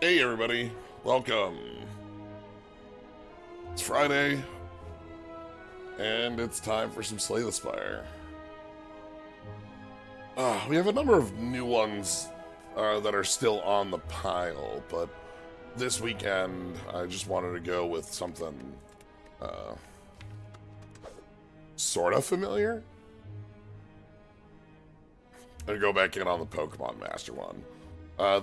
Hey everybody, welcome. It's Friday, and it's time for some Slay the Spire. We have a number of new ones that are still on the pile, but this weekend I just wanted to go with something sort of familiar. And go back in on the Pokemon Master one.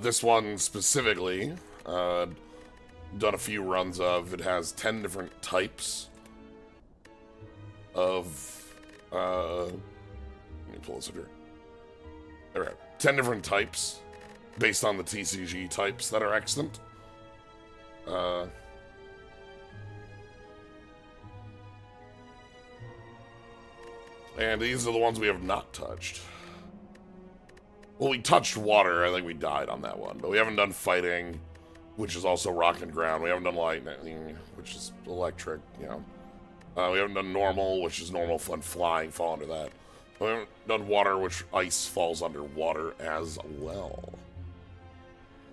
This one specifically, done a few runs of. It has 10 different types of, let me pull this up here. There we go. 10 different types based on the TCG types that are extant. And these are the ones we have not touched. Well, we touched water. I think we died on that one. But we haven't done fighting, which is also rock and ground. We haven't done lightning, which is electric, you know. We haven't done normal, which is normal and flying fall under that. We haven't done water, which ice falls under water as well.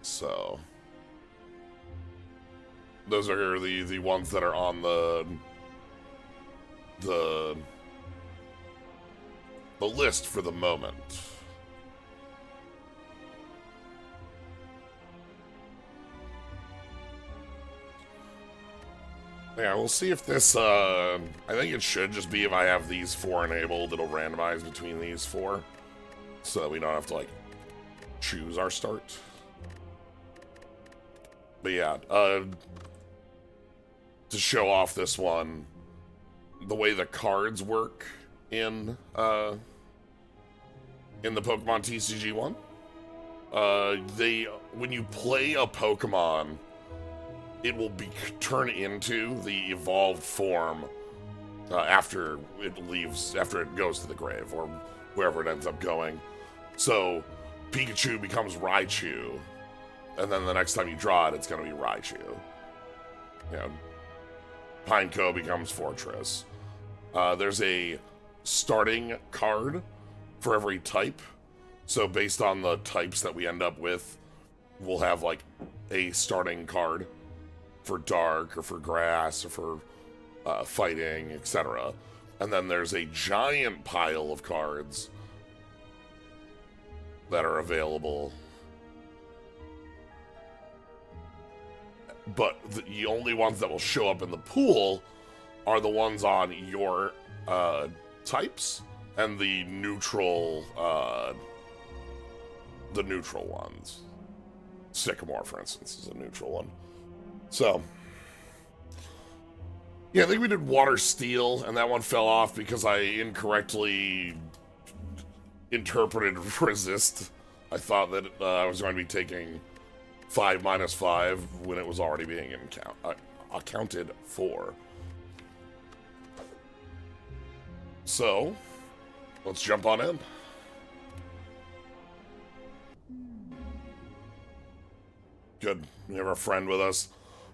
So those are the ones that are on the list for the moment. Yeah, we'll see if this, I think it should just be if I have these four enabled, it'll randomize between these four. So that we don't have to, like, choose our start. But yeah, to show off this one, the way the cards work in the Pokemon TCG one, when you play a Pokemon, it will turn into the evolved form after it goes to the grave or wherever it ends up going. So Pikachu becomes Raichu, and then the next time you draw it, it's going to be Raichu. You know, Pineco becomes Fortress. There's a starting card for every type. So based on the types that we end up with, we'll have like a starting card for dark or for grass or for fighting, etc. And then there's a giant pile of cards that are available. But the only ones that will show up in the pool are the ones on your types and the neutral ones. Sycamore, for instance, is a neutral one. So, yeah, I think we did Water Steel, and that one fell off because I incorrectly interpreted Resist. I thought that I was going to be taking 5-5 when it was already being accounted for. So, let's jump on in. Good. We have our friend with us.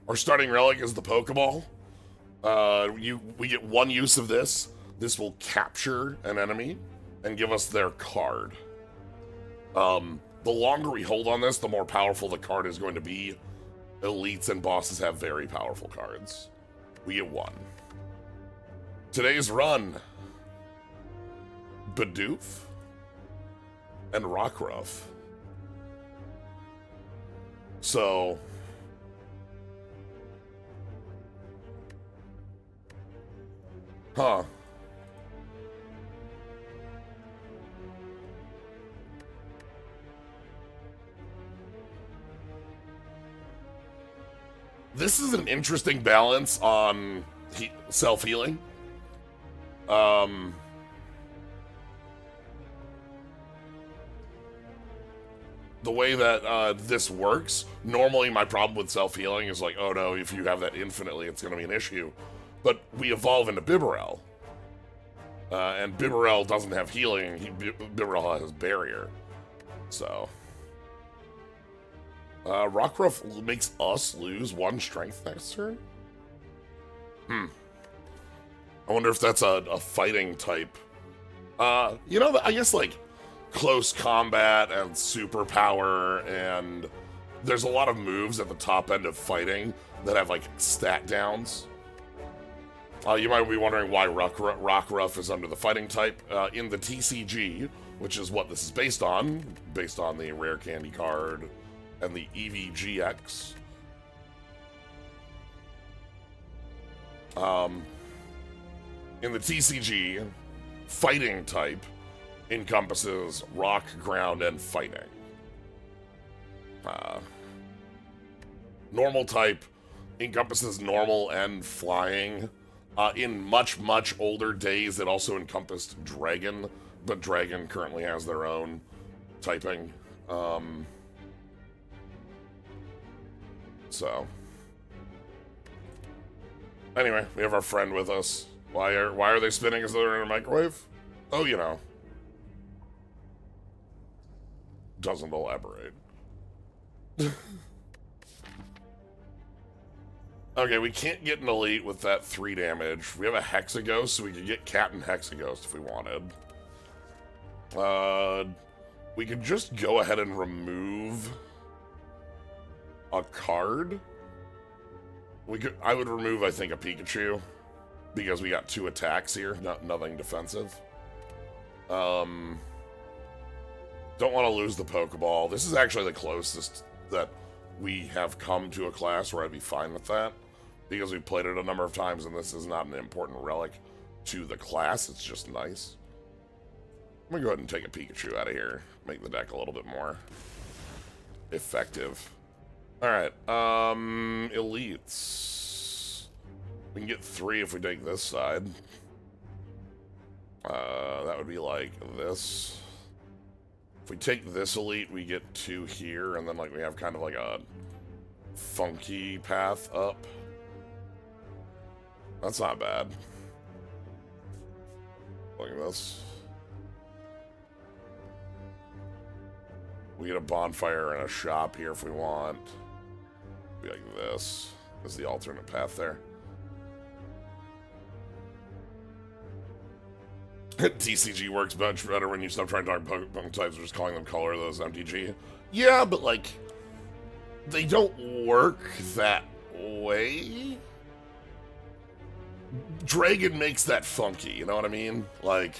Our starting relic is the Pokeball. We get one use of this. This will capture an enemy and give us their card. The longer we hold on this, the more powerful the card is going to be. Elites and bosses have very powerful cards. We get one. Today's run: Bidoof and Rockruff. So, huh. This is an interesting balance on self-healing. The way that this works, normally my problem with self-healing is like, oh no, if you have that infinitely, it's going to be an issue. But we evolve into Bibarel. And Bibarel doesn't have healing, Bibarel has barrier. So. Rockruff makes us lose 1 strength next turn? I wonder if that's a fighting type. You know, I guess like close combat and superpower and there's a lot of moves at the top end of fighting that have, like, stat downs. You might be wondering why Rockruff is under the fighting type. In the TCG, which is what this is based on the Rare Candy card and the EVGX. In the TCG, fighting type encompasses rock, ground, and fighting. Normal type encompasses normal and flying. In much, much older days, it also encompassed dragon, but dragon currently has their own typing. So, anyway, we have our friend with us. Why are they spinning as though they're in a microwave? Oh, you know. Doesn't elaborate. Okay, we can't get an elite with that 3 damage. We have a Hexaghost, so we could get Cat and Hexaghost if we wanted. We could just go ahead and remove a card. I would remove, I think, a Pikachu, because we got 2 attacks here, nothing defensive. Don't want to lose the Pokeball. This is actually the closest that we have come to a class where I'd be fine with that, because we played it a number of times, and this is not an important relic to the class. It's just nice. I'm gonna go ahead and take a Pikachu out of here, make the deck a little bit more effective. Alright, elites. We can get 3 if we take this side. That would be like this. If we take this elite, we get 2 here, and then like we have kind of like a funky path up. That's not bad. Look at this. We get a bonfire and a shop here if we want. Be like this. This is the alternate path there. TCG works much better when you stop trying to talk Pokemon types or just calling them color, those MTG. Yeah, but like, they don't work that way. Dragon makes that funky, you know what I mean? Like,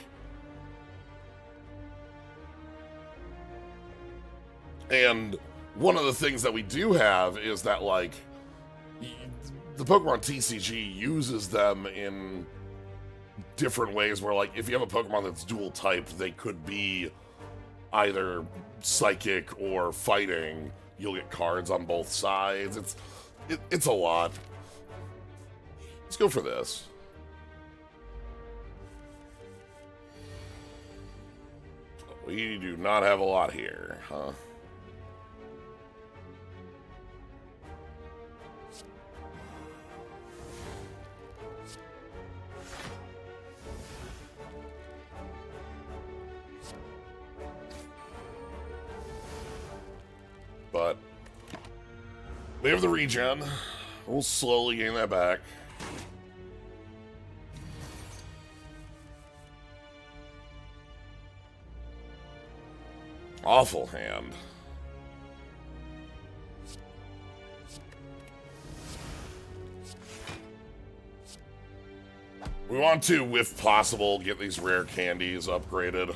and one of the things that we do have is that, like, the Pokemon TCG uses them in different ways where, like, if you have a Pokemon that's dual type, they could be either psychic or fighting. You'll get cards on both sides. It's a lot. Let's go for this. We do not have a lot here, huh? But we have the regen. We'll slowly gain that back. Awful hand. We want to, if possible, get these rare candies upgraded.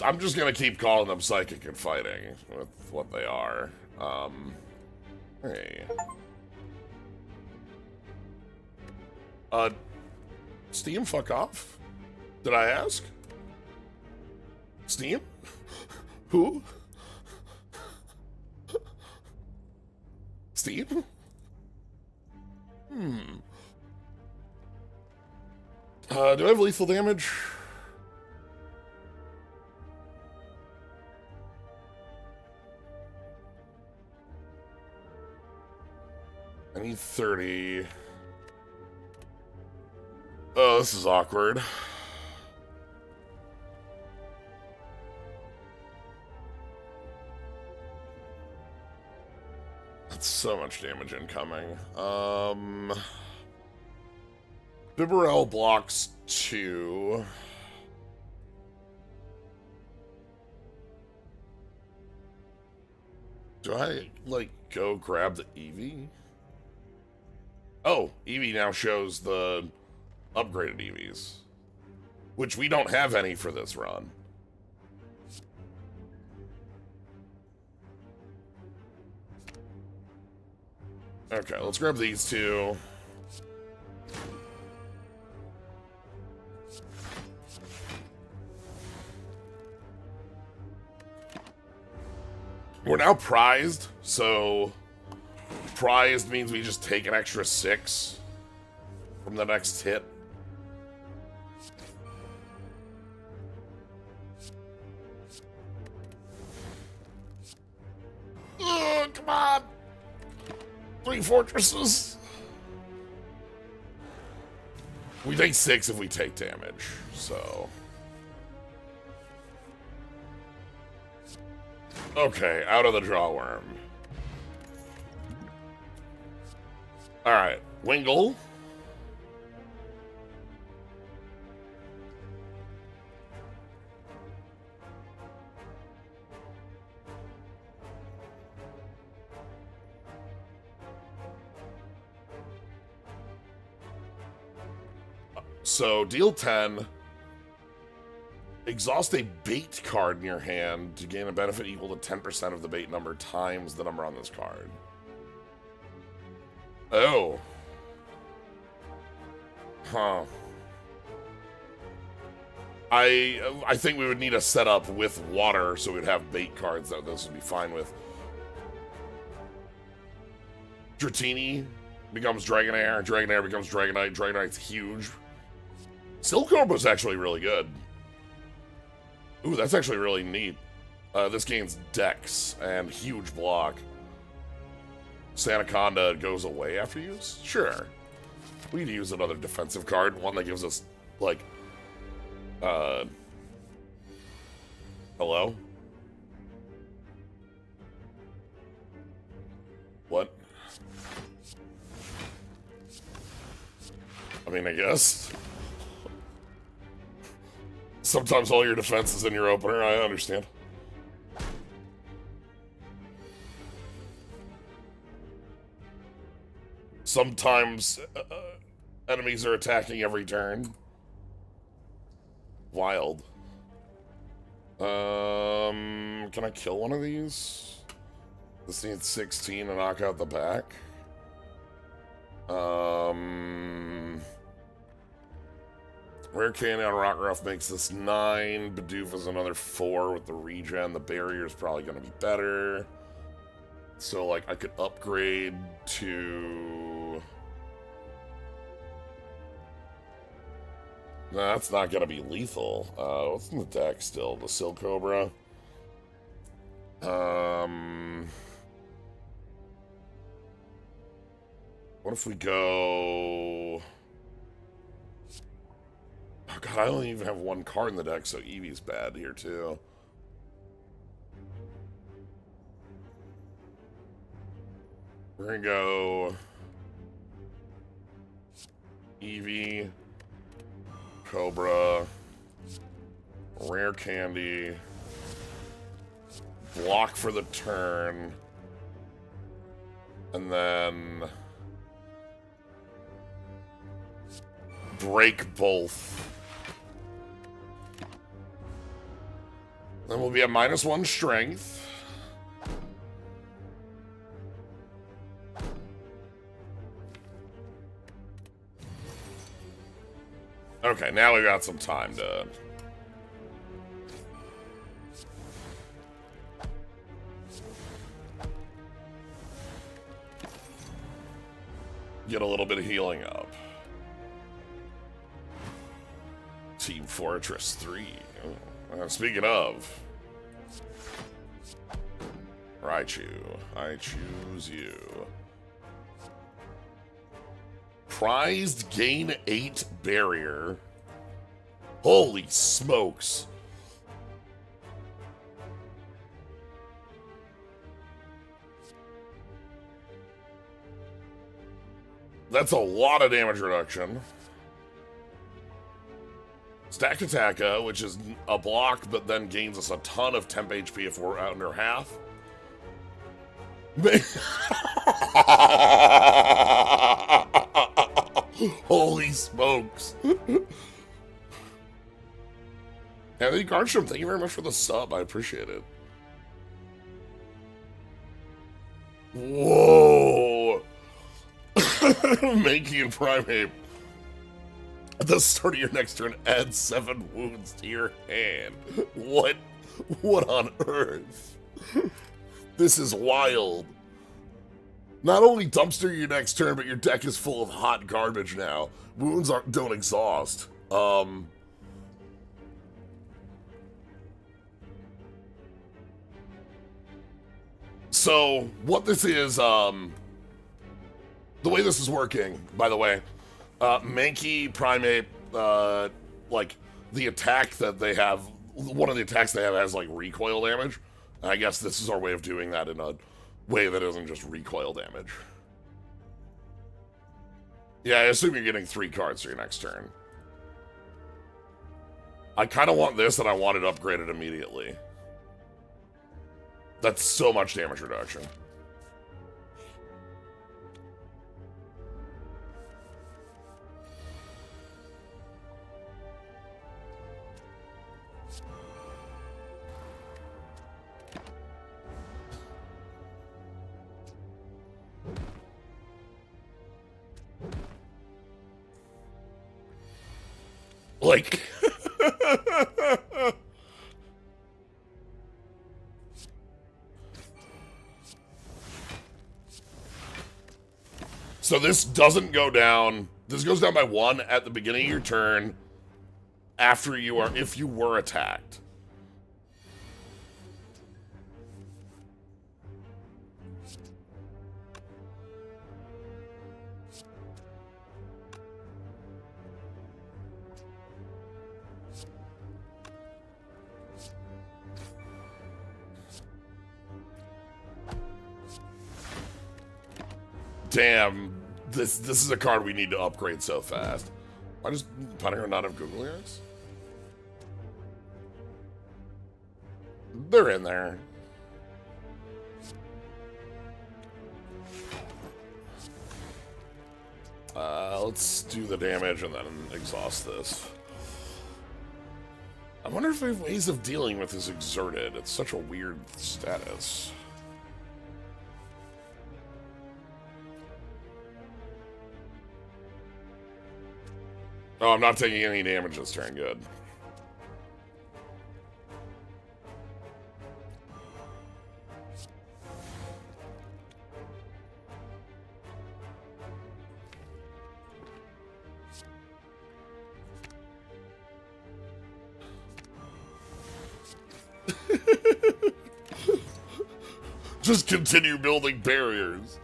I'm just gonna keep calling them psychic and fighting with what they are. Hey. Steam, fuck off. Did I ask? Steam? Who? Steam? Do I have lethal damage? I need 30. Oh, this is awkward. That's so much damage incoming. Bibarel blocks 2. Do I, like, go grab the Eevee? Oh, Eevee now shows the upgraded Eevees. Which we don't have any for this run. Okay, let's grab these two. We're now prized, so prized means we just take an extra 6 from the next hit. Ugh, come on! 3 fortresses. We take 6 if we take damage, so. Okay, out of the draw worm. Alright, Wingle. So, deal 10. Exhaust a bait card in your hand to gain a benefit equal to 10% of the bait number times the number on this card. Oh. Huh. I think we would need a setup with water so we'd have bait cards that this would be fine with. Dratini becomes Dragonair, Dragonair becomes Dragonite, Dragonite's huge. Silcobra's actually really good. Ooh, that's actually really neat. This gains Dex and huge block. Sandaconda goes away after use? Sure. We could use another defensive card, one that gives us, like, hello? What? I mean, I guess. Sometimes all your defense is in your opener, I understand. Sometimes enemies are attacking every turn. Wild. Can I kill one of these? This needs 16 to knock out the back. Rare Candy on Rockruff makes this 9. Bidoof is another 4 with the regen. The barrier is probably going to be better. So, like, I could upgrade to... Nah, that's not going to be lethal. What's in the deck still? The Silcobra. What if we go... Oh god, I only even have 1 card in the deck, so Eevee's bad here too. We're gonna go Eevee, Cobra, Rare Candy, block for the turn, and then break both. Then we'll be at -1 strength. Okay, now we got some time to... get a little bit of healing up. Team Fortress 3. Speaking of... Raichu, I choose you. Prized gain 8 barrier. Holy smokes. That's a lot of damage reduction. Stacked Attacka, which is a block, but then gains us a ton of temp HP if we're under half. Holy smokes. Anthony Garstrom, thank you very much for the sub. I appreciate it. Whoa. Mankey and Primate. At the start of your next turn, add 7 wounds to your hand. What? What on earth? This is wild. Not only dumpster your next turn, but your deck is full of hot garbage now. Wounds don't exhaust. So, what this is, the way this is working, by the way, Mankey, Primate, like, the attack that they have, one of the attacks they have has, like, recoil damage. And I guess this is our way of doing that in a way that isn't just recoil damage. Yeah, I assume you're getting 3 cards for your next turn. I kind of want this, and I want it upgraded immediately. That's so much damage reduction. Like... So this doesn't go down. This goes down by 1 at the beginning of your turn after you are, if you were attacked. Damn, this is a card we need to upgrade so fast. Why does Punter not have Google ears? They're in there. Let's do the damage and then exhaust this. I wonder if they have ways of dealing with this exerted. It's such a weird status. Oh, I'm not taking any damage this turn. Good. Just continue building barriers.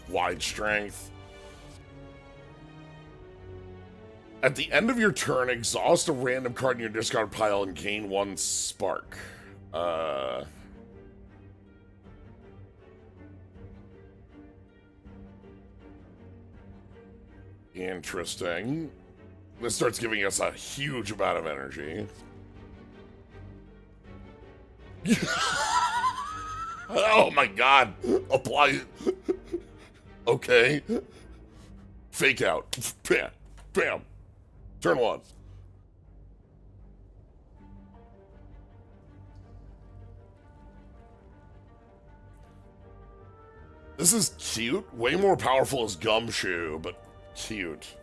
Wide strength. At the end of your turn, exhaust a random card in your discard pile and gain 1 spark. Interesting. This starts giving us a huge amount of energy. Oh my god. Apply. Okay. Fake out. Bam. Bam. Turn 1. This is cute. Way more powerful as Gumshoe, but cute.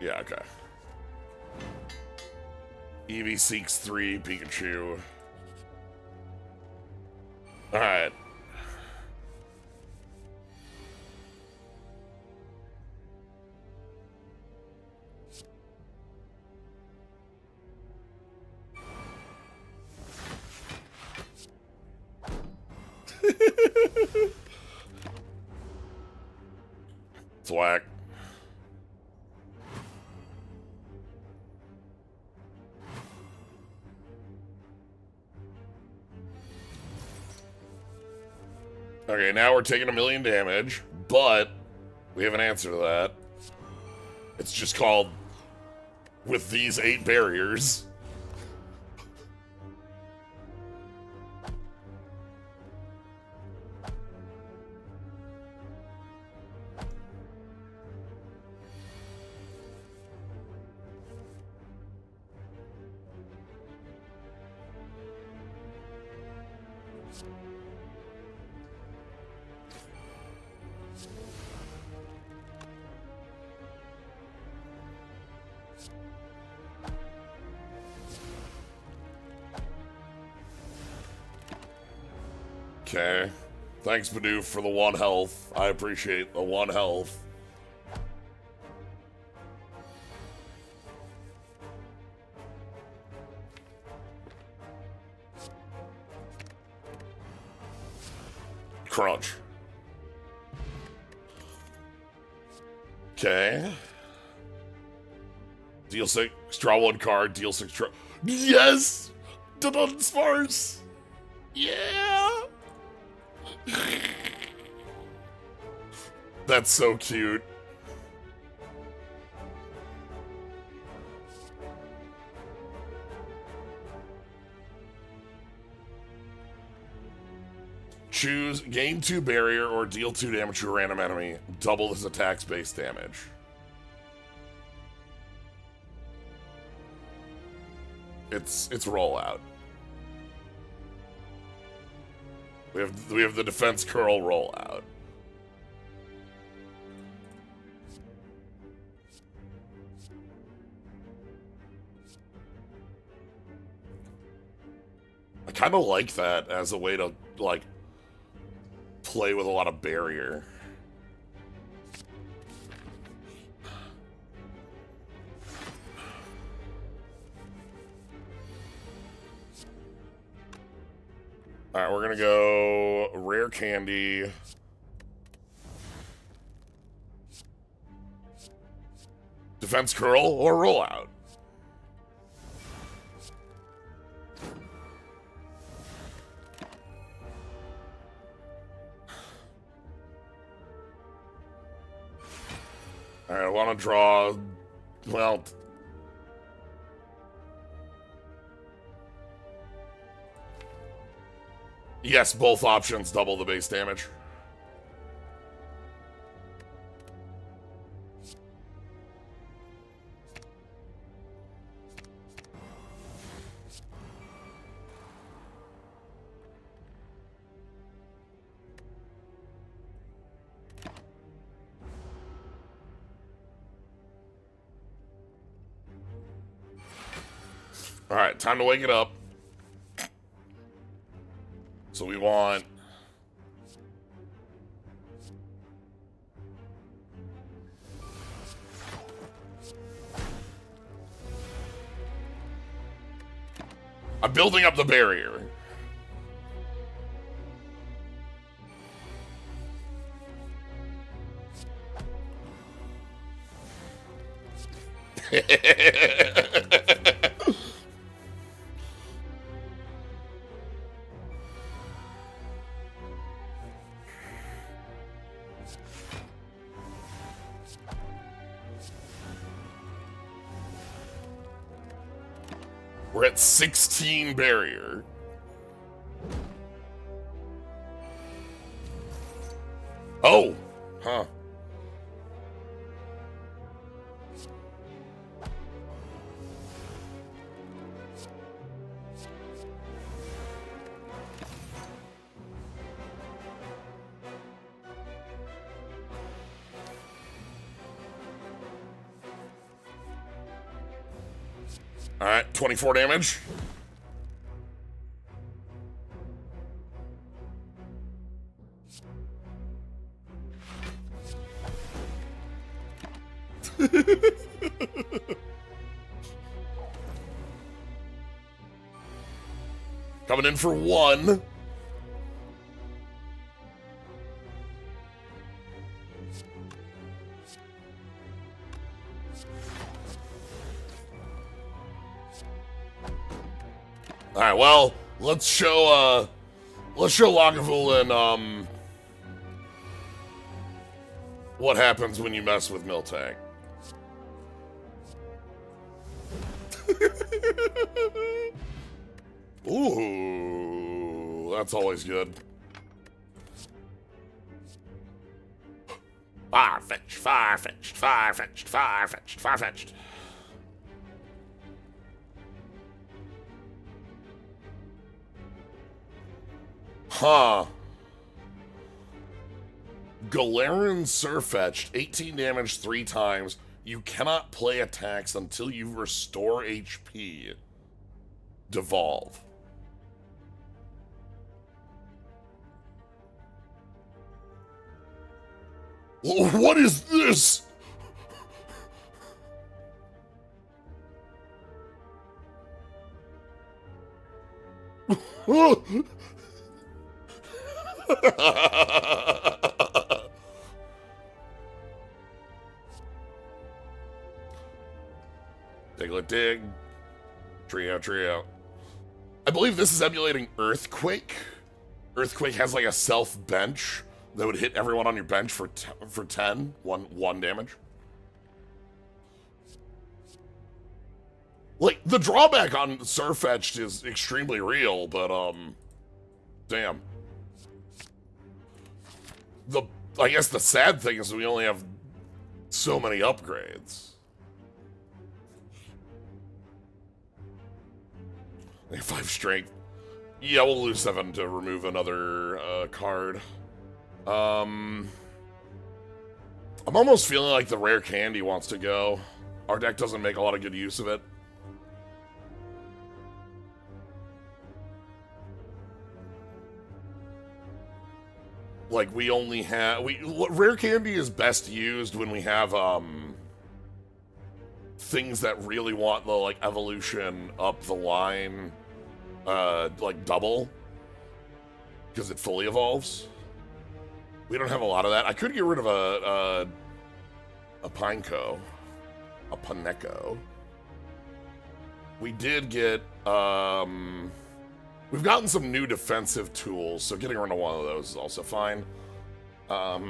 Yeah, okay. Eevee seeks 3, Pikachu. Alright. It's whack. Okay, now we're taking 1,000,000 damage, but we have an answer to that. It's just called with these 8 barriers. Okay. Thanks, Badoo, for the 1 health. I appreciate the 1 health. Crunch. Okay. Deal 6, draw 1 card, deal 6, draw. Yes! Dun sparse! Yeah! That's so cute. Choose gain 2 barrier or deal 2 damage to a random enemy. Double this attack's base damage. It's rollout. We have the defense curl rollout. I kind of like that as a way to like play with a lot of barrier. Alright, we're gonna go rare candy. Defense curl or rollout. Alright, I want to draw, well, yes, both options double the base damage. All right, time to wake it up. So we want... I'm building up the barrier. We're at 16 barrier. Oh, huh. All right, 24 damage. Coming in for 1. well, let's show Lagavulin, what happens when you mess with Miltank. Ooh, that's always good. Far-fetched, far-fetched, far-fetched, far-fetched, far-fetched. Huh. Galeran Surfetched, 18 damage 3 times. You cannot play attacks until you restore HP. Devolve. What is this? Diglett dig. Trio. I believe this is emulating Earthquake. Earthquake has like a self bench that would hit everyone on your bench for 10, one damage. Like, the drawback on Surfetched is extremely real, but, damn. I guess the sad thing is we only have so many upgrades. I have 5 strength. Yeah, we'll lose 7 to remove another, card. I'm almost feeling like the rare candy wants to go. Our deck doesn't make a lot of good use of it. Like, we only have... rare candy is best used when we have, things that really want the, like, evolution up the line, like, double. Because it fully evolves. We don't have a lot of that. I could get rid of a Pineco. A Paneco. We did get, we've gotten some new defensive tools, so getting rid of one of those is also fine. Well,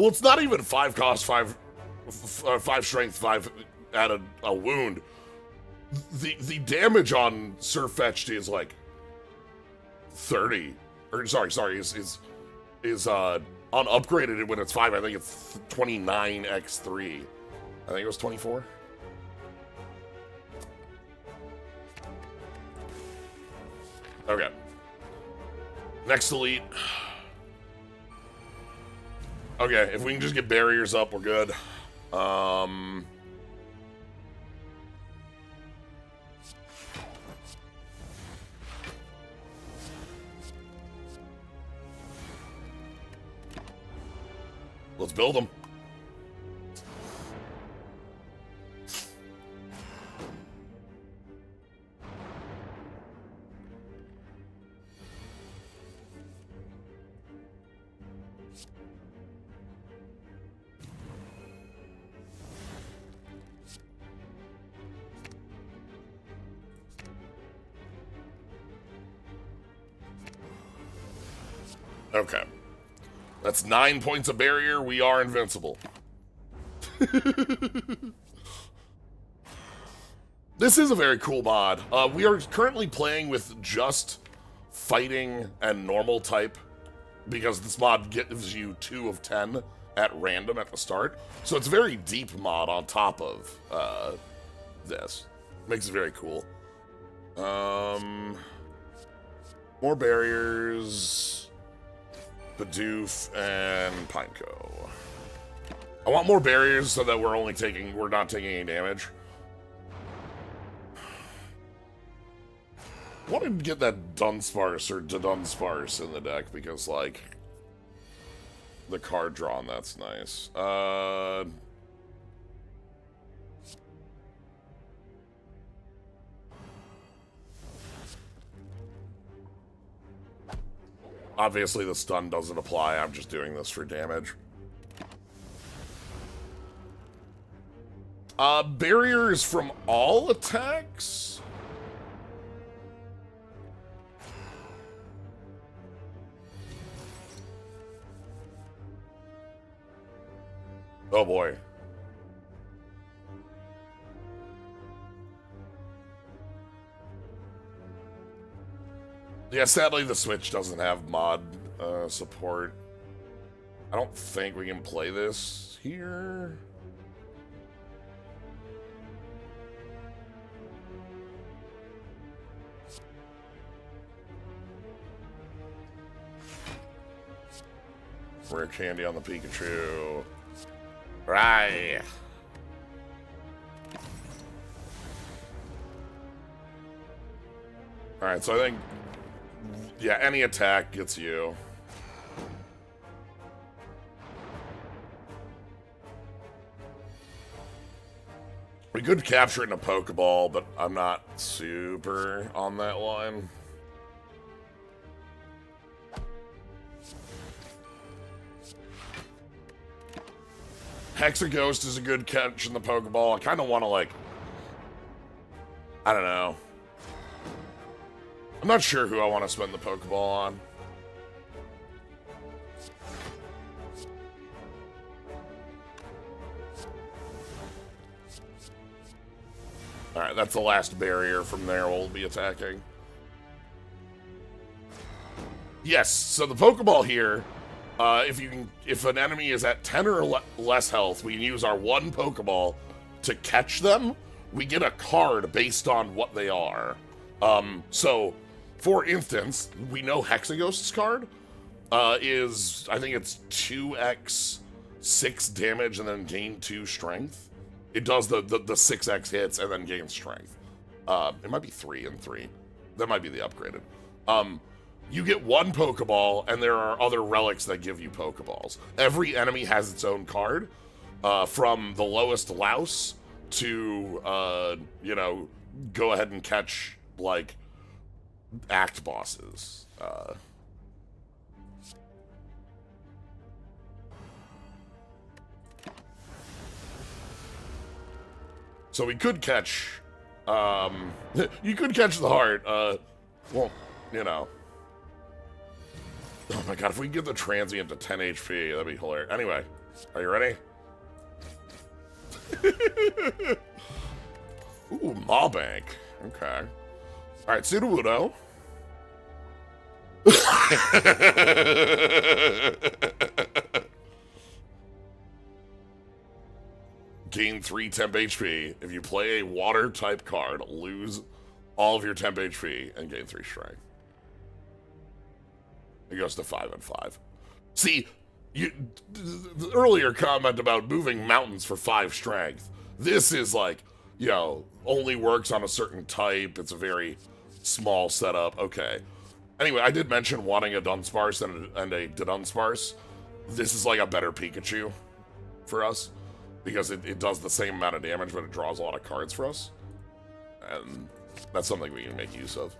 it's not even 5 cost, 5 strength, 5 added a wound. The damage on Surfetched is like 30. Or sorry, is unupgraded when it's 5. I think it's 29x3. I think it was 24. Okay. Next elite. Okay, if we can just get barriers up, we're good. Let's build them. Okay. That's 9 points of barrier. We are invincible. This is a very cool mod. We are currently playing with just fighting and normal type because this mod gives you 2 of 10 at random at the start. So it's a very deep mod on top of this. Makes it very cool. More barriers. Bidoof and Pineco. I want more barriers so that we're not taking any damage. I wanted to get that Dunsparce or Dunsparce in the deck because, like, the card draw on that's nice. Obviously, the stun doesn't apply. I'm just doing this for damage. Barriers from all attacks? Oh boy. Yeah, sadly the Switch doesn't have mod support. I don't think we can play this here. Rare candy on the Pikachu. Right. Alright, so I think, yeah, any attack gets you. We could capture it in a Pokeball, but I'm not super on that line. Hexaghost is a good catch in the Pokeball. I kind of want to, like, I don't know. I'm not sure who I want to spend the Pokeball on. Alright, that's the last barrier. From there we'll be attacking. Yes, so the Pokeball here, if an enemy is at 10 or less health, we can use our one Pokeball to catch them. We get a card based on what they are. So, for instance, we know Hexaghost's card is, I think it's 2x 6 damage and then gain 2 strength. It does the 6x hits and then gains strength. It might be 3 and 3. That might be the upgraded. You get one Pokeball, and there are other relics that give you Pokeballs. Every enemy has its own card, from the lowest louse to, you know, go ahead and catch, like, act bosses. So we could catch, you could catch the heart, well, you know. Oh my god, if we can get the transient to 10 HP, that'd be hilarious. Anyway, are you ready? Ooh, Maw-Bank. Okay. Alright, Sudowoodo. Gain 3 temp HP. If you play a water-type card, lose all of your temp HP and gain 3 strength. It goes to 5 and 5. See, the earlier comment about moving mountains for 5 strength. This is like, you know, only works on a certain type. It's a very small setup. Okay. Anyway, I did mention wanting a Dunsparce and a Dunsparce. This is like a better Pikachu for us, because it does the same amount of damage, but it draws a lot of cards for us. And that's something we can make use of.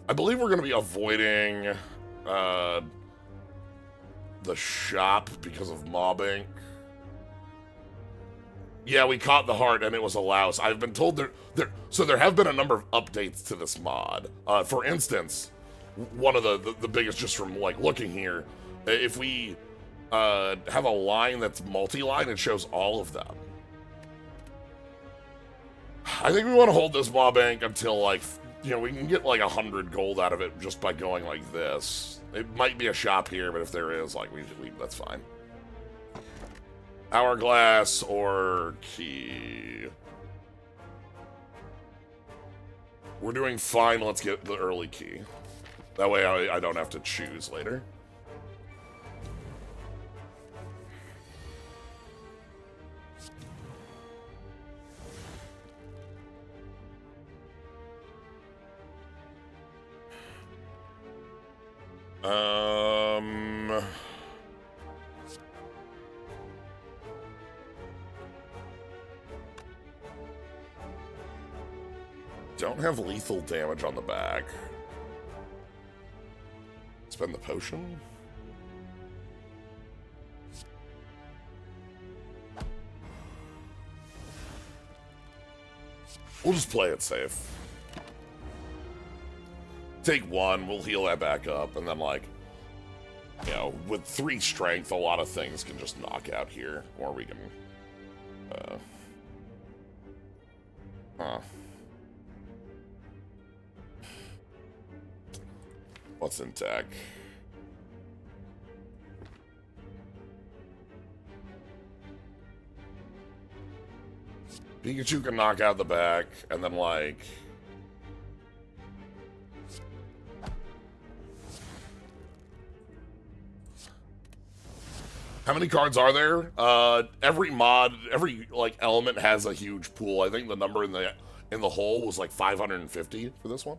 I believe we're going to be avoiding the shop because of mobbing. Yeah, we caught the heart and it was a louse. I've been told there have been a number of updates to this mod. For instance, one of the biggest, just from like looking here, if we have a line that's multi-line, it shows all of them. I think we want to hold this Maw-Bank until, like, you know, we can get like 100 gold out of it just by going like this. It might be a shop here, but if there is, like, we that's fine. Hourglass or key. We're doing fine. Let's get the early key. That way I don't have to choose later. Don't have lethal damage on the back. Spend the potion. We'll just play it safe. Take one, we'll heal that back up, and then, like, you know, with 3 strength, a lot of things can just knock out here, or we can, What's in tech? Pikachu can knock out the back, and then, like... How many cards are there? Every mod, every, like, element has a huge pool. I think the number in the whole was, like, 550 for this one.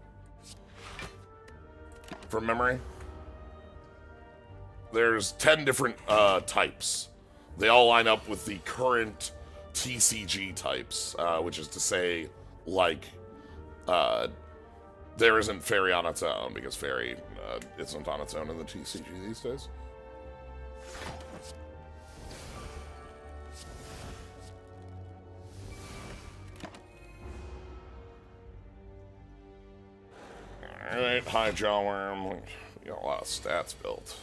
From memory. There's 10 different, types. They all line up with the current TCG types, which is to say, like, there isn't Fairy on its own, because Fairy isn't on its own in the TCG these days. Alright, high Jawworm. We got a lot of stats built.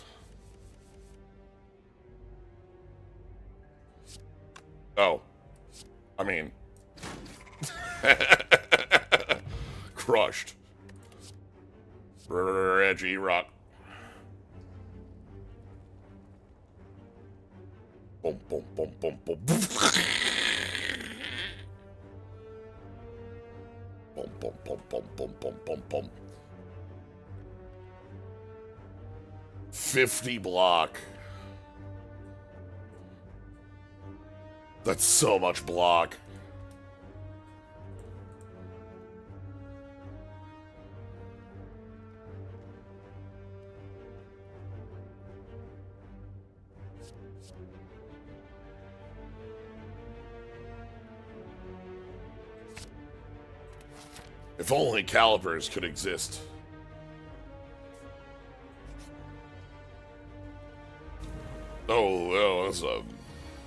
Oh. I mean... Crushed. Reggie Rock. Boom, boom, boom, boom, boom. Boom, boom, boom, boom, boom, boom, boom, boom. 50 block. That's so much block. If only calipers could exist. Oh, that's a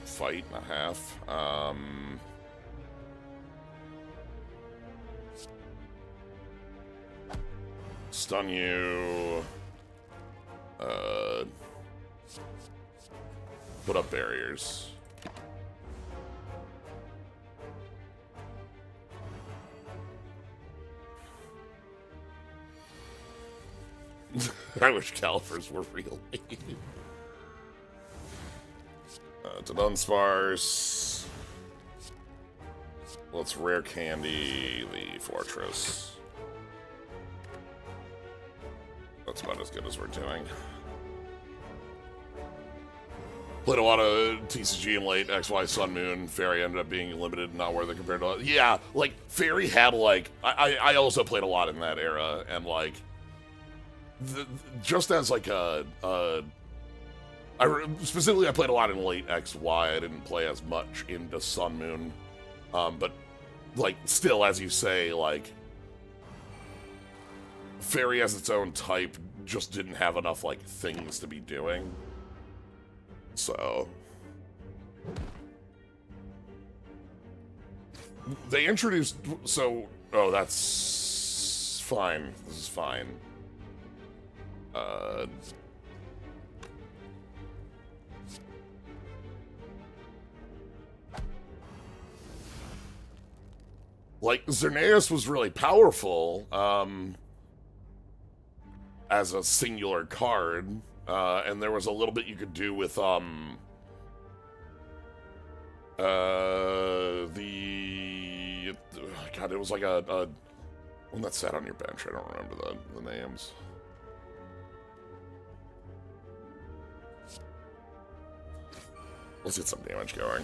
fight and a half. Stun you. Put up barriers. I wish calipers were real. To Dunsparce. Let's rare candy the fortress. That's about as good as we're doing. Played a lot of TCG in late, XY, Sun, Moon. Fairy ended up being limited, not worth it compared to... Yeah, like, Fairy had, like... I also played a lot in that era, and, like... just as, like, specifically, I played a lot in late XY. I didn't play as much into Sun, Moon. But, like, still, as you say, like... Fairy as its own type just didn't have enough, like, things to be doing. So... They introduced... So... Oh, that's... fine. This is fine. Like, Xerneas was really powerful, as a singular card, and there was a little bit you could do with, the... God, it was like a one that sat on your bench. I don't remember the names. Let's get some damage going.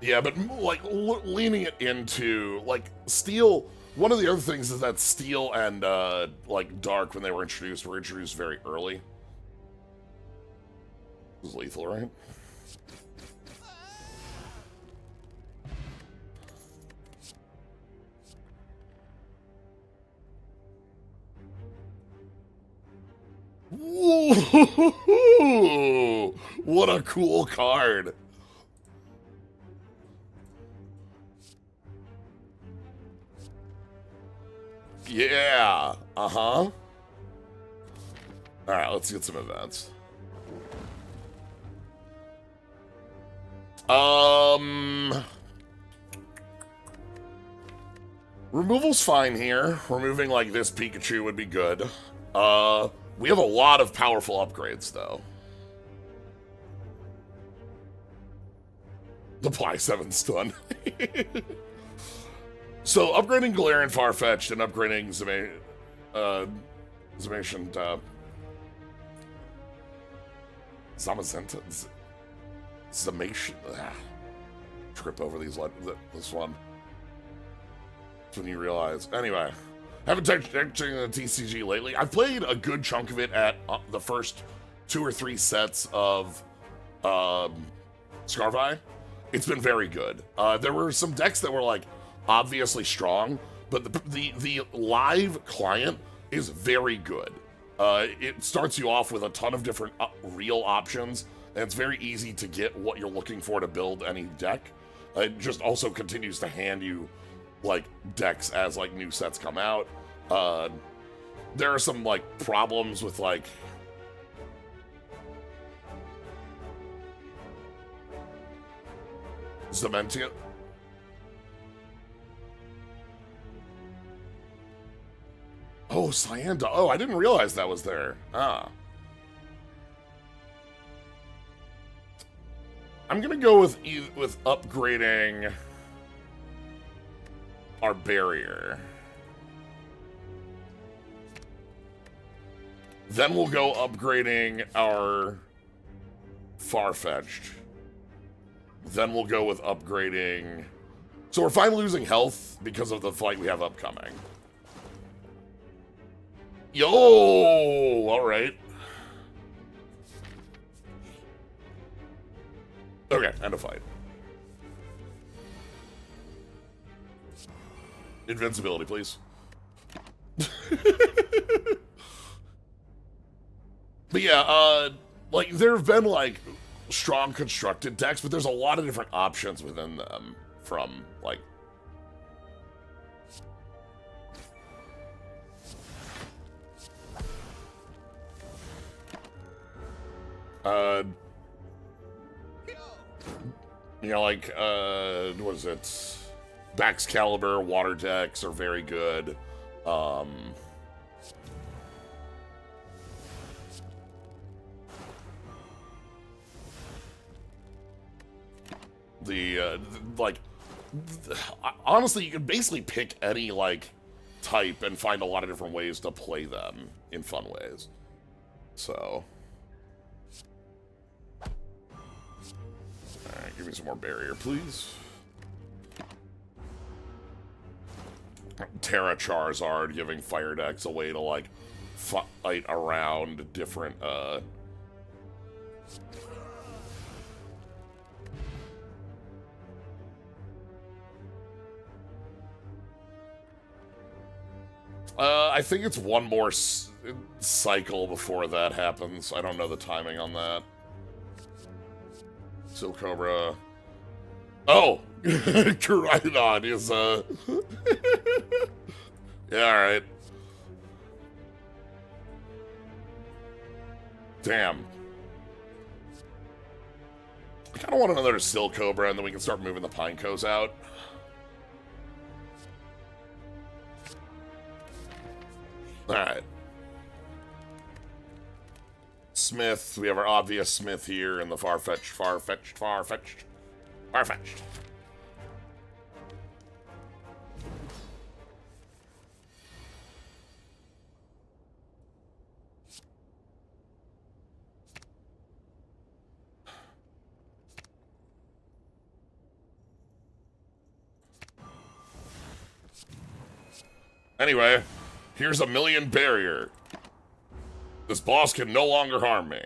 Yeah, but, like, leaning it into, like, Steel... One of the other things is that Steel and, like, Dark, when they were introduced very early. It was lethal, right? Whoa! What a cool card! Yeah. Uh-huh. Alright, let's get some events. Removal's fine here. Removing, like, this Pikachu would be good. We have a lot of powerful upgrades, though. Apply 7 stun. So, upgrading Galarian Farfetch'd and upgrading Zamation to Zamazenta? Zamation. Trip over this one. That's when you realize. Anyway, haven't touched the TCG lately. I've played a good chunk of it at the first 2 or 3 sets of Scarvi. It's been very good. There were some decks that were like obviously strong, but the live client is very good. It starts you off with a ton of different real options, and it's very easy to get what you're looking for to build any deck. It just also continues to hand you like decks as like new sets come out. There are some like problems with like Zementia. Oh, Cyanda. Oh, I didn't realize that was there. Ah. I'm gonna go with upgrading our barrier. Then we'll go upgrading our Farfetch'd. Then we'll go with upgrading. So we're fine losing health because of the fight we have upcoming. Yo! Alright. Okay, end of fight. Invincibility, please. But yeah, like, there have been, like, strong constructed decks, but there's a lot of different options within them from, like... you know, like, what is it? Baxcalibur, water decks are very good. Honestly, you can basically pick any, like, type and find a lot of different ways to play them in fun ways. So... Alright, give me some more barrier, please. Terra Charizard, giving fire decks a way to, like, fight around different, I think it's one more cycle before that happens. I don't know the timing on that. Silk Cobra. Oh! Koraidon is, yeah, alright. Damn. I kinda want another Silk Cobra, and then we can start moving the Pinecos out. Alright. Smith, we have our obvious Smith here, and the Farfetch'd. Anyway, here's a million barrier. This boss can no longer harm me.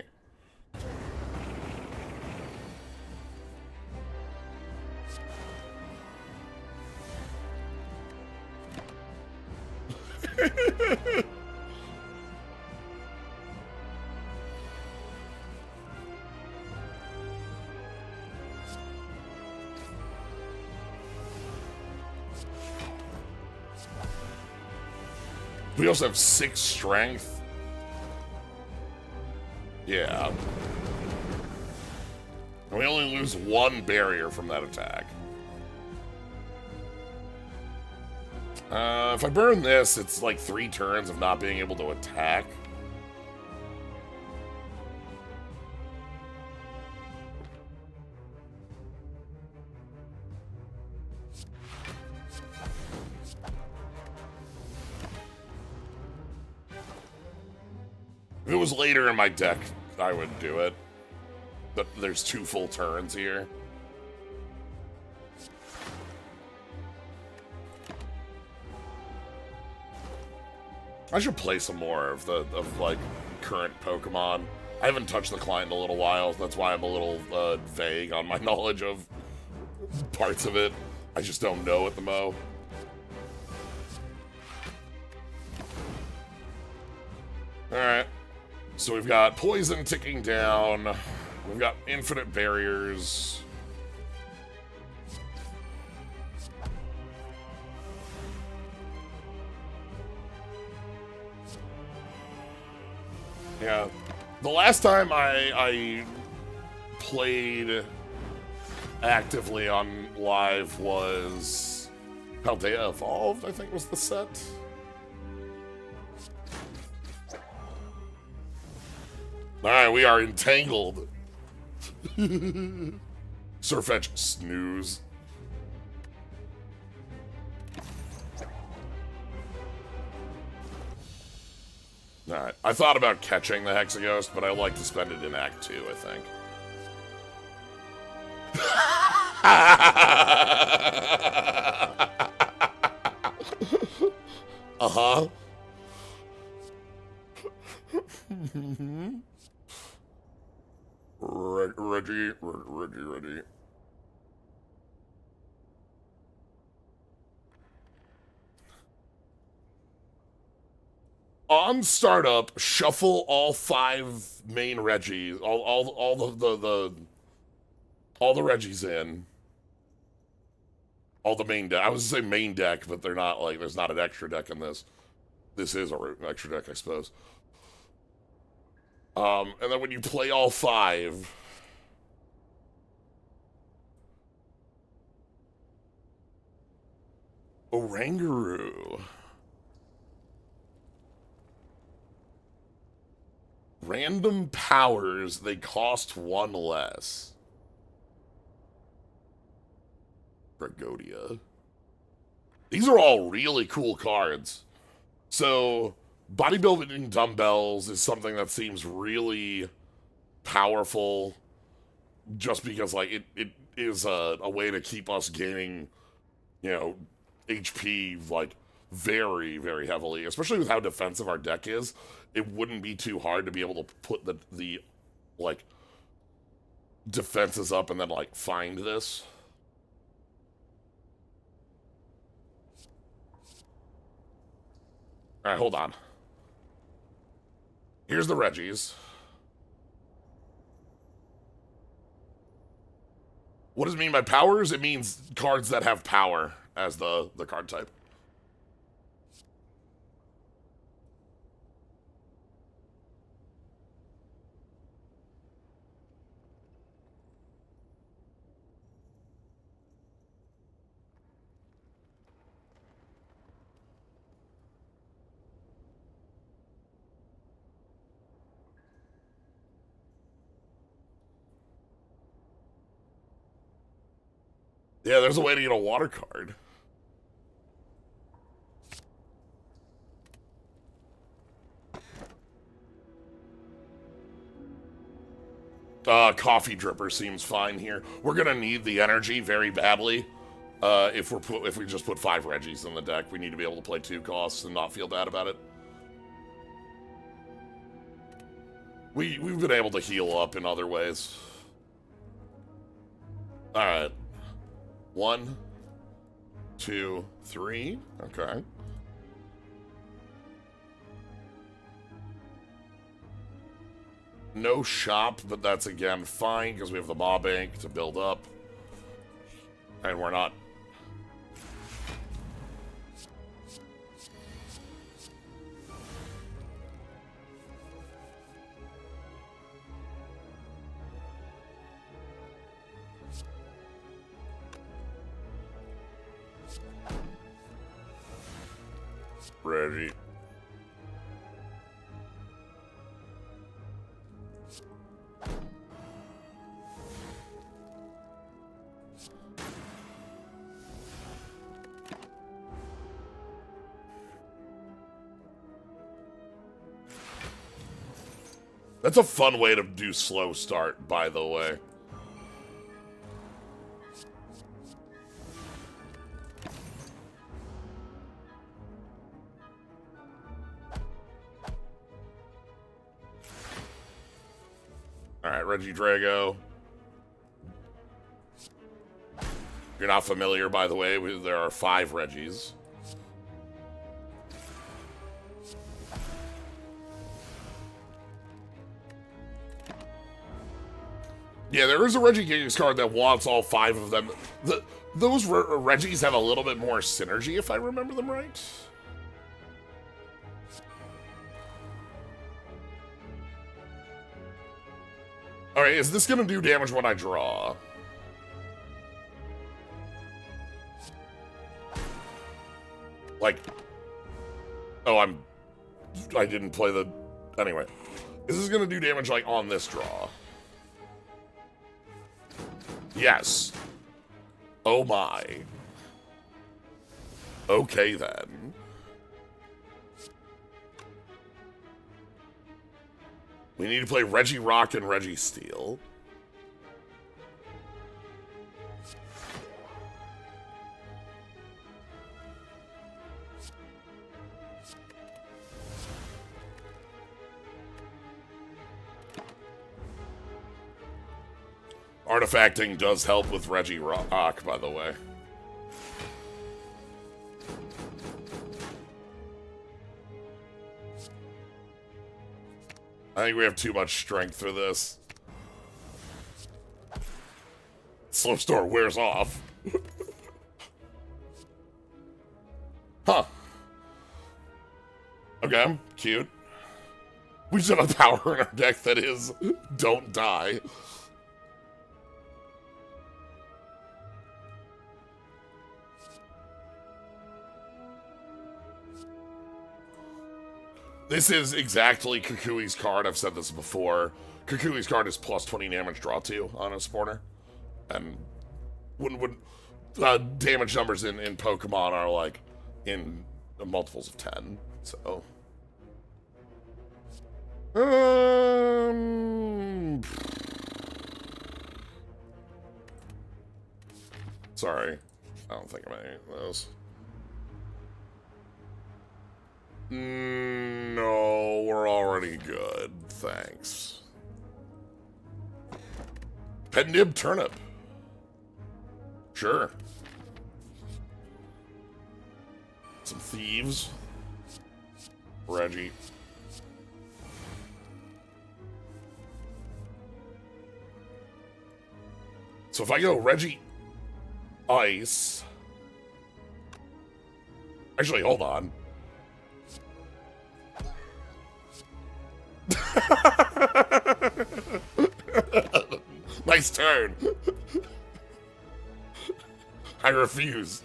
We also have 6 strength. Yeah. And we only lose 1 barrier from that attack. If I burn this, it's like 3 turns of not being able to attack. If it was later in my deck, I would do it. But there's 2 full turns here. I should play some more of like current Pokemon. I haven't touched the client in a little while. That's why I'm a little vague on my knowledge of parts of it. I just don't know at the mo. Alright. So we've got poison ticking down. We've got infinite barriers. Yeah. The last time I played actively on live was Paldea Evolved, I think was the set. Alright, we are entangled. Surfetch snooze. Alright, I thought about catching the Hexaghost, but I like to spend it in Act 2, I think. Uh-huh. Reggie. On startup, shuffle all 5 main Reggies, all the Reggies in. All the main deck. I was gonna say main deck, but they're not, like, there's not an extra deck in this. This is an extra deck, I suppose. And then when you play all 5, Oranguru. Random powers, they cost 1 less. Bregodia. These are all really cool cards. So, bodybuilding dumbbells is something that seems really powerful just because, like, it is a way to keep us gaining, you know, HP, like, very, very heavily, especially with how defensive our deck is. It wouldn't be too hard to be able to put the like, defenses up and then, like, find this. Alright, hold on. Here's the Reggies. What does it mean by powers? It means cards that have power as the card type. Yeah, there's a way to get a water card. Coffee dripper seems fine here. We're gonna need the energy very badly. If we just put 5 Reggies in the deck, we need to be able to play 2 costs and not feel bad about it. We've been able to heal up in other ways. All right. 1, 2, 3. Okay. No shop, but that's again fine because we have the Maw Bank to build up. And we're not. Reggie. That's a fun way to do slow start, by the way. Alright, Reggie Drago. If you're not familiar, by the way, there are 5 Reggies. Yeah, there is a Reggie Gigas card that wants all 5 of them. Those Reggies have a little bit more synergy, if I remember them right. Alright, is this gonna do damage when I draw? Like... Oh, I didn't play the... Anyway. Is this gonna do damage, like, on this draw? Yes. Oh my. Okay, then. We need to play Reggie Rock and Reggie Steel. Artifacting does help with Reggie Rock, by the way. I think we have too much strength for this. Slow store wears off. Huh. Okay, cute. We should have power in our deck that is don't die. This is exactly Kukui's card. I've said this before. Kukui's card is plus 20 damage draw 2 on a supporter. And when damage numbers in Pokemon are like in multiples of 10. So. Sorry. I don't think I'm any of those. No, we're already good. Thanks. Nib Turnip. Sure. Some thieves. Reggie. So if I go Reggie Ice. Actually, hold on. Nice turn. I refuse.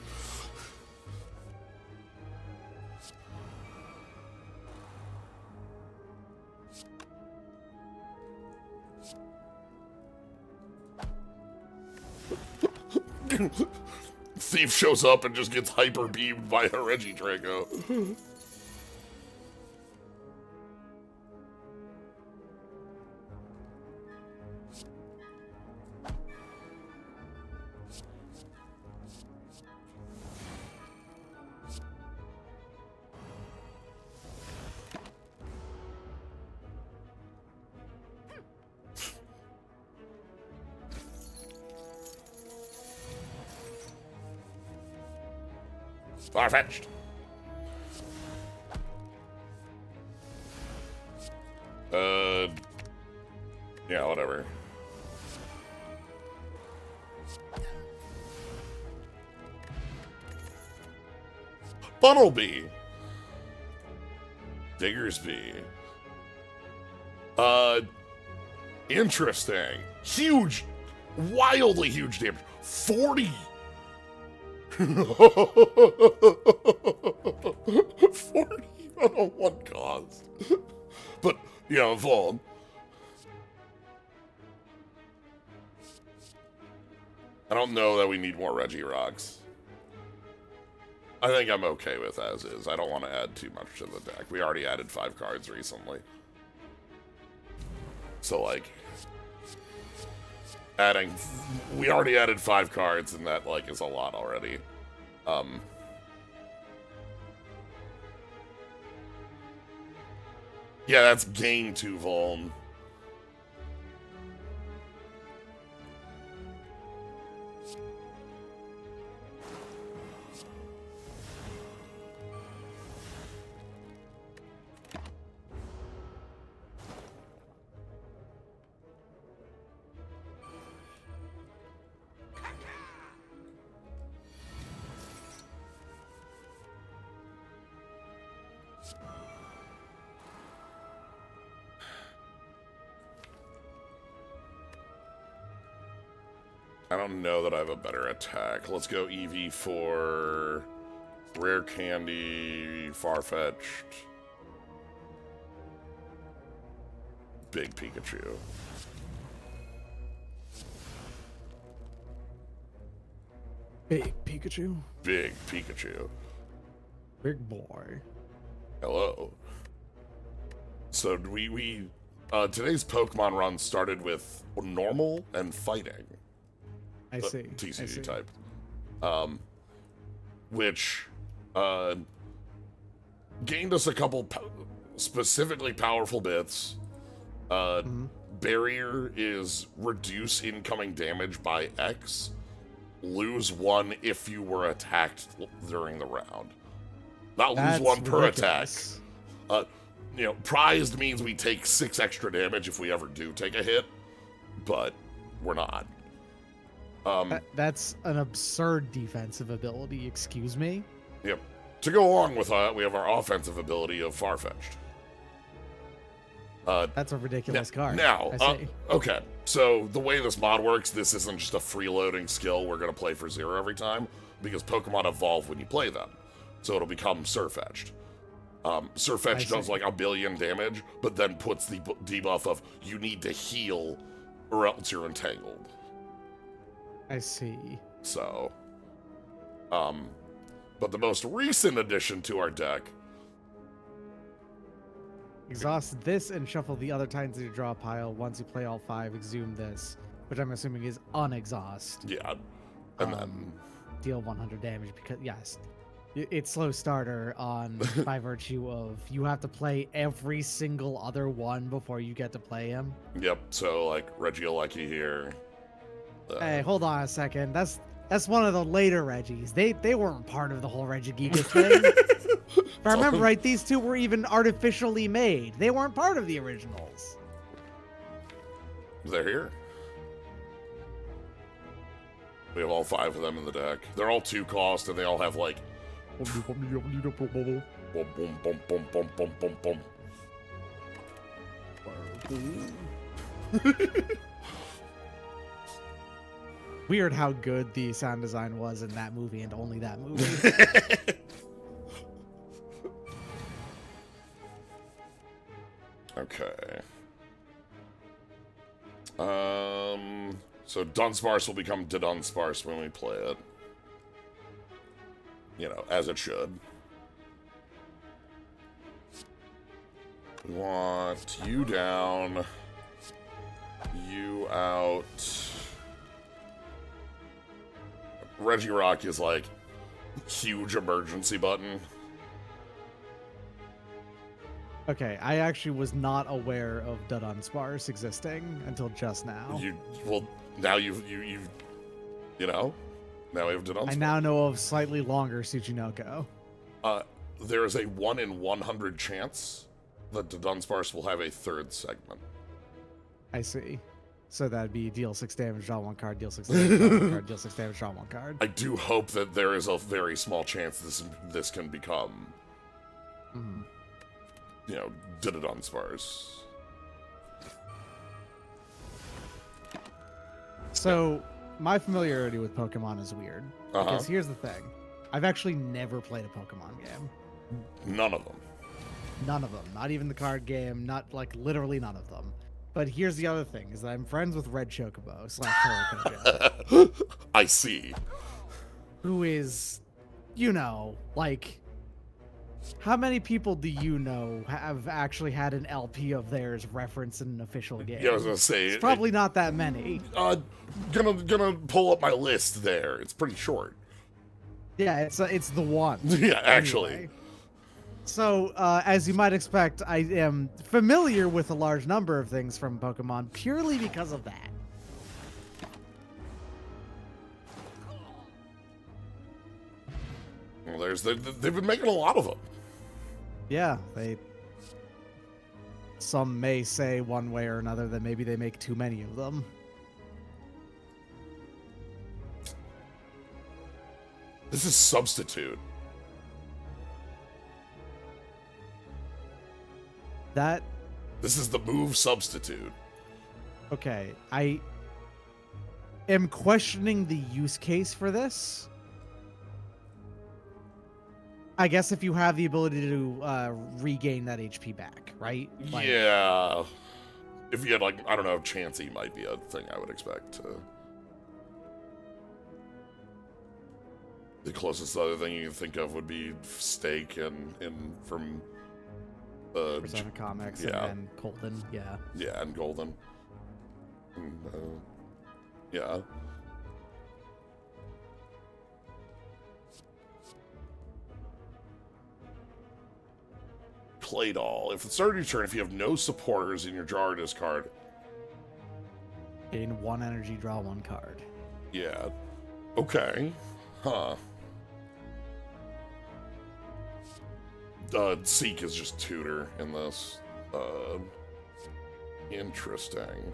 Thief shows up and just gets hyper beamed by a Reggie Drago. Far-fetched. Yeah, whatever. Funnelbee. Diggersby. Interesting. Huge. Wildly huge damage. 40. 40 on a 1 cost. But, you know, Vaughn. I don't know that we need more Regi rocks. I think I'm okay with as is. I don't want to add too much to the deck. We already added 5 cards recently. So, like, we already added 5 cards, and that, like, is a lot already. Yeah, that's gain 2 Vuln. I don't know that I have a better attack. Let's go EV for Rare Candy, Farfetch'd, Big Pikachu. Big Pikachu? Big Pikachu. Big boy. Hello. So today's Pokemon run started with normal and fighting. I see. TCG type. Which gained us a couple specifically powerful bits. Barrier is reduce incoming damage by X. Lose 1 if you were attacked during the round. Not lose 1 per attack. You know, prized means we take 6 extra damage if we ever do take a hit, but we're not. That's an absurd defensive ability, excuse me? Yep. To go along with that, we have our offensive ability of Farfetch'd. That's a ridiculous card. Now, I see. okay, so the way this mod works, this isn't just a freeloading skill we're going to play for 0 every time, because Pokemon evolve when you play them. So it'll become Surfetch'd. Surfetch'd does like 1 billion damage, but then puts the debuff of you need to heal or else you're entangled. I see. So, but the most recent addition to our deck... Exhaust this and shuffle the other titans to your draw pile. Once you play all 5, exhume this, which I'm assuming is unexhaust. Yeah, and then... Deal 100 damage because, yes, it's slow starter on by virtue of you have to play every single other one before you get to play him. Yep, so, like, Regieleki here... Hey, hold on a second. That's one of the later Regis. They weren't part of the whole Regigigas thing. If I remember right, these 2 were even artificially made. They weren't part of the originals. They're here. We have all 5 of them in the deck. They're all 2 cost, and they all have like... boom, boom, boom, boom, boom, boom, boom, boom. Weird how good the sound design was in that movie and only that movie. Okay. So Dunsparce will become Dunsparce when we play it. You know, as it should. We want you down, you out. Regirock is like huge emergency button. Okay, I actually was not aware of Dunsparce existing until just now. Now you know, now we have Dunsparce. I now know of slightly longer Tsuchinoko. There is a 1 in 100 chance that Dunsparce will have a 3rd segment. I see. So that'd be deal 6 damage, draw 1 card, deal 6 damage, draw 1 card, deal 6 damage, draw 1 card. I do hope that there is a very small chance this can become, you know, So, my familiarity with Pokemon is weird. Because here's the thing. I've actually never played a Pokemon game. None of them. None of them. Not even the card game. Not, like, literally none of them. But here's the other thing, is that I'm friends with Red Chocobo /Toro I see. who is, you know, like, how many people do you know have actually had an LP of theirs referenced in an official game? Yeah, I was gonna say It's probably not that many. Gonna pull up my list there. It's pretty short. Yeah, it's the one. Yeah, actually. Anyway. So, as you might expect, I am familiar with a large number of things from Pokemon purely because of that. Well, they've been making a lot of them. Yeah, some may say one way or another that maybe they make too many of them. This is Substitute. This is the move Substitute. Okay, I am questioning the use case for this. I guess if you have the ability to regain that HP back, right? Like, yeah. If you had, like, I don't know, Chansey might be a thing I would expect. The closest other thing you can think of would be Steak from Persona Comics yeah. and then Colton, yeah. Yeah, and Golden. And, yeah. Play Doll. If it's start of your turn, if you have no supporters in your jar or discard. Gain 1 energy, draw 1 card. Yeah. Okay. Huh. Seek is just tutor in this. Interesting.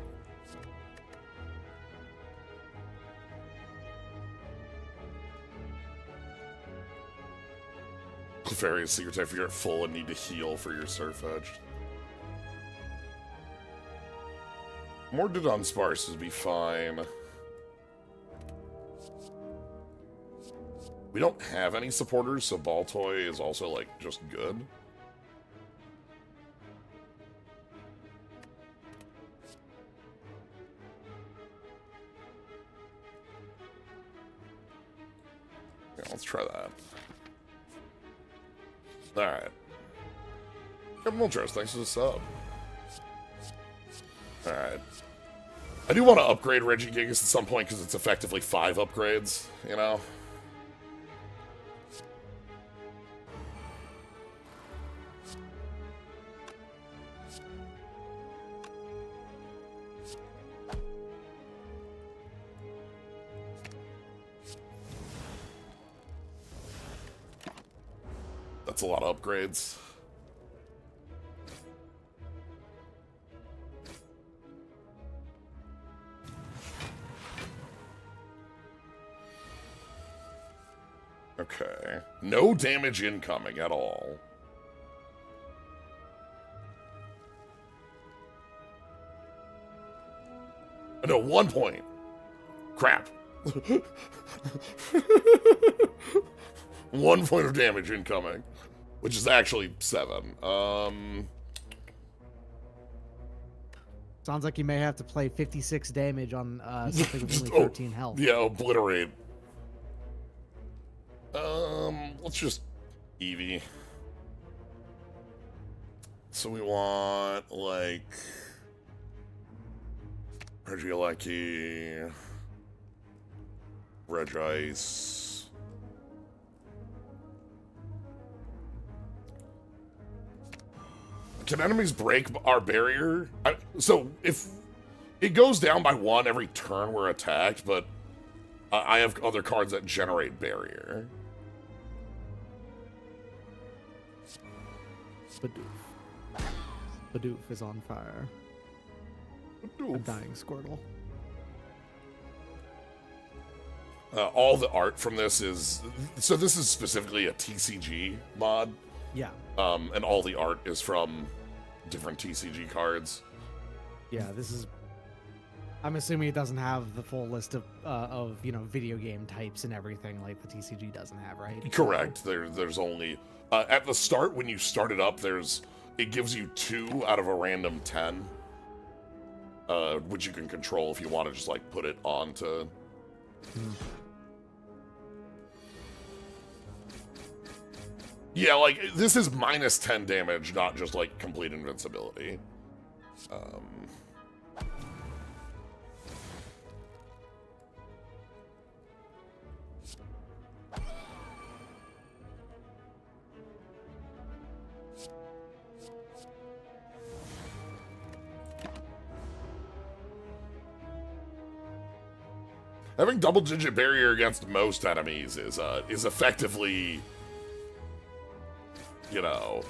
Clefairy's secret type, if you're at full and need to heal for your Surf Edge. More Dodon Sparse would be fine. We don't have any supporters, so Baltoy is also, like, just good. Yeah, let's try that. Alright. Kevin Wiltress, thanks for the sub. Alright. I do want to upgrade Regigigas at some point because it's effectively 5 upgrades, you know? That's a lot of upgrades. Okay. No damage incoming at all. No, 1 point. Crap. 1 point of damage incoming. Which is actually 7. Sounds like you may have to play 56 damage on something with only 13 health. Yeah, obliterate. Let's just Eevee. So we want, like, Regieleki, Regice. Can enemies break our barrier? So if it goes down by 1 every turn we're attacked, but I have other cards that generate barrier. Bidoof is on fire. Bidoof. A dying Squirtle. All the art from this is... So this is specifically a TCG mod. Yeah. And all the art is from different TCG cards. Yeah, this is... I'm assuming it doesn't have the full list of video game types and everything like the TCG doesn't have, right? Correct. There's only at the start when you start it up. It gives you 2 out of a random 10, which you can control if you want to just like put it onto. Yeah, like this is minus 10 damage, not just like complete invincibility. Having double-digit barrier against most enemies is effectively, you know,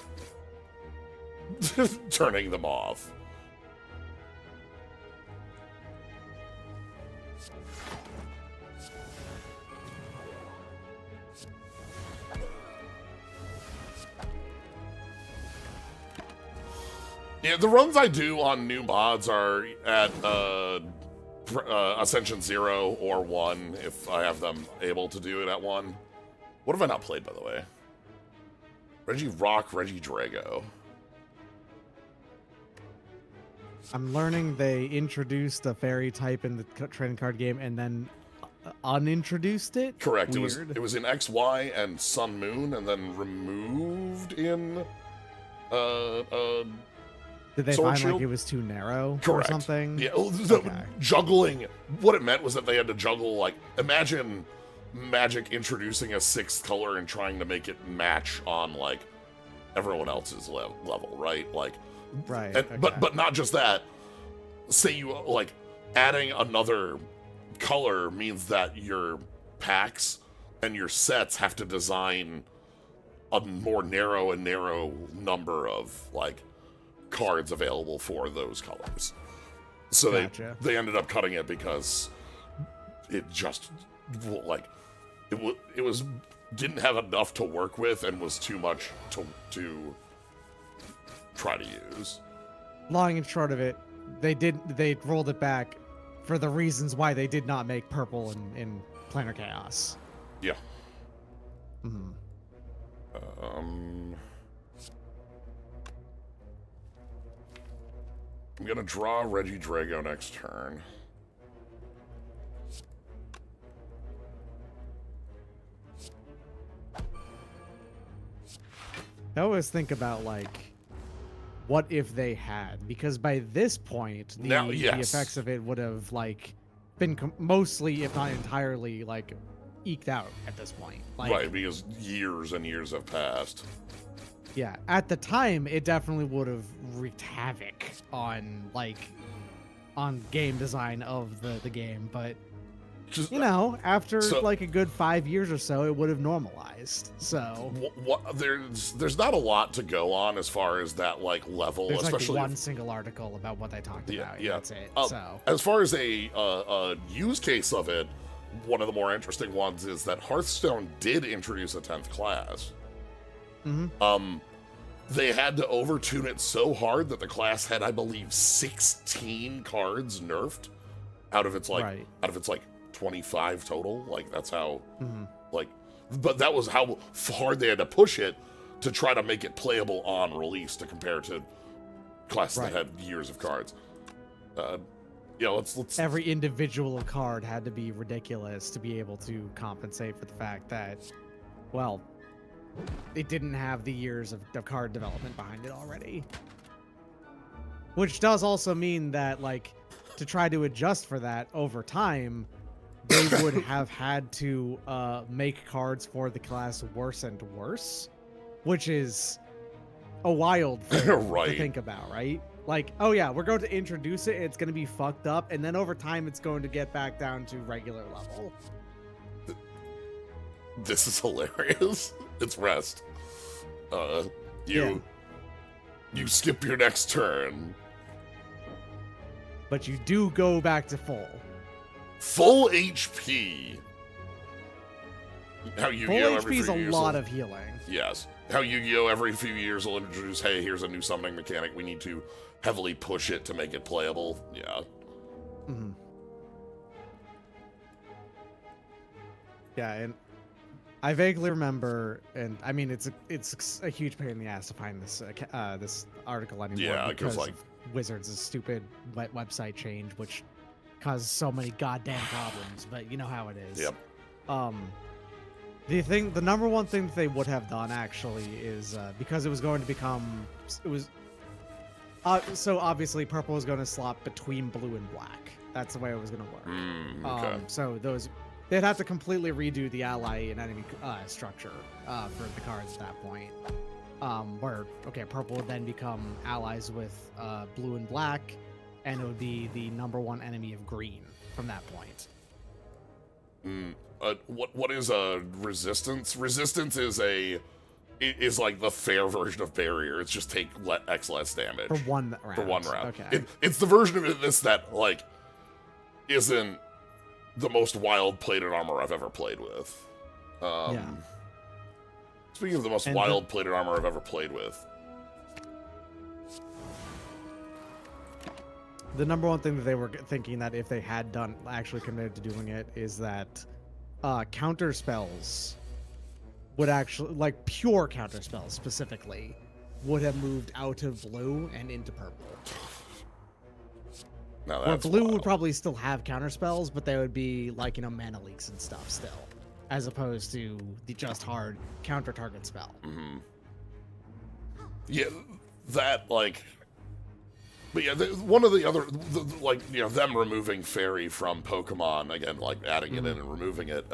turning them off. Yeah, the runs I do on new mods are at Ascension 0 or 1 if I have them able to do it at 1. What have I not played, by the way? Regi Rock, Regi Drago. I'm learning they introduced a fairy type in the trading card game and then unintroduced it. Correct. Weird. It was in XY and Sun Moon, and then removed in Did they Sword find Shield? like it was too narrow Correct. or something? Yeah, Okay. juggling. What it meant was that they had to juggle, like, imagine Magic introducing a 6th color and trying to make it match on, like, everyone else's level, right? Like, Right. and, Okay. but not just that. Say you, like, adding another color means that your packs and your sets have to design a more narrow and narrow number of, like, cards available for those colors. So Gotcha. they ended up cutting it because it just like it was didn't have enough to work with and was too much to try to use. Long and short of it, they rolled it back for the reasons why they did not make purple in Planar Chaos. Yeah. Mhm. I'm gonna draw Regi Drago next turn. I always think about like, what if they had? Because by this point, the effects of it would have like been mostly, if not entirely, like eked out at this point. Like, Right, because years and years have passed. Yeah, at the time, it definitely would have wreaked havoc on game design of the game, but Just, after like a good 5 years or so, it would have normalized. So there's not a lot to go on as far as that like level, there's especially like one single article about what they talked about. Yeah, that's it. So as far as a use case of it, one of the more interesting ones is that Hearthstone did introduce a 10th class. Mhm. They had to overtune it so hard that the class had, I believe, 16 cards nerfed out of its like 25 total. Like that's how but that was how hard they had to push it to try to make it playable on release to compare to classes that had years of cards. Let's every individual card had to be ridiculous to be able to compensate for the fact that, well, it didn't have the years of card development behind it already. Which does also mean that, like, to try to adjust for that over time, they would have had to make cards for the class worse and worse, which is a wild thing to think about, right? Like, oh yeah, we're going to introduce it, it's going to be fucked up, and then over time it's going to get back down to regular level. This is hilarious. It's rest. You skip your next turn. But you do go back to full. Full HP. How Full Yu-Gi-Oh! HP is a lot of healing. Yes. How Yu-Gi-Oh! Every few years will introduce, hey, here's a new summoning mechanic. We need to heavily push it to make it playable. Yeah. Yeah, and I vaguely remember, and I mean, it's a huge pain in the ass to find this article anymore Yeah, because like of Wizards' stupid website change, which caused so many goddamn problems. But you know how it is. yep. The number one thing that they would have done actually is because it was going to become so obviously purple was going to slot between blue and black. That's the way it was going to work. Okay. So they'd have to completely redo the ally and enemy structure for the cards at that point. Where purple would then become allies with blue and black, and it would be the number one enemy of green from that point. What is a resistance? Resistance is like the fair version of barrier. It's just take X less damage For one round. For 1 round. Okay. It's the version of this that like isn't the most wild plated armor I've ever played with. Yeah. Speaking of the most wild plated armor I've ever played with. The number one thing that they were thinking that if they had actually committed to doing it is that counter spells would actually, like pure counter spells specifically, would have moved out of blue and into purple. Now Where that's blue wild. would probably still have counter spells, but they would be like, mana leaks and stuff still, as opposed to the just hard counter target spell. Mm-hmm. Yeah, that like. But yeah, one of the other, like, you know, them removing fairy from Pokemon, again, like adding it in and removing it,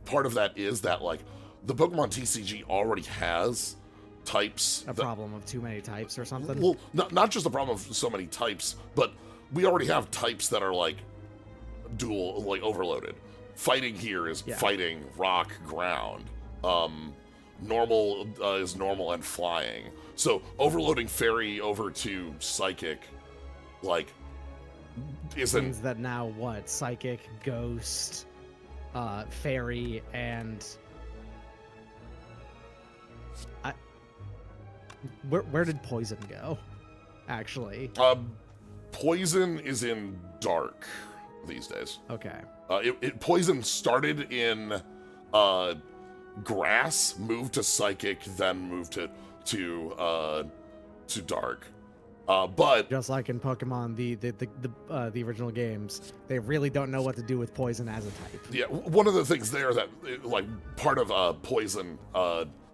part of that is that, like, the Pokemon TCG already has types. A problem of too many types or something? Well, not just a problem of so many types, but we already have types that are, like, dual, like, overloaded. Fighting here is fighting, rock, ground. Normal is normal and flying. So overloading fairy over to psychic, like, isn't... Means that now what? Psychic, ghost, fairy, and... Where did poison go, actually? Poison is in dark these days. Okay. Poison started in grass, moved to psychic, then moved to dark. But just like in Pokemon, the original games, they really don't know what to do with poison as a type. Yeah, one of the things there that, like, part of poison,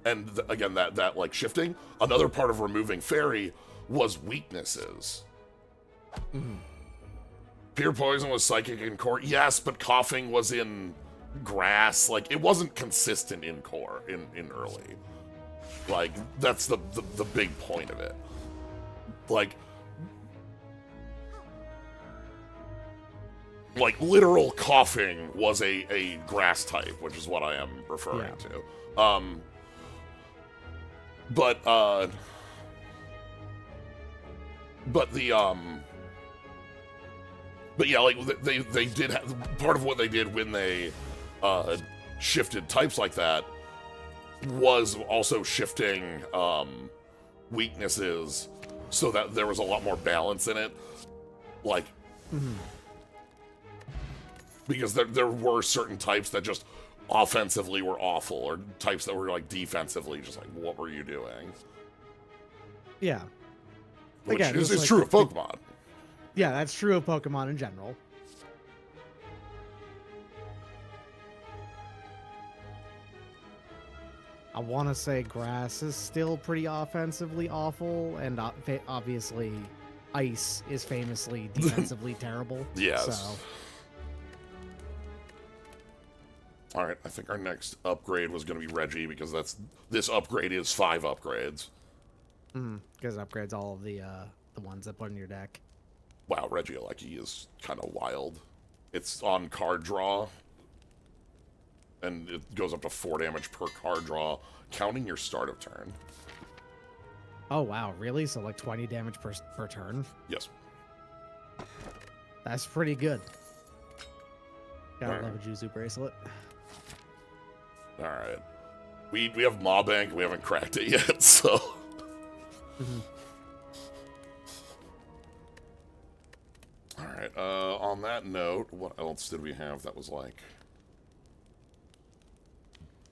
and again that like shifting, another part of removing fairy was weaknesses. Mm-hmm. Pure poison was psychic in core, yes, but coughing was in grass. Like, it wasn't consistent in core in early. Like, that's the big point of it. Like literal coughing was a grass type, which is what I am referring to. But yeah, like they did have, part of what they did when they shifted types like that was also shifting weaknesses so that there was a lot more balance in it. Like, because there were certain types that just offensively were awful, or types that were like defensively just like, what were you doing? Yeah. Which Again, is like true of Pokemon. Yeah, that's true of Pokemon in general. I want to say grass is still pretty offensively awful, and obviously ice is famously defensively terrible. Yes. So. All right, I think our next upgrade was going to be Regi, because this upgrade is 5 upgrades. Because it upgrades all of the ones that put in your deck. Wow, Regieleki is kind of wild. It's on card draw, and it goes up to 4 damage per card draw, counting your start of turn. Oh, wow, really? So like 20 damage per turn? Yes. That's pretty good. Gotta All love a Juzu bracelet. All right. We have Maw Bank, we haven't cracked it yet, so... Alright, on that note, what else did we have that was like...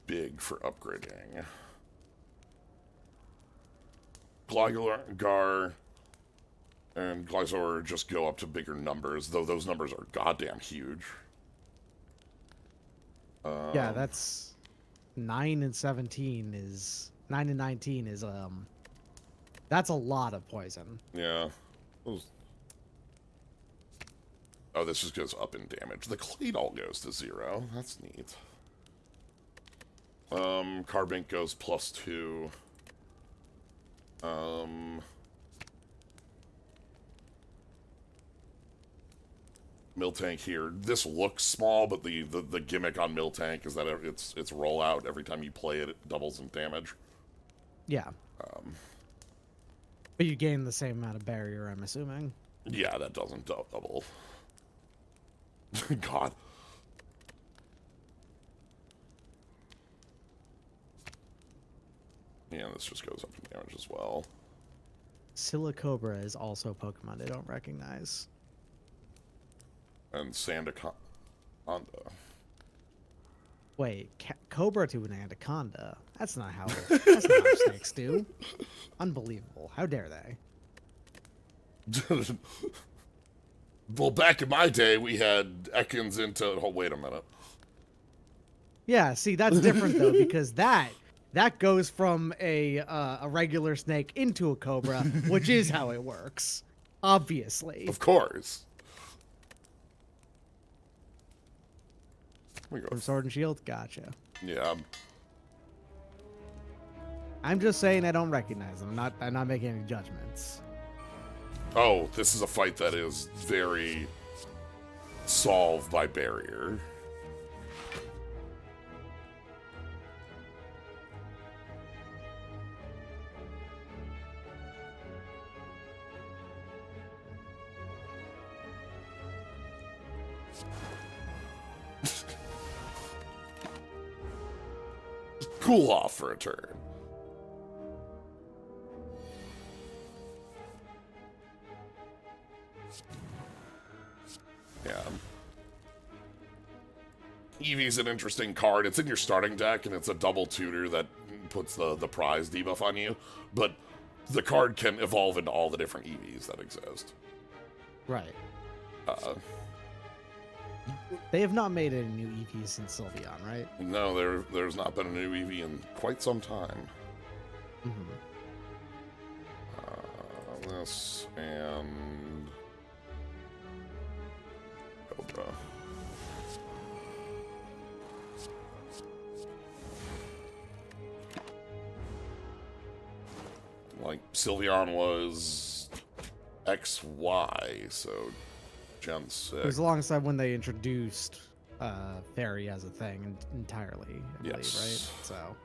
big for upgrading. Gligar and Glyzor just go up to bigger numbers, though those numbers are goddamn huge. Yeah, that's 9 and 17 is 9 and 19 is that's a lot of poison. Yeah. Oh, this just goes up in damage. The Claydol goes to 0. That's neat. Carbink goes +2. Miltank here. This looks small, but the gimmick on Miltank is that its rollout every time you play it, it doubles in damage. Yeah. But you gain the same amount of barrier, I'm assuming. Yeah, that doesn't double. God. Yeah, this just goes up in damage as well. Silicobra is also a Pokemon I don't recognize. And Sandaconda. Wait, Cobra to an Anaconda. That's not how snakes do. Unbelievable. How dare they? Well, back in my day, we had Ekans into... Oh, wait a minute. Yeah, see, that's different, though, because that goes from a regular snake into a cobra, which is how it works. Obviously. Of course. We go. From Sword and Shield? Gotcha. Yeah. I'm just saying I don't recognize them. I'm not making any judgments. Oh, this is a fight that is very solved by barrier. Cool off for a turn. Yeah. Eevee's an interesting card. It's in your starting deck, and it's a double tutor that puts the prize debuff on you. But the card can evolve into all the different Eevees that exist. Right. They have not made any new EVs since Sylveon, right? No, there's not been a new Eevee in quite some time. Mm-hmm. This and Cobra. Like Sylveon was XY, so Gen 6. It was alongside when they introduced Fairy as a thing entirely, I believe, right? So.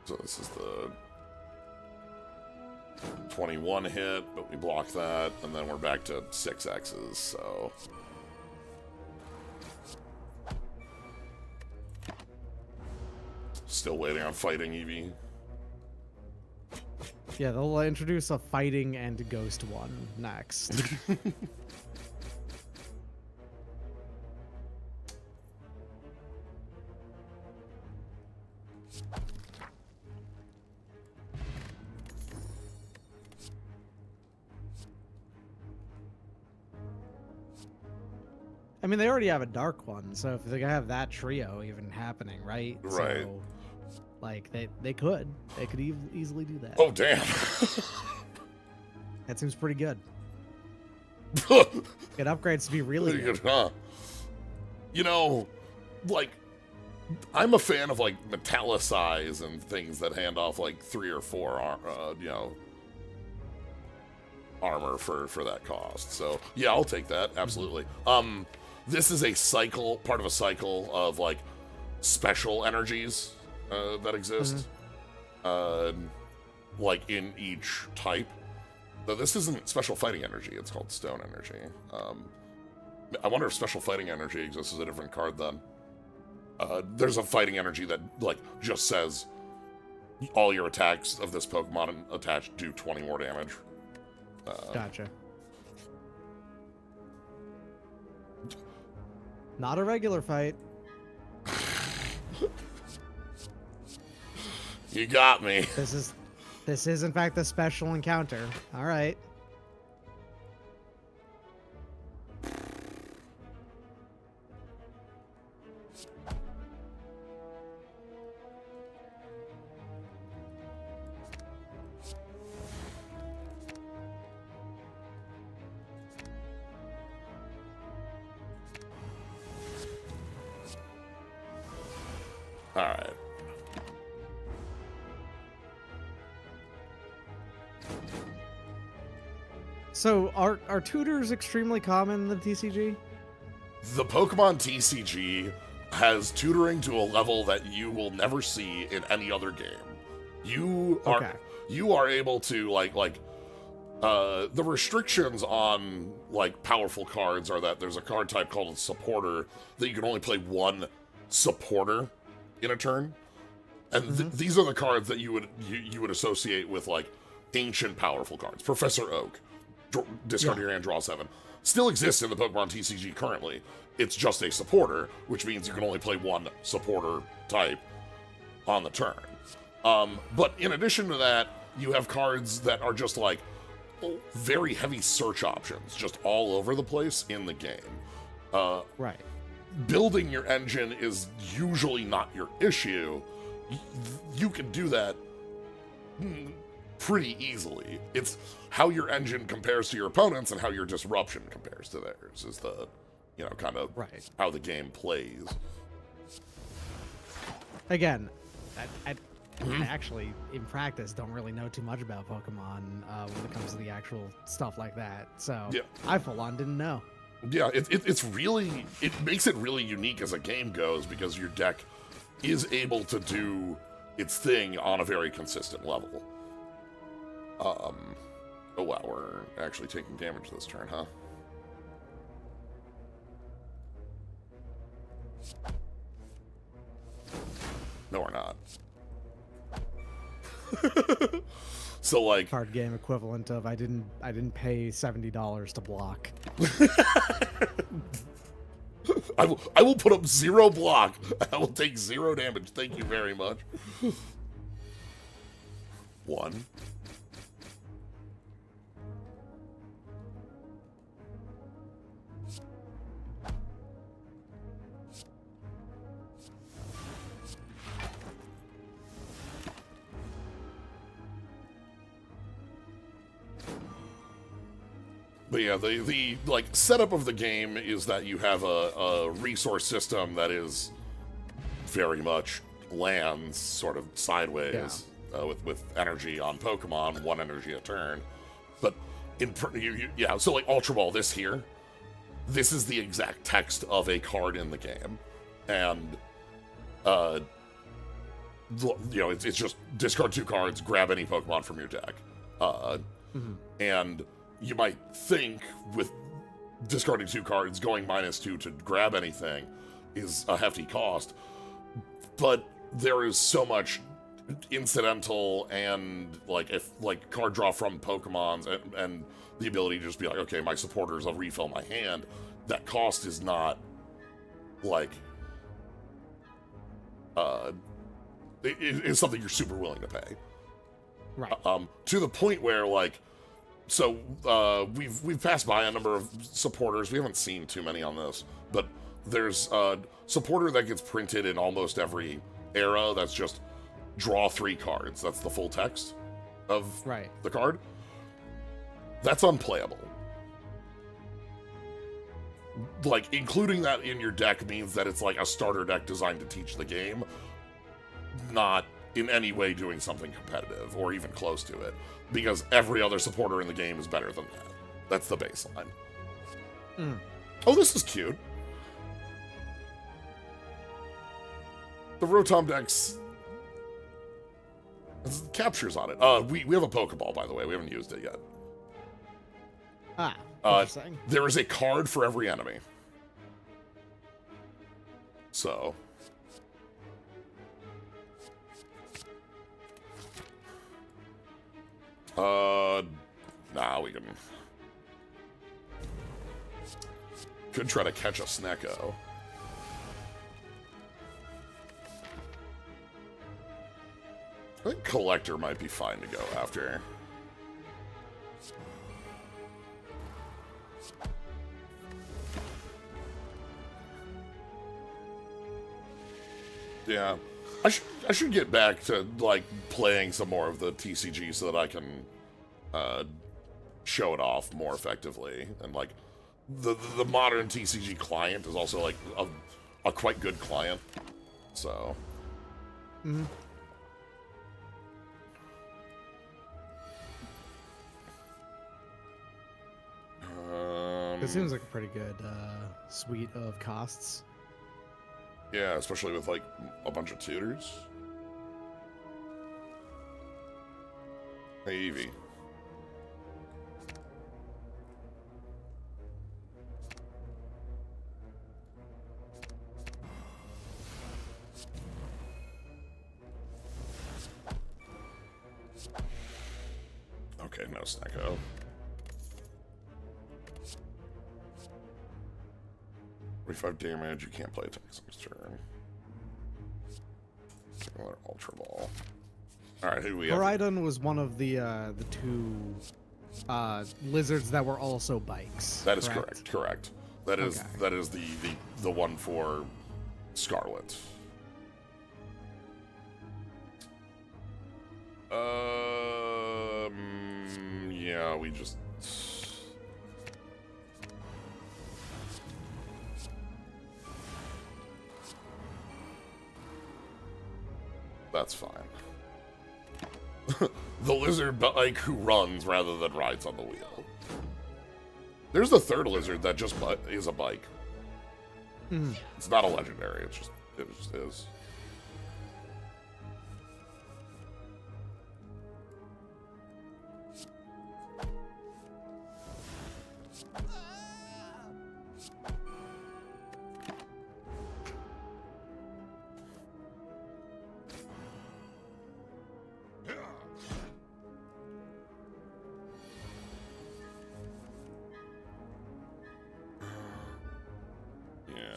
So this is the 21 hit, but we block that, and then we're back to 6X's, so... Still waiting on fighting Eevee. Yeah, they'll introduce a fighting and ghost one next. I mean, they already have a dark one, so if they have that trio even happening, right? Right. So, like, they could easily do that. Oh, damn. That seems pretty good. It upgrades to be really Pretty good. good, huh? You know, like, I'm a fan of, like, metallicize and things that hand off, like, 3 or 4, you know, armor for that cost. So, yeah, I'll take that. Absolutely. This is a cycle, part of a cycle of, like, special energies that exist, like, in each type. Though this isn't special fighting energy, it's called stone energy. I wonder if special fighting energy exists as a different card then. There's a fighting energy that, like, just says all your attacks of this Pokemon attached do 20 more damage. Gotcha. Not a regular fight. You got me. This is in fact a special encounter. All right. All right. So are tutors extremely common in the TCG? The Pokemon TCG has tutoring to a level that you will never see in any other game. You are able to the restrictions on like powerful cards are that there's a card type called a supporter that you can only play one supporter in a turn, and these are the cards that you would associate with like ancient powerful cards. Professor Oak, discard your hand, draw 7, still exists in the Pokemon TCG currently. It's just a supporter, which means you can only play one supporter type on the turn. But in addition to that, you have cards that are just like very heavy search options, just all over the place in the game. Right. Building your engine is usually not your issue. You can do that pretty easily. It's how your engine compares to your opponents and how your disruption compares to theirs is the, kind of how the game plays. Again, I actually, in practice, don't really know too much about Pokemon when it comes to the actual stuff like that. So I full on didn't know. Yeah, it makes it really unique as a game goes because your deck is able to do its thing on a very consistent level. Oh wow, we're actually taking damage this turn, huh? No, we're not. So like card game equivalent of I didn't pay $70 to block. I will put up 0 block. I will take 0 damage. Thank you very much. 1. But yeah, the like setup of the game is that you have a resource system that is very much lands sort of sideways with energy on Pokemon, 1 energy a turn. But so like Ultra Ball, this is the exact text of a card in the game, and it's just discard 2 cards, grab any Pokemon from your deck, and you might think with discarding 2 cards, going -2 to grab anything is a hefty cost, but there is so much incidental and card draw from Pokemons and the ability to just be like, okay, my supporters, I'll refill my hand. That cost is not like it is something you're super willing to pay, right? To the point where So we've passed by a number of supporters. We haven't seen too many on this, but there's a supporter that gets printed in almost every era that's just draw 3 cards. That's the full text of the card. That's unplayable. Like, including that in your deck means that it's like a starter deck designed to teach the game, not in any way doing something competitive or even close to it, because every other supporter in the game is better than that. That's the baseline. Oh, this is cute. The Rotom deck's captures on it. We have a Pokeball, by the way. We haven't used it yet. Interesting. There is a card for every enemy. So Nah, we can... Could try to catch a Snecko. I think Collector might be fine to go after. Yeah. I should get back to, like, playing some more of the TCG so that I can show it off more effectively. And, like, the modern TCG client is also, like, a quite good client. So... Mm-hmm. It seems like a pretty good suite of costs. Yeah, especially with, like, a bunch of tutors. Hey, Evie. Okay, no Snecko. $45 damage, you can't play attacks on this turn. Another Ultra Ball. Alright, who do we have? Koraidon was one of the two lizards that were also bikes. That is correct. That is Okay. that is the one for Scarlet. Yeah, we just... That's fine. The lizard bike who runs rather than rides on the wheel. There's the third lizard that just is a bike. Mm. It's not a legendary, it just is.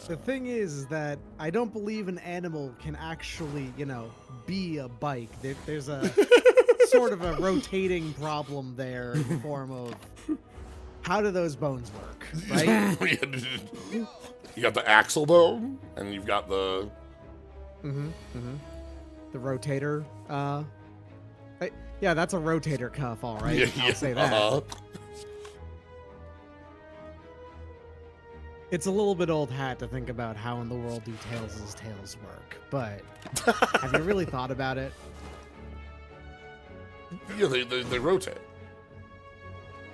The thing is that I don't believe an animal can actually, you know, be a bike. There's a sort of a rotating problem there in the form of how do those bones work, right? You got the axle bone, and you've got the... The rotator, yeah, that's a rotator cuff, all right. Yeah, I'll say that. It's a little bit old hat to think about how in the world do Tails' tails work, but have you really thought about it? Yeah, they rotate.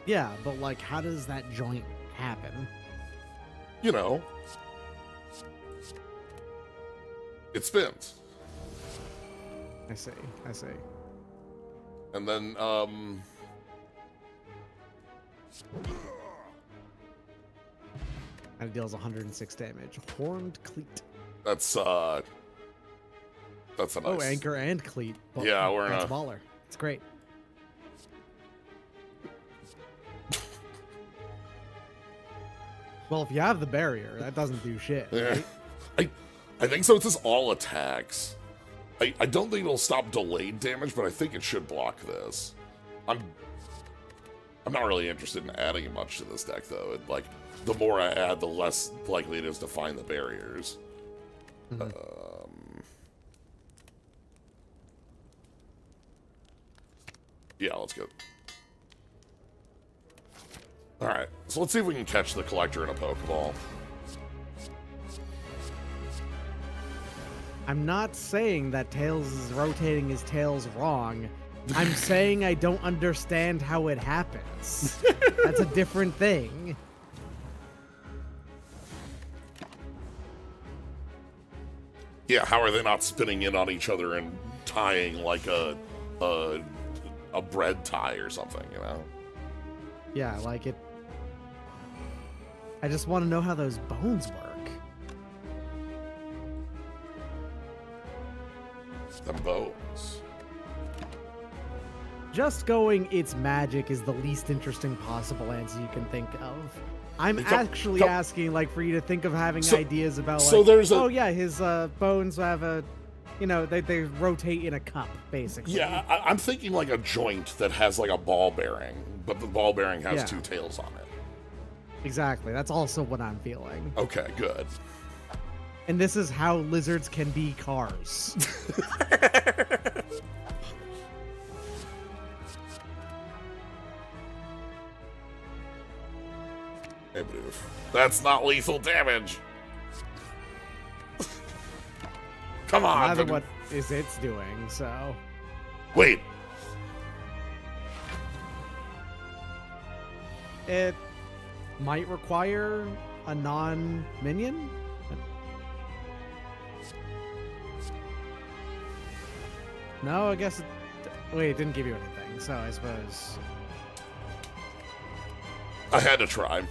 Yeah, but like, how does that joint happen? You know. It spins. I see. And then, And it deals 106 damage. Horned cleat. that's a nice... Oh, anchor and cleat. Well, Yeah, we're in that's a... baller. It's great. Well, if you have the barrier, that doesn't do shit. Yeah. Right? I think so. It says all attacks. I don't think it'll stop delayed damage, but I think it should block this. I'm not really interested in adding much to this deck, though. Like, the more I add, the less likely it is to find the barriers. Yeah, let's go. Alright, so let's see if we can catch the Collector in a Pokeball. I'm not saying that Tails is rotating his tails wrong. I'm saying I don't understand how it happens. That's a different thing. Yeah, how are they not spinning in on each other and tying like a bread tie or something, you know? Yeah, like it. I just want to know how those bones work. Them bones. just going its magic is the least interesting possible answer you can think of. I'm actually asking, like, for you to think of having ideas about, like, oh yeah, his bones have a, you know, they rotate in a cup, basically. Yeah, I'm thinking like a joint that has like a ball bearing, but the ball bearing has two tails on it. Exactly. That's also what I'm feeling. Okay, good. And this is how lizards can be cars. That's not lethal damage. Come on. Rather what is it's doing, so. Wait. It might require a non-minion? No, I guess wait, it didn't give you anything, so I suppose. I had to try.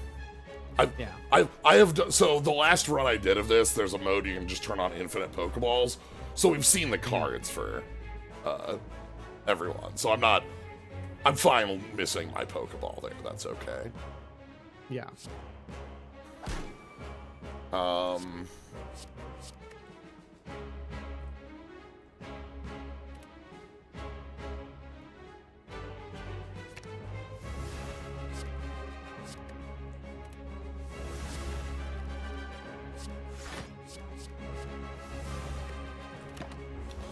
I have done, so the last run I did of this, there's a mode you can just turn on infinite Pokeballs. So we've seen the cards for everyone. So I'm fine missing my Pokeball there. That's okay. Yeah.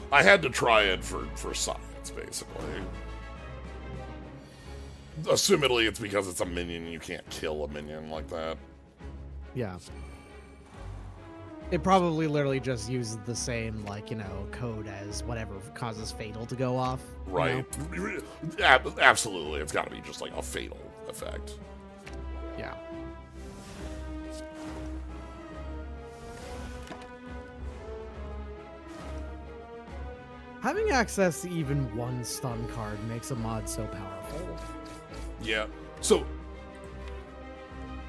I had to try it for science, basically. Assumedly, it's because it's a minion. You can't kill a minion like that. Yeah. It probably literally just uses the same, like, you know, code as whatever causes Fatal to go off. Right. You know? Absolutely. It's got to be just like a Fatal effect. Yeah. Having access to even one stun card makes a mod so powerful. Yeah. So,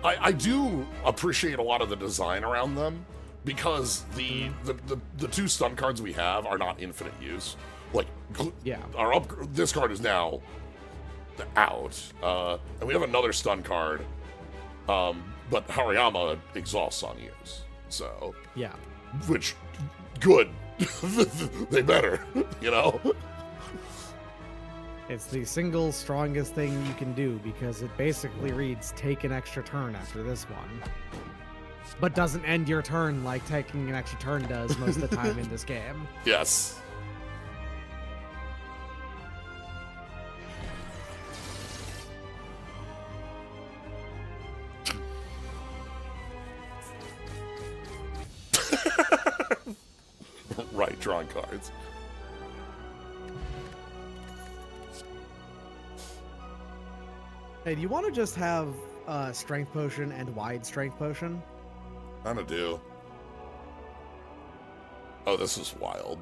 I do appreciate a lot of the design around them because the two stun cards we have are not infinite use. Like, yeah, this card is now out, and we have another stun card, but Hariyama exhausts on use. So yeah, which good. They better, you know? It's the single strongest thing you can do because it basically reads take an extra turn after this one. But doesn't end your turn like taking an extra turn does most of the time in this game. Yes. Right, drawing cards. Hey, do you want to just have Strength Potion and Wide Strength Potion? Kinda do. Oh, this is wild.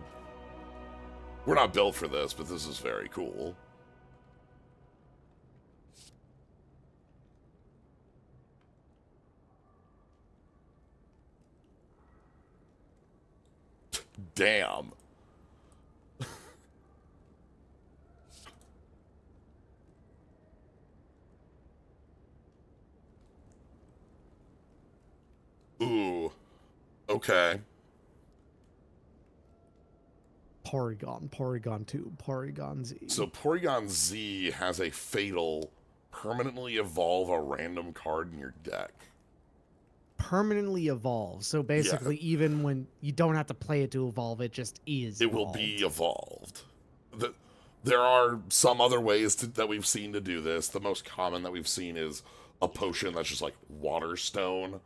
We're not built for this, but this is very cool. Damn. Ooh. Okay. Porygon, Porygon 2, Porygon Z. So Porygon Z has a fatal permanently evolve a random card in your deck. Permanently evolve. So basically, even when you don't have to play it to evolve, it just is. It will be evolved. There are some other ways that we've seen to do this. The most common that we've seen is a potion that's just like water stone.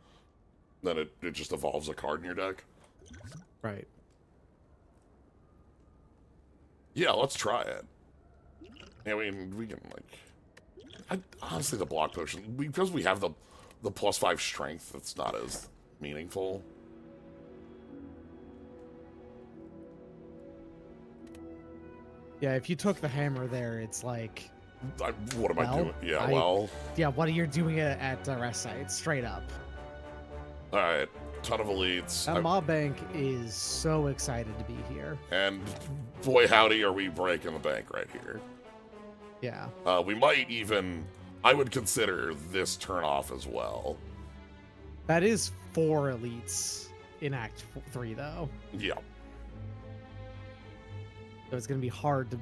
Then it just evolves a card in your deck. Right. Yeah, let's try it. I mean, we can like. Honestly, the block potion because we have the +5 strength. It's not as meaningful. Yeah, if you took the hammer there, it's like. What am I doing? Yeah, Yeah, what are you doing at rest sites? Straight up. All right, ton of elites. That mob bank is so excited to be here. And boy, howdy, are we breaking the bank right here. Yeah. We might even... I would consider this turn off as well. That is 4 elites in Act 3, though. Yeah. So it's going to be hard to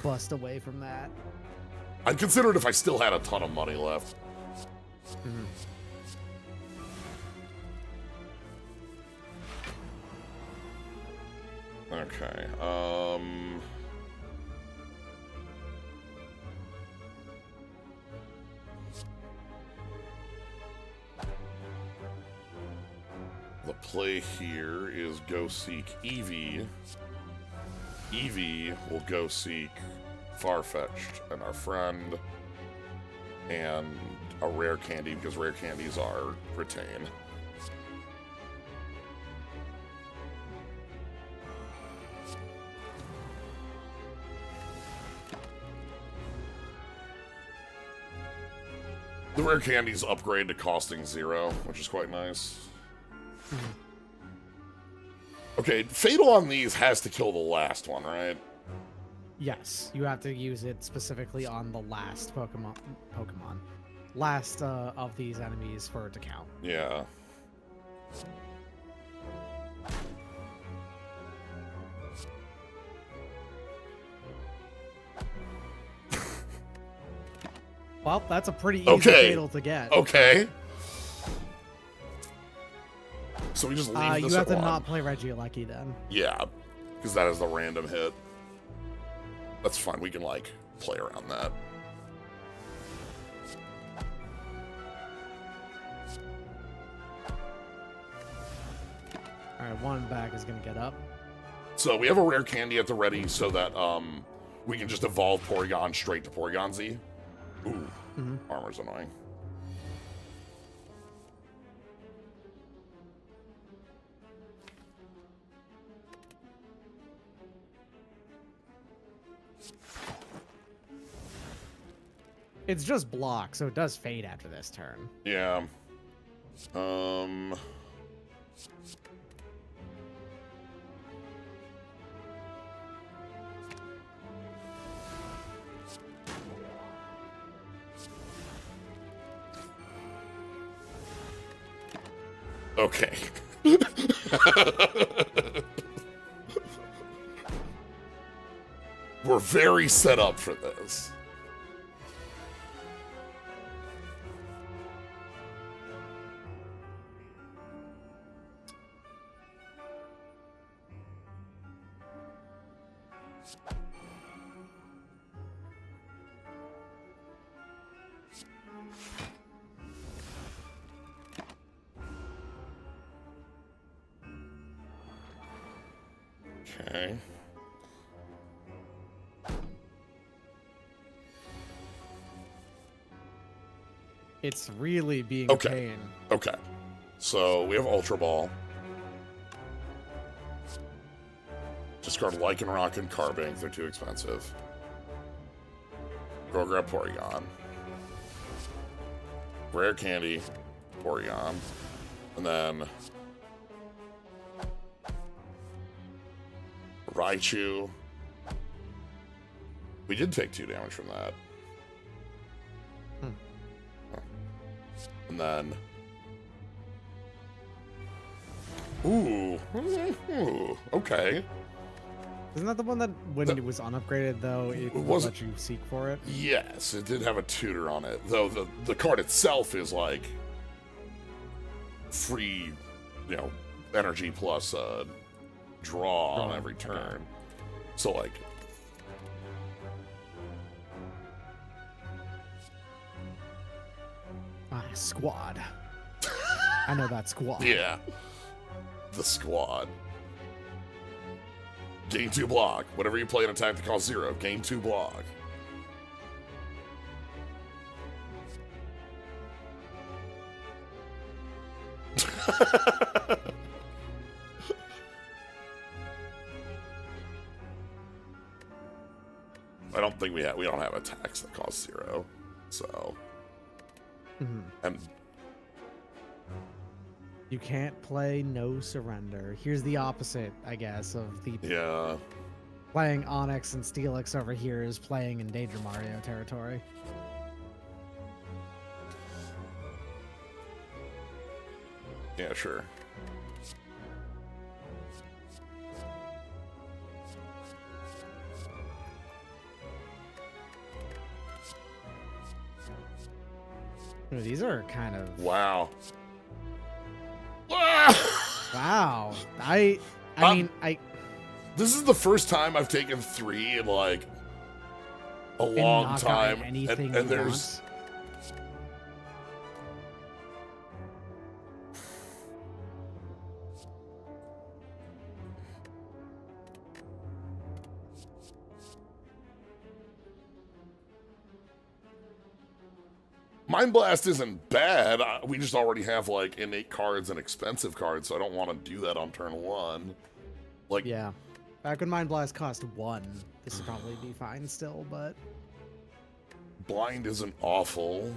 bust away from that. I'd consider it if I still had a ton of money left. Mm-hmm. Okay, the play here is go seek Eevee. Eevee will go seek Farfetch'd and our friend, and a rare candy, because rare candies are retain. The rare candies upgrade to costing 0, which is quite nice. Okay, Fatal on these has to kill the last one, right? Yes, you have to use it specifically on the last Pokemon. Last of these enemies for it to count. Yeah. Well, that's a pretty easy fatal to get. Okay. So we just leave this you have at to 1. not play Regieleki then. Yeah, because that is the random hit. That's fine. We can, like, play around that. Alright, 1 back is going to get up. So we have a rare candy at the ready so that we can just evolve Porygon straight to Porygon Z. Ooh, armor's annoying. It's just block, so it does fade after this turn. Yeah. Okay. We're very set up for this. Okay. It's really being a pain. Okay. So we have Ultra Ball. Discard Lycanroc and Carbink. They're too expensive. Go grab Porygon. Rare Candy. Porygon. And then Raichu. We did take 2 damage from that. And then... Ooh. Okay. Isn't that the one that, when it was unupgraded, though, it wasn't let you seek for it? Yes, it did have a tutor on it. Though the card itself is like free, energy plus draw on every turn. Okay. So like squad. I know that squad. Yeah. The squad. Gain 2 block. Whenever you play an attack that costs 0, gain 2 block. I don't think we don't have attacks that cost 0, so. And you can't play No Surrender. Here's the opposite, I guess, of the playing Onyx and Steelix over here is playing in Danger Mario territory. Yeah, sure. Ooh, these are kind of Wow. wow. I mean, This is the first time I've taken 3 in like a and long not time, gotten anything and you there's want. Mind Blast isn't bad. We just already have like innate cards and expensive cards, so I don't want to do that on turn 1. Like, Yeah. Back when Mind Blast cost 1, this would probably be fine still, but blind isn't awful.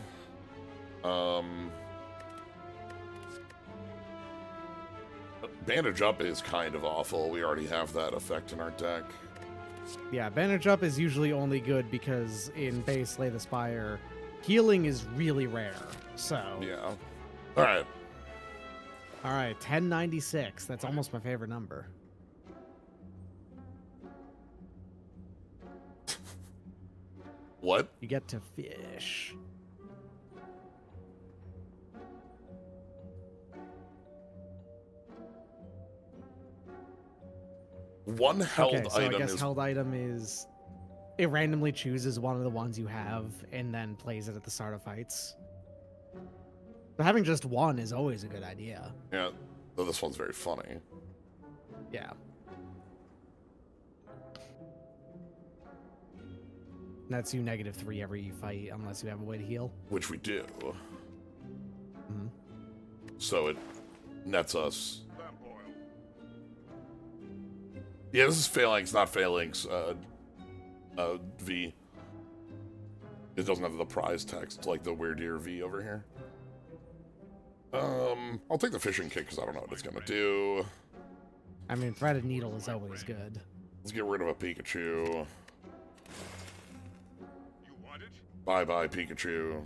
Bandage Up is kind of awful. We already have that effect in our deck. yeah, Bandage Up is usually only good because in base Slay the Spire, healing is really rare. So Yeah. All right. all right, 1096. That's almost my favorite number. What? You get to fish. One held Okay, so I item guess is held item is it randomly chooses one of the ones you have and then plays it at the start of fights. But having just one is always a good idea. yeah. Though this one's very funny. Yeah. That's you -3 every fight unless you have a way to heal. Which we do. Mhm. So it nets us. Yeah, this is Phalanx, not Phalanx. V. It doesn't have the prize text like the Weird Ear V over here. I'll take the fishing kick because I don't know what it's gonna do. I mean, threaded needle is always good. Let's get rid of a Pikachu. Bye bye Pikachu.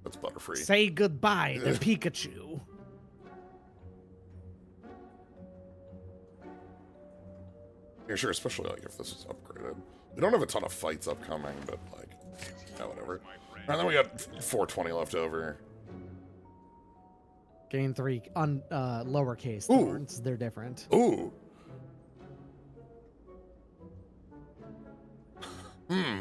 That's Butterfree. Say goodbye to Pikachu. Yeah, sure, especially like if this is upgraded. We don't have a ton of fights upcoming, but like, yeah, whatever. And then we got 420 left over. Gain 3 on lowercase Ooh. thorns. They're different. Ooh. Hmm.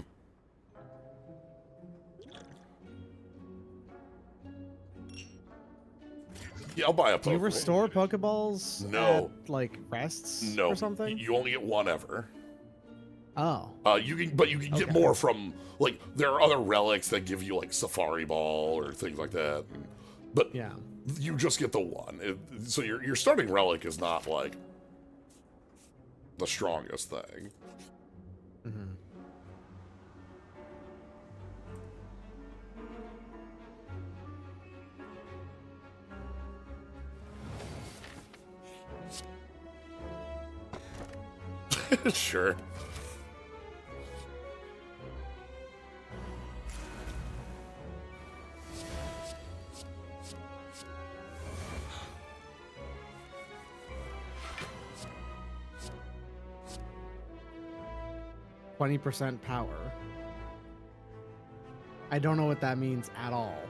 Yeah, I'll buy a Pokeball. Do you restore Pokeballs? No. At, like rests No, or something? you only get one ever. Oh. You can get Okay. more from like there are other relics that give you like Safari Ball or things like that, but Yeah. you just get the one. So your starting relic is not like the strongest thing. Mm-hmm. Sure. %20 power. I don't know what that means at all.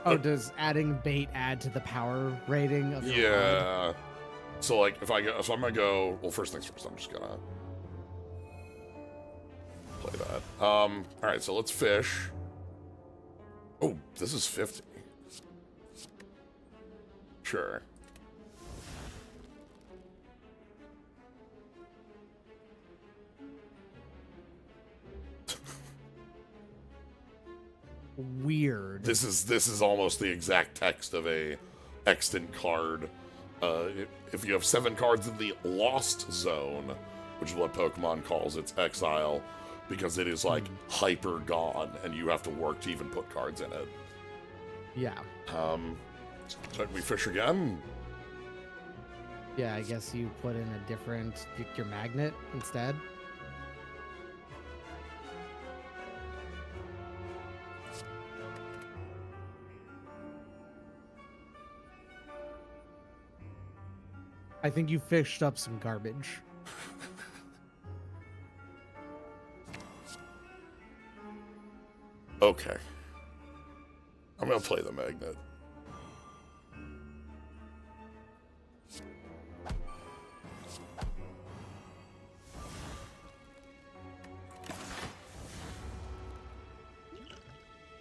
Oh, does adding bait add to the power rating of your rod? Yeah. So like if I go, so I'm gonna go. Well, first things first. I'm just gonna play that. All right. So let's fish. Oh, this is 50. Sure. Weird. This is almost the exact text of a extant card. If you have 7 cards in the Lost Zone, which is what Pokemon calls its exile, because it is like hyper gone, and you have to work to even put cards in it. Yeah. So we fish again. Yeah, I guess you put in a different, pick your magnet instead. I think you fished up some garbage. Okay. I'm gonna play the magnet.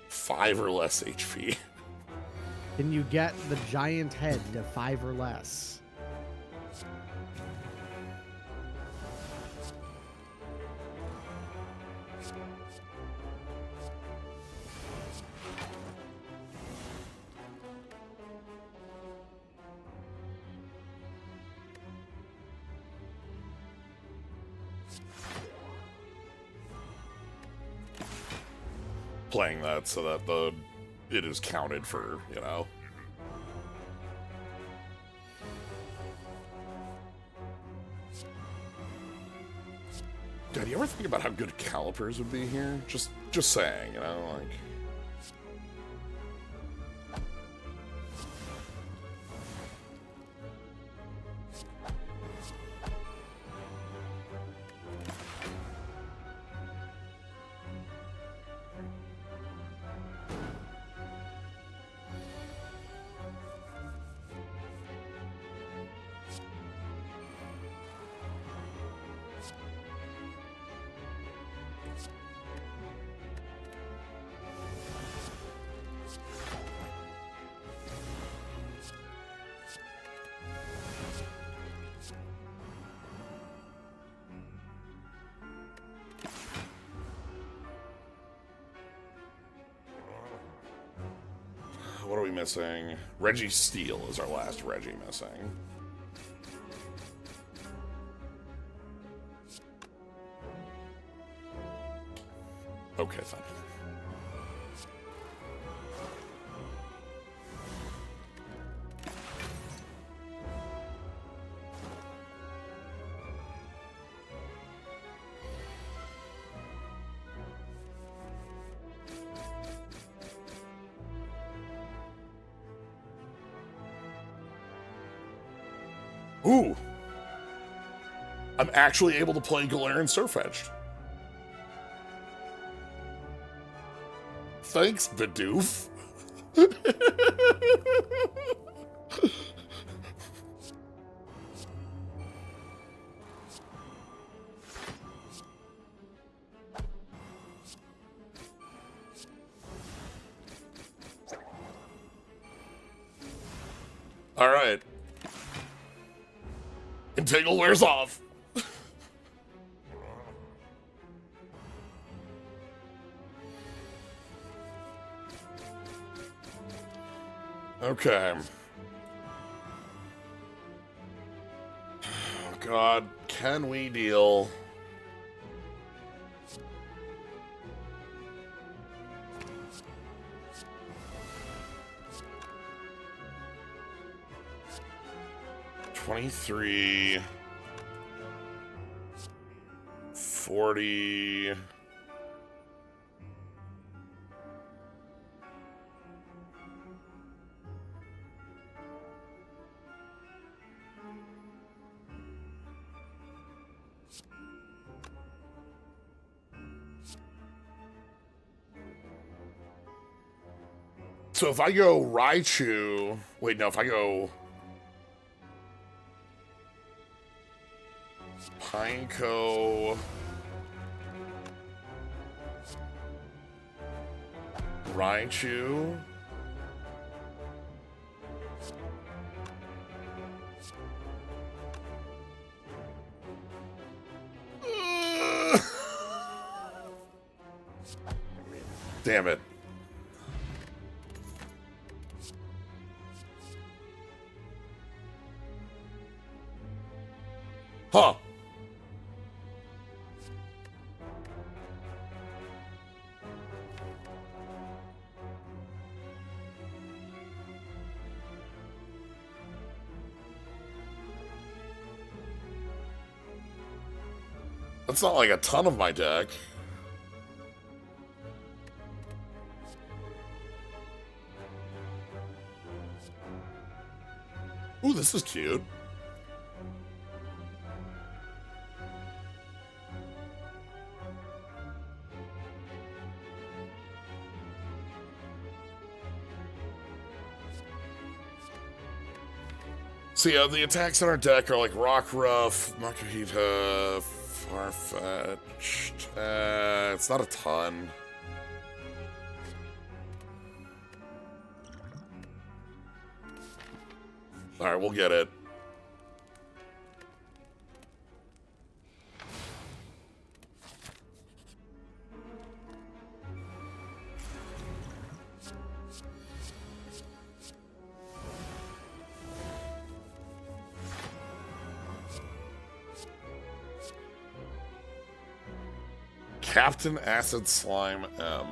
Five or less HP. Can you get the giant head to 5 or less? Playing that so that it is counted for, you know. Dad, you ever think about how good calipers would be here? Just saying, you know, like. What are we missing? Reggie Steele is our last Reggie missing. Okay, fine. Ooh! I'm actually able to play Galarian Surfetched. Thanks, Bidoof. All right. Entangle wears off. Okay. Oh, God, can we deal? $23, 40. So if I go Raichu, wait, no, if I go Pineco, Raichu, damn it. Huh. That's not like a ton of my deck. Ooh, this is cute. So yeah, the attacks in our deck are like Rock Ruff, Makuhita, Farfetch'd. It's not a ton. Alright, we'll get it. Captain Acid Slime M.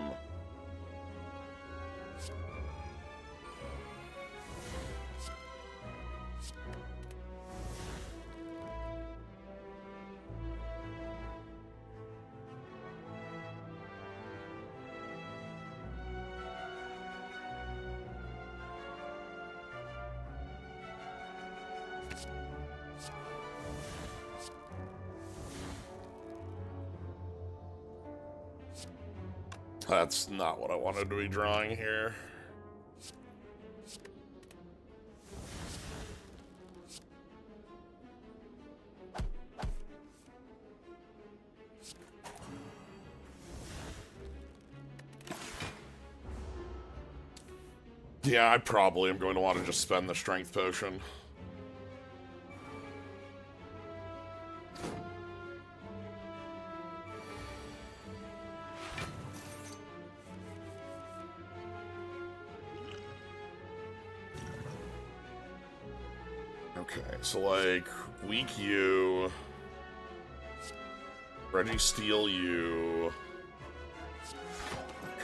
That's not what I wanted to be drawing here. Yeah, I probably am going to want to just spend the strength potion. Okay, so like, weak you, Reggie Steal you,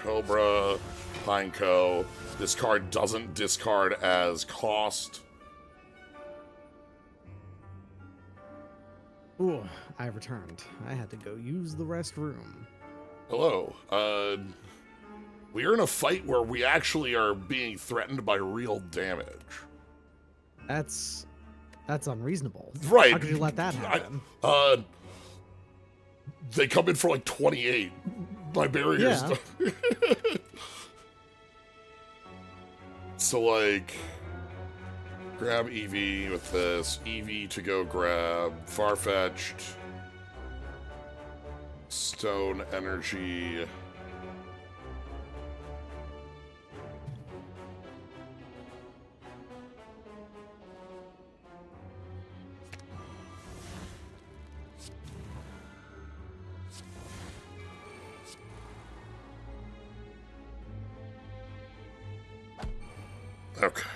Cobra, Pineco. This card doesn't discard as cost. Ooh, I returned. I had to go use the restroom. Hello. We're in a fight where we actually are being threatened by real damage. That's unreasonable. Right. How could you let that happen? They come in for like 28. My barriers. Yeah. So like, grab Eevee with this. Eevee to go grab Farfetch'd. Stone Energy. Okay.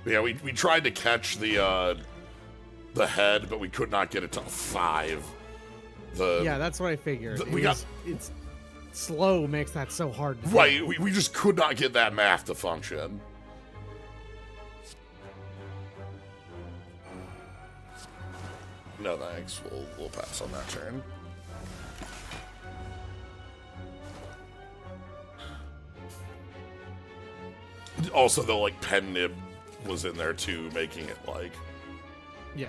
Yeah, we tried to catch the head, but we could not get it to 5. Yeah, that's what I figured. It's slow makes that so hard to do. Right, we just could not get that math to function. No thanks, we'll pass on that turn. Also, though, like, Pen Nib was in there, too, making it, like... Yeah.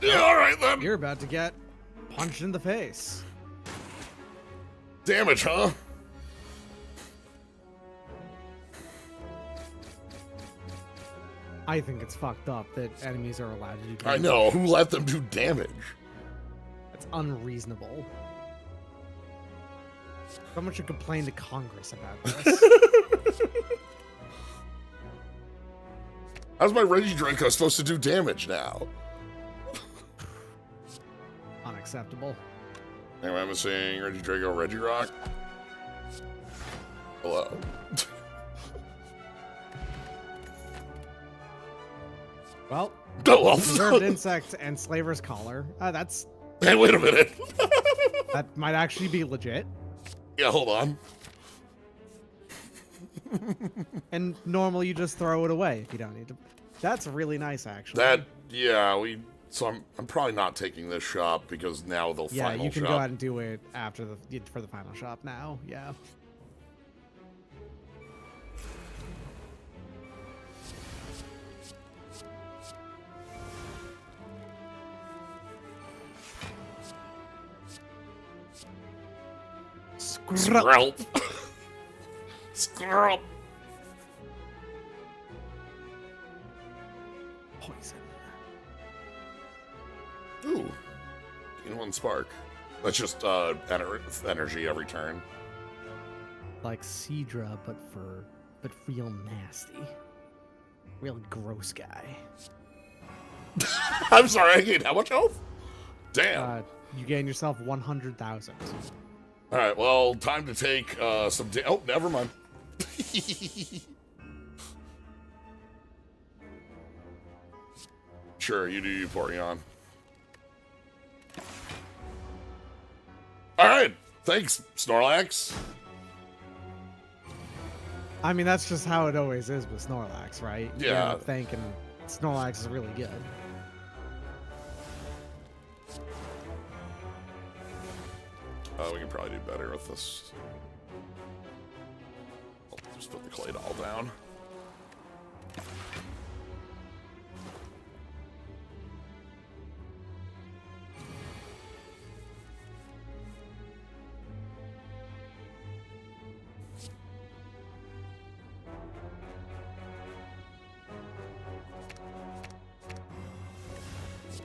Yeah, alright, then! You're about to get punched in the face. Damage, huh? I think it's fucked up that enemies are allowed to do damage. I know, who let them do damage? That's unreasonable. Someone should complain to Congress about this. How's my Regidraco supposed to do damage now? Unacceptable. Anyway, I'm missing Regidrago, Regirock. Hello. Well, Oh, well. preserved insect and slaver's collar. That's Hey, wait a minute. that might actually be legit. Yeah, hold on. And normally you just throw it away if you don't need to. That's really nice, actually. So I'm probably not taking this shop because now they'll Yeah, final you can shop. go ahead and do it after for the final shop now. Yeah. Screlp. Screlp. Poison. Ooh. Gain 1 spark. That's just energy every turn. Like Seadra, but real nasty. Real gross guy. I'm sorry, I gained how much health? Damn. You gain yourself 100,000. Alright, well, time to take some oh, never mind. Sure, you do you, Porion. Alright, thanks, Snorlax. I mean, that's just how it always is with Snorlax, right? Yeah. You end up thinking Snorlax is really good. We can probably do better with this. I'll just put the clay doll down.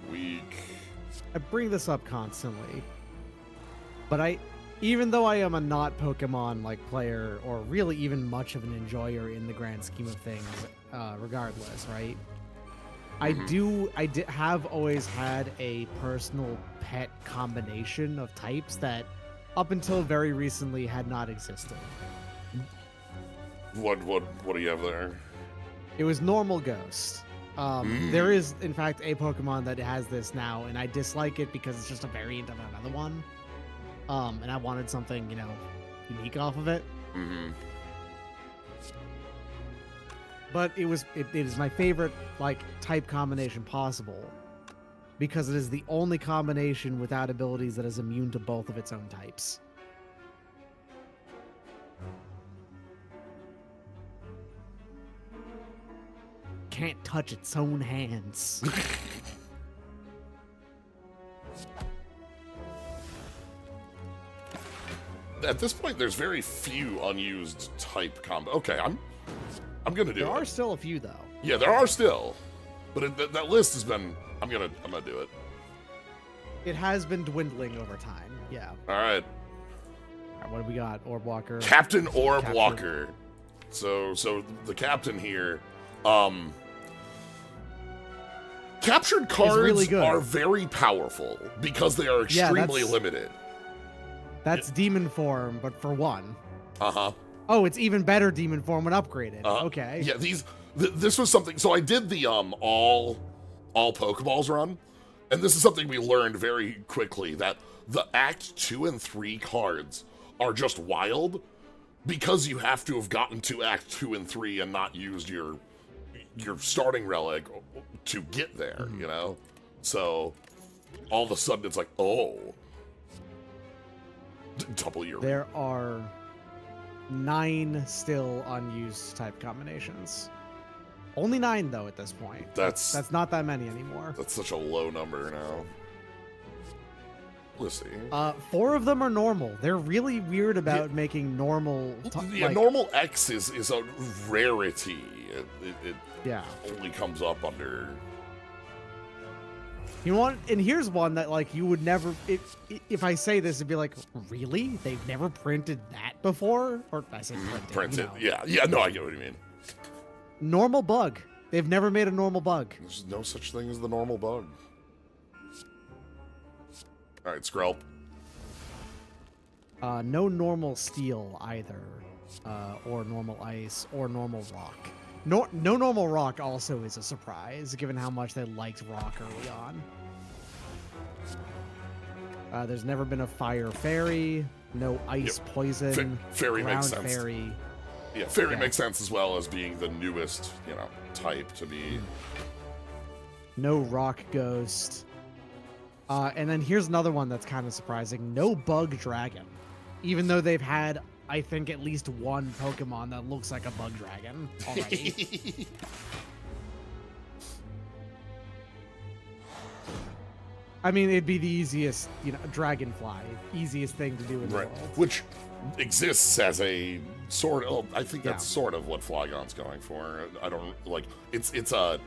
Weak. I bring this up constantly, but even though I am a not Pokemon like player or really even much of an enjoyer in the grand scheme of things, regardless, right? I have always had a personal pet combination of types that up until very recently had not existed. What do you have there? It was normal ghost. There is, in fact, a Pokemon that has this now, and I dislike it because it's just a variant of another one. And I wanted something, unique off of it. Mm-hmm. But it is my favorite, type combination possible. Because it is the only combination without abilities that is immune to both of its own types. Can't touch its own hands. At this point, there's very few unused type combo. Okay, I'm gonna do it. There are still a few though. Yeah, there are still, but that list has been. I'm gonna do it. It has been dwindling over time. Yeah. All right. What do we got? Orb Walker. Captain Orb Walker. So the captain here. Captured cards really good. are very powerful because they are extremely limited. That's demon form, but for one. Uh-huh. Oh, it's even better demon form when upgraded. Okay. Yeah, this was something. So I did the all Pokeballs run, and this is something we learned very quickly, that the Act 2 and 3 cards are just wild because you have to have gotten to Act 2 and 3 and not used your starting relic to get there, So all of a sudden it's like, oh. Double your. There are 9 still unused type combinations. Only 9 though at this point. That's not that many anymore. That's such a low number now. Let's see. 4 of them are normal. They're really weird about making normal. Normal X is a rarity. It only comes up under. You want, and here's one that you would never. If I say this, it'd be like, really? They've never printed that before, or I say printed. Yeah. No, I get what you mean. Normal bug. They've never made a normal bug. There's no such thing as the normal bug. All right, Skrelp. No normal steel either. or normal ice, or normal rock. No normal rock also is a surprise, given how much they liked rock early on. There's never been a fire fairy, no ice poison, Fairy ground makes sense. fairy. Yeah, fairy makes sense as well as being the newest, type to be. No rock ghost. And then here's another one that's kind of surprising. No bug dragon. Even though they've had, I think, at least one Pokemon that looks like a bug dragon already. I mean, it'd be the easiest, dragonfly. Easiest thing to do in the world. Which exists as a sort of, I think that's sort of what Flygon's going for. I don't, like, it's a,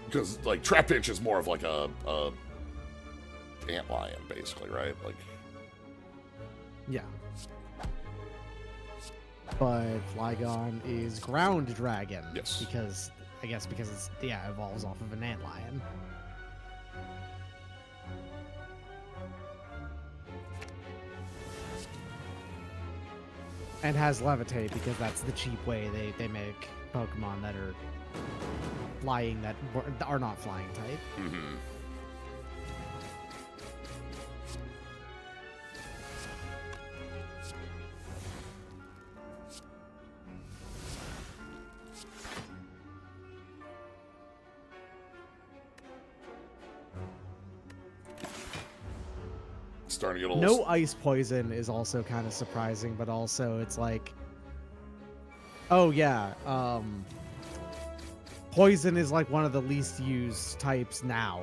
because, like, Trapinch is more of like a antlion, basically, right? Like, yeah. But Flygon is ground dragon. Yes. Because, I guess because it's, evolves off of an antlion. And has levitate because that's the cheap way they make Pokemon that are flying that are not flying type. mm-hmm. Starting to get a little... No ice poison is also kind of surprising, but also it's like, oh yeah, poison is like one of the least used types now,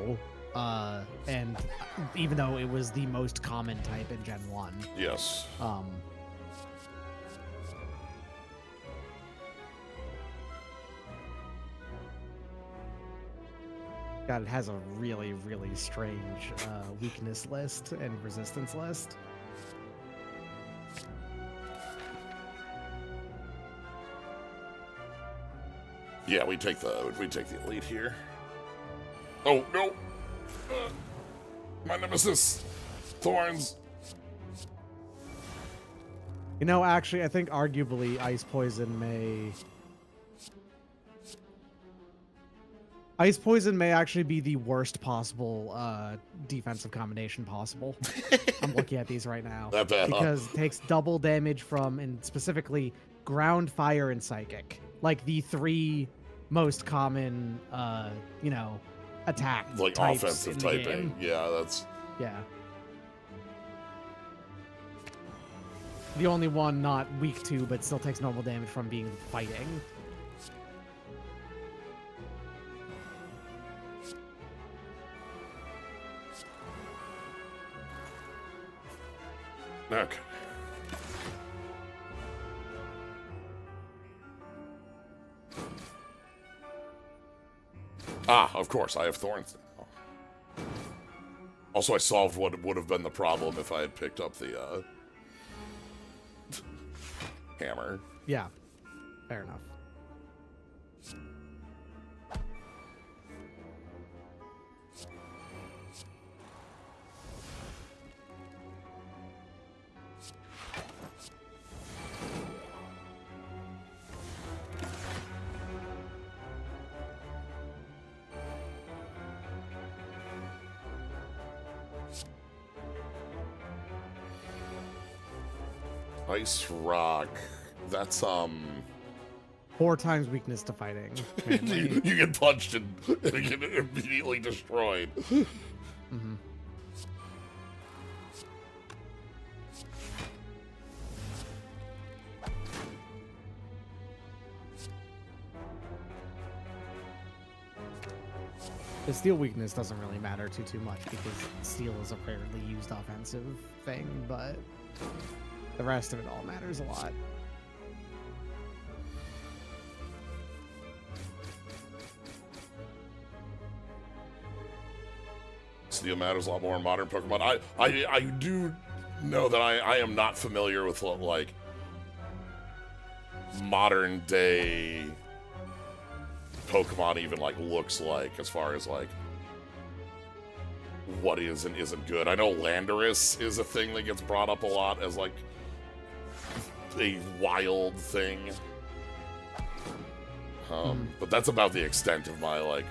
and even though it was the most common type in Gen 1. Yes. God, it has a really, really strange weakness list and resistance list. Yeah, we take the elite here. Oh no! My nemesis, Thorns. Actually, I think arguably Ice Poison may actually be the worst possible defensive combination possible. I'm looking at these right now. That bad, because it takes double damage from, and specifically, ground, fire, and psychic. Like the three most common, attack Like types offensive in the typing. game. Yeah, that's... Yeah. The only one not weak to, but still takes normal damage from being fighting. Okay. Ah, of course, I have Thorns now. Also, I solved what would have been the problem if I had picked up the, hammer. Yeah, fair enough. Ice Rock. That's, 4 times weakness to fighting. you get punched and you get immediately destroyed. Mm-hmm. The steel weakness doesn't really matter too much because steel is a rarely used offensive thing, but the rest of it all matters a lot. Steel matters a lot more in modern Pokemon. I do know that I am not familiar with what, like, modern day Pokemon even, like, looks like as far as, like, what is and isn't good. I know Landorus is a thing that gets brought up a lot as, like, a wild thing. But that's about the extent of my, like,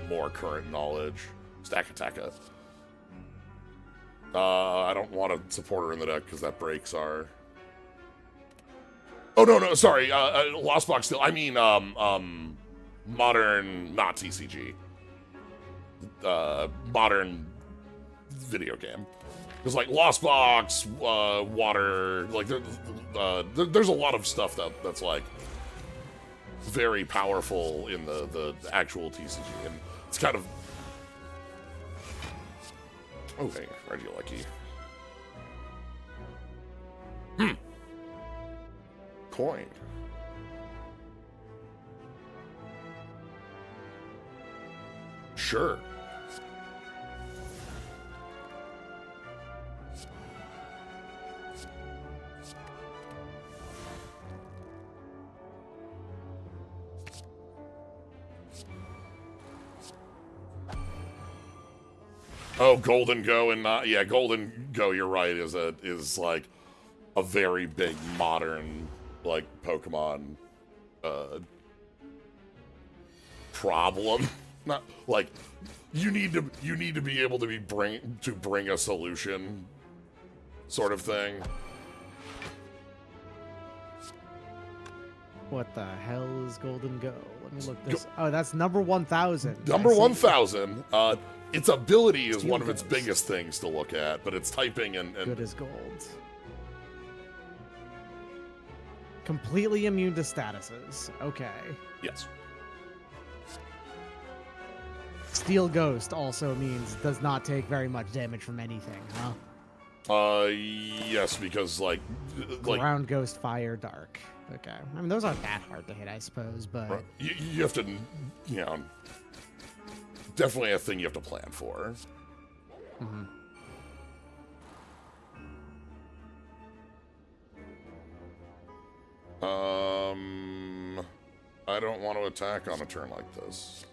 more current knowledge. Stack Attacka. I don't want a supporter in the deck because that breaks our... Oh, no, sorry. Lost Box still. I mean, modern, not TCG. Modern video game. Because, like, Lost Box, Water, like, there's a lot of stuff that's, like, very powerful in the actual TCG, and it's kind of... Oh, hey, Regilucky. Coin. Sure. Oh, Golden Go and not... Yeah, Golden Go, you're right, is like a very big modern, like, Pokemon problem. Not like you need to be able to bring a solution sort of thing. What the hell is Golden Go? Let me look this. Oh, that's number 1000. Number 1000. Its ability is Steel one of its Ghost. biggest things to look at, but its typing and Good as gold. Completely immune to statuses. Okay. yes. Steel Ghost also means does not take very much damage from anything, huh? Yes, because like Ground Ghost, Fire, Dark. Okay. I mean, those aren't that hard to hit, I suppose, but... you have to, you know, definitely a thing you have to plan for. Mm-hmm. I don't want to attack on a turn like this.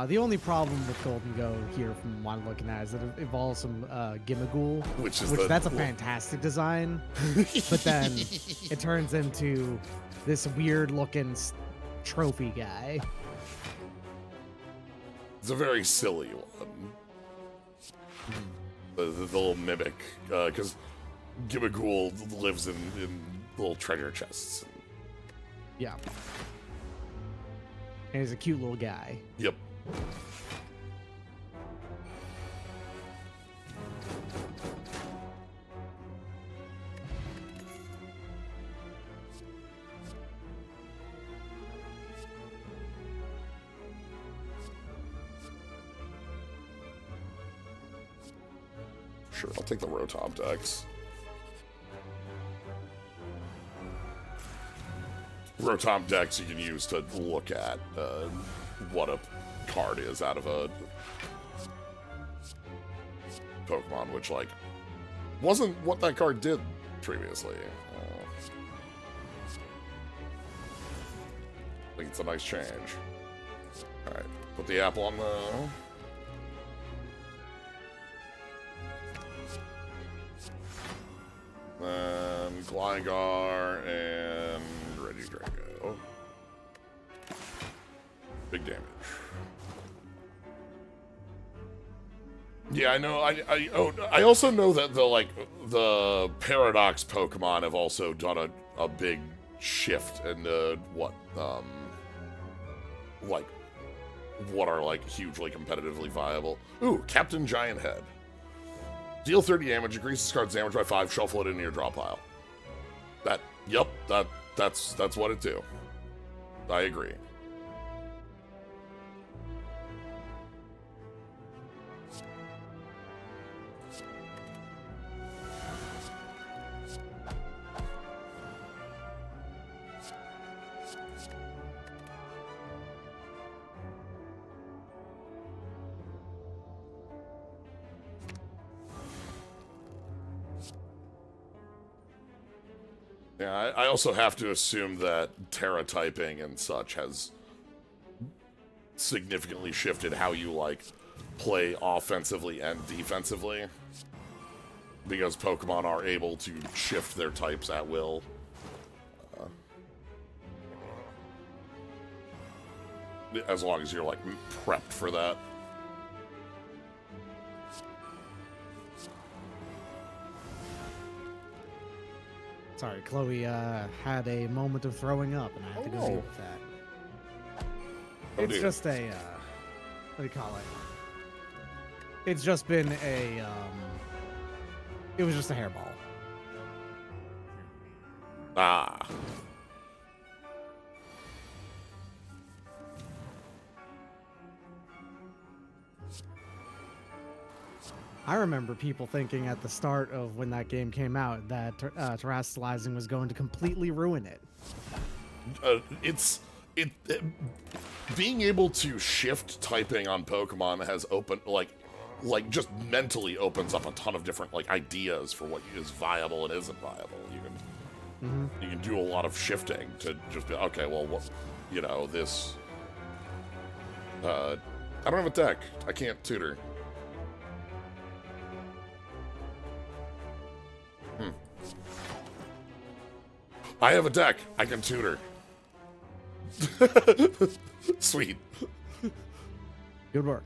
The only problem with Golden Go here from what I'm looking at is that it involves some Gimmighoul, Which that's a fantastic design, but then it turns into this weird-looking trophy guy. It's a very silly one. The little mimic, because Gimmighoul lives in little treasure chests. Yeah. And he's a cute little guy. Yep. Sure, I'll take the Rotom Dex. Rotom Dex you can use to look at what a card is out of a Pokemon, which, like, wasn't what that card did previously. I think it's a nice change. Alright, put the apple on the... Then Gligar and Regidrago. Big damage. Yeah, I know. I also know that the Paradox Pokemon have also done a big shift into what are like hugely competitively viable. Ooh, Captain Giant Head. Deal 30 damage, increase this card's damage by 5, shuffle it into your draw pile. That's what it do. I agree. Yeah, I also have to assume that Terra typing and such has significantly shifted how you, like, play offensively and defensively. because Pokemon are able to shift their types at will. As long as you're, like, prepped for that. Sorry, Chloe had a moment of throwing up, and I had to go deal with that. Oh, It's dear. just a, what do you call it? It's just been a, it was just a hairball. Ah. I remember people thinking at the start of when that game came out that terrestrializing was going to completely ruin it. Being able to shift typing on Pokemon has opened, like just mentally opens up a ton of different, like, ideas for what is viable and isn't viable. You can do a lot of shifting to just be, okay, well, what, you know, this, I don't have a deck. I can't tutor. I have a deck. I can tutor. Sweet. Good work.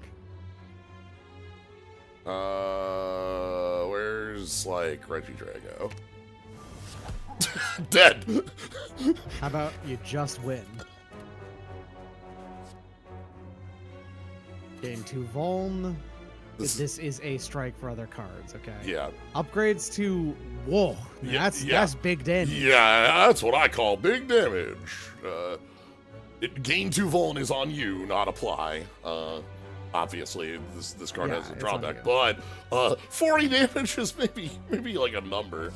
Where's, like, Regidrago? Dead. How about you just win? Gain 2 Vuln. This is a strike for other cards, okay? Yeah. Upgrades to... Whoa, that's big damage. Yeah, that's what I call big damage. Gain 2 Vuln is on you, not apply. Obviously, this card has a drawback, but 40 damage is maybe like a number.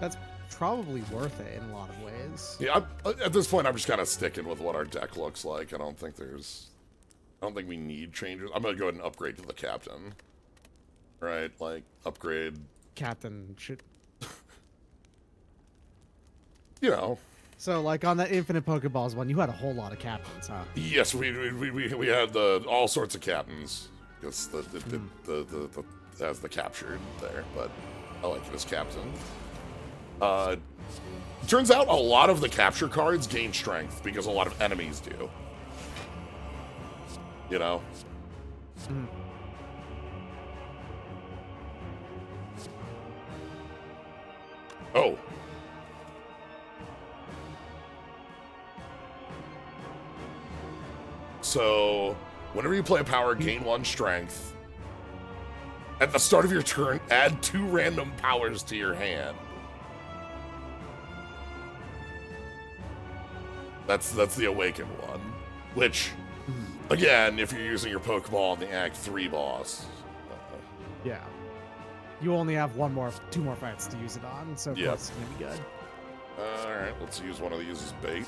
That's probably worth it in a lot of ways. Yeah, at this point, I'm just kind of sticking with what our deck looks like. I don't think we need changes. I'm gonna go ahead and upgrade to the captain. Right, like upgrade. Captain should. You know. So, like on that Infinite Pokeballs one, you had a whole lot of captains, huh? Yes, we had all sorts of captains. Because the has the captured there, but I like it as captain. Turns out a lot of the capture cards gain strength because a lot of enemies do. You know? Oh. So, whenever you play a power, gain 1 strength. At the start of your turn, add 2 random powers to your hand. That's the awakened one. Which, again, if you're using your Pokeball on the Act 3 boss. Yeah. You only have 2 more fights to use it on, so Yep. it's gonna be good. Alright, let's use one of these as bait.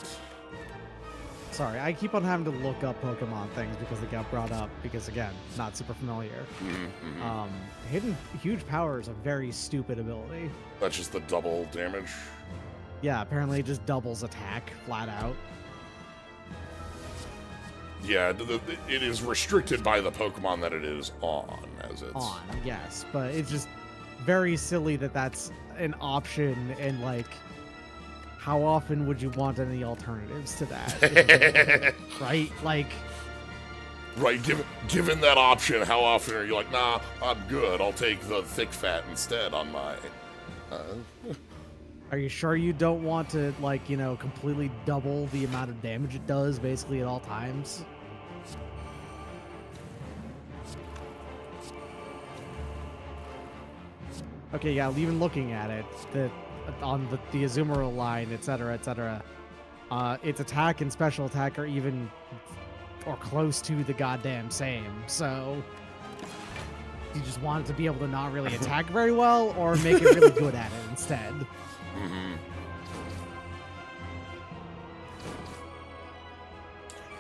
Sorry, I keep on having to look up Pokemon things because they got brought up, because again, not super familiar. Hidden Huge Power is a very stupid ability. That's just the double damage. Yeah, apparently it just doubles attack, flat out. Yeah, it is restricted by the Pokemon that it is on, as it's... On, yes, but it's just very silly that that's an option, and like, how often would you want any alternatives to that? Right? Like... Right, given that option, how often are you like, nah, I'm good, I'll take the thick fat instead on my... Are you sure you don't want to, like, you know, completely double the amount of damage it does, basically, at all times? Okay, yeah, even looking at it, on the Azumarill line, etc., etc., its attack and special attack are even or close to the goddamn same, so... You just want it to be able to not really attack very well, or make it really good at it instead.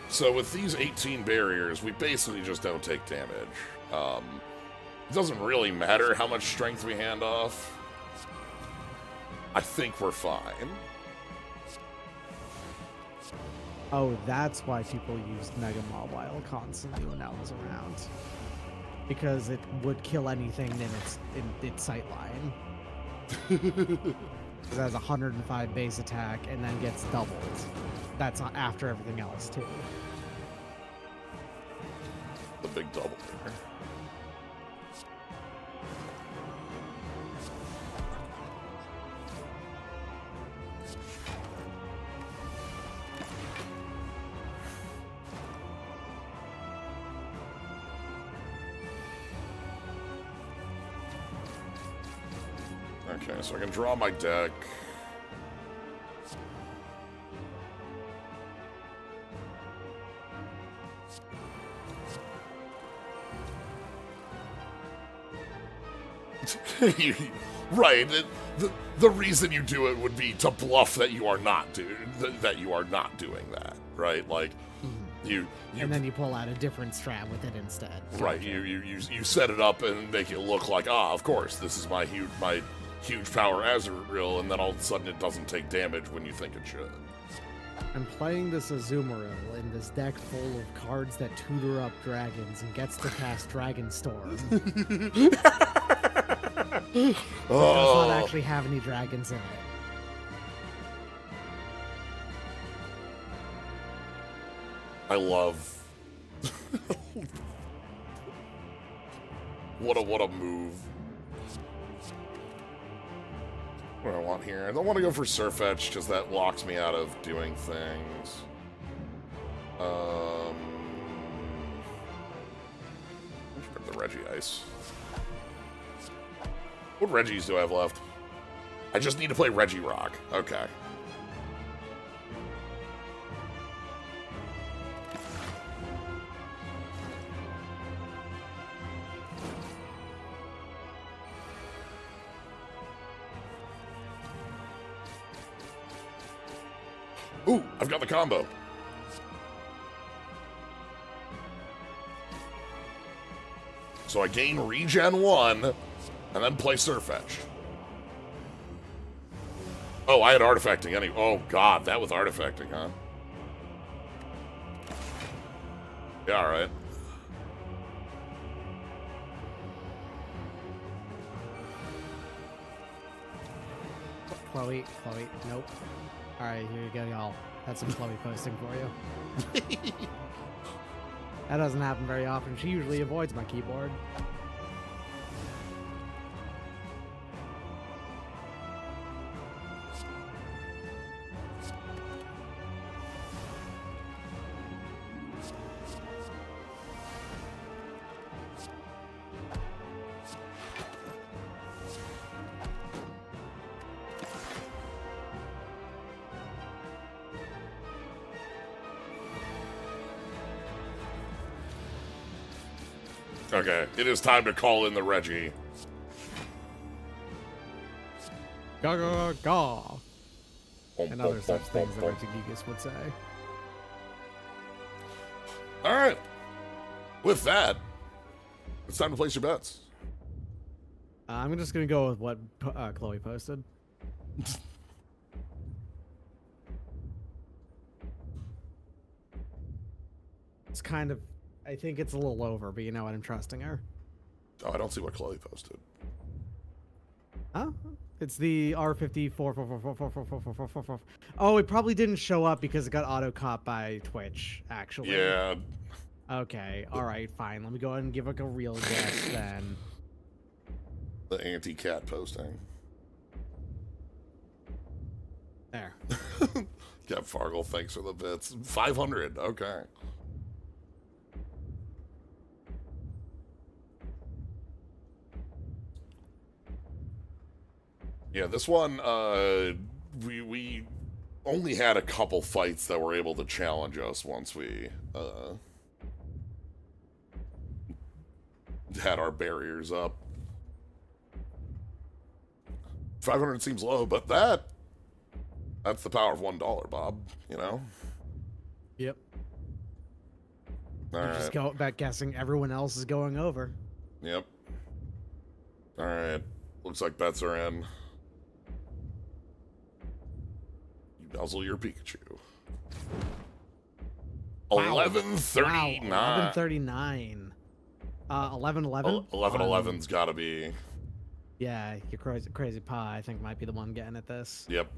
So with these 18 barriers, we basically just don't take damage. It doesn't really matter how much strength we hand off. I think we're fine. Oh, that's why people used Mega Mawile constantly when that was around. because it would kill anything in its sight line. It has 105 base attack and then gets doubled. That's not after everything else too. The big double there. Okay, so I can draw my deck. Right. The reason you do it would be to bluff that you are not doing that, right? Like you And then you pull out a different strat with it instead. right. Gotcha. You set it up and make it look like, of course, this is my huge power Azrael, and then all of a sudden it doesn't take damage when you think it should. I'm playing this Azumarill in this deck full of cards that tutor up dragons and gets to cast Dragon Storm. It does not actually have any dragons in it. I love what a move. What do I want here? I don't want to go for Surfetch because that locks me out of doing things. I should grab the Regi Ice. What Regis do I have left? I just need to play Regi Rock. Okay. Ooh, I've got the combo. So I gain regen 1, and then play Surfetch. Oh, I had artifacting anyway. Oh god, that was artifacting, huh? Yeah, alright. Chloe, nope. Alright, here you go, y'all. That's some Chloe posting for you. That doesn't happen very often. She usually avoids my keyboard. Okay, it is time to call in the Regi. Ga ga ga. And other such things that Regigigas would say. Alright. With that, it's time to place your bets. I'm just gonna go with what Chloe posted. It's kind of, I think it's a little over, but you know what? I'm trusting her. Oh, I don't see what Chloe posted. Huh? It's the R54. Oh, it probably didn't show up because it got auto-caught by Twitch, actually. Yeah. Okay, alright, fine. Let me go ahead and give like a real guess then. The anti-cat posting. There. Cap Fargle, thanks for the bits. 500, okay. Yeah, this one, we only had a couple fights that were able to challenge us once we, had our barriers up. 500 seems low, but that's the power of $1, Bob, you know? Yep. All right. Just go back guessing everyone else is going over. Yep. All right. Looks like bets are in. You nuzzle your Pikachu. Wow. 1139. Wow, 1139. 1111. 1111's got to be. Yeah, your crazy pie, I think, might be the one getting at this. Yep.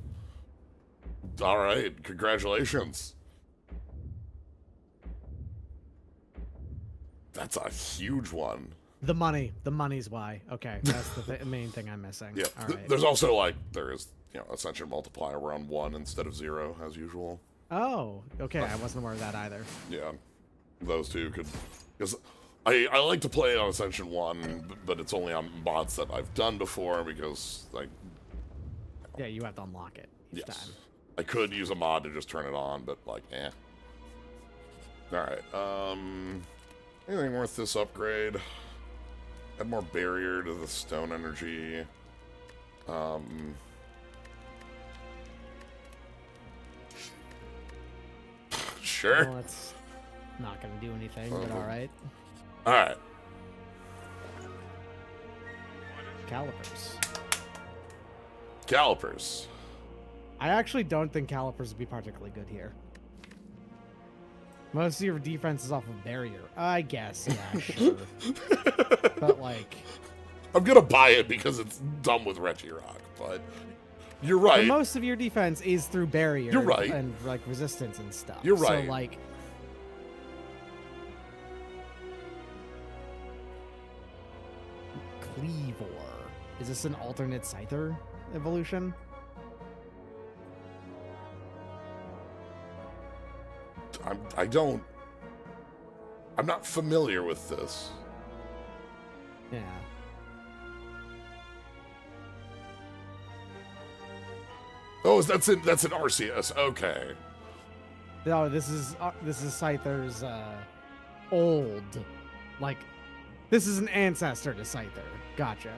All right. Congratulations. That's a huge one. The money's why. Okay, that's the main thing I'm missing. Yeah. All right. There's also like there is ascension multiplier around 1 instead of 0 as usual. Oh, okay. I wasn't aware of that either. Yeah, those two could, because I like to play on Ascension 1, but it's only on mods that I've done before because like. Yeah, you have to unlock it each time. I could use a mod to just turn it on, but like, eh. All right. Anything worth this upgrade? Add more barrier to the stone energy. Sure. Well, it's not going to do anything, but all right. All right. Calipers. Calipers. I actually don't think calipers would be particularly good here. Most of your defense is off of barrier. I guess, yeah, sure. But like, I'm gonna buy it because it's dumb with Regirock, but you're right. but most of your defense is through barrier. You're right. And like resistance and stuff. You're right. So like, Cleavor. Is this an alternate Scyther evolution? I'm not familiar with this. Yeah. Oh, that's in RCS. Okay. No, this is Scyther's old, like, this is an ancestor to Scyther. Gotcha.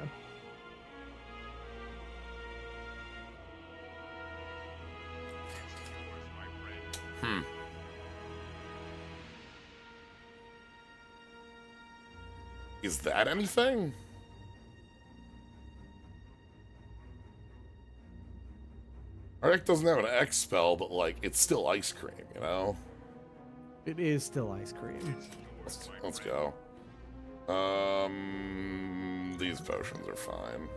Is that anything? Our deck doesn't have an X spell, but like it's still ice cream, you know? It is still ice cream. Let's go. These potions are fine.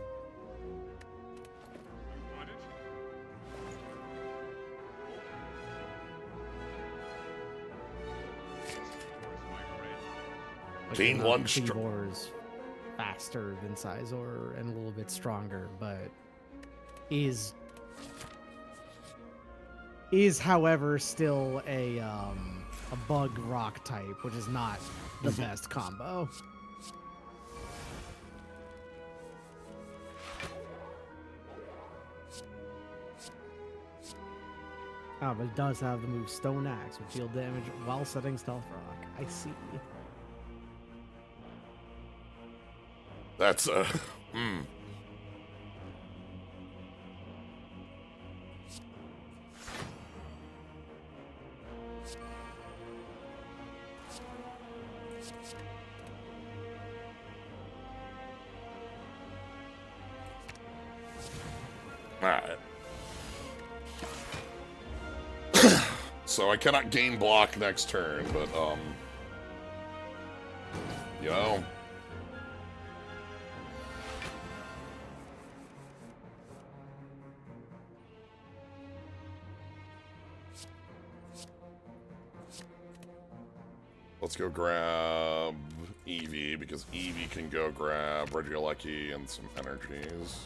Gain one Cleavor's faster than Sizor and a little bit stronger, but is however still a bug rock type, which is not the best combo. Oh, but it does have the move Stone Axe, which deal damage while setting Stealth Rock. I see. That's Alright. So I cannot gain block next turn, but you know. Let's go grab Eevee, because Eevee can go grab Regieleki and some energies.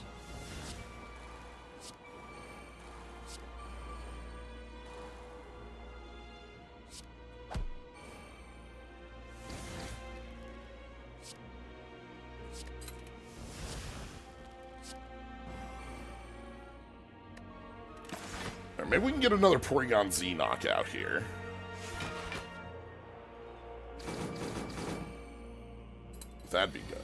Right, maybe we can get another Porygon Z knockout here. That'd be good.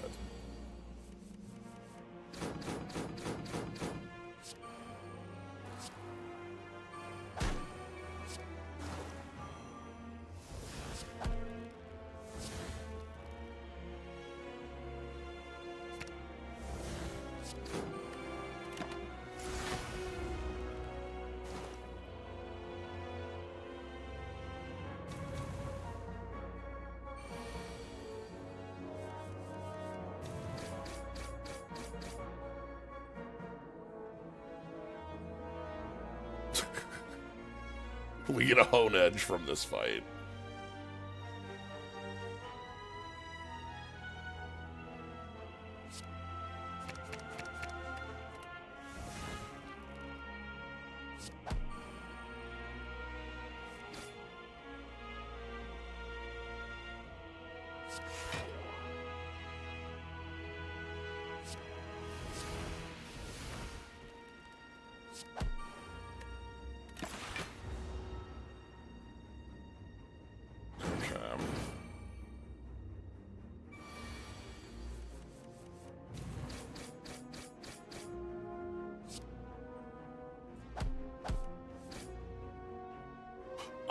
We get a hone edge from this fight.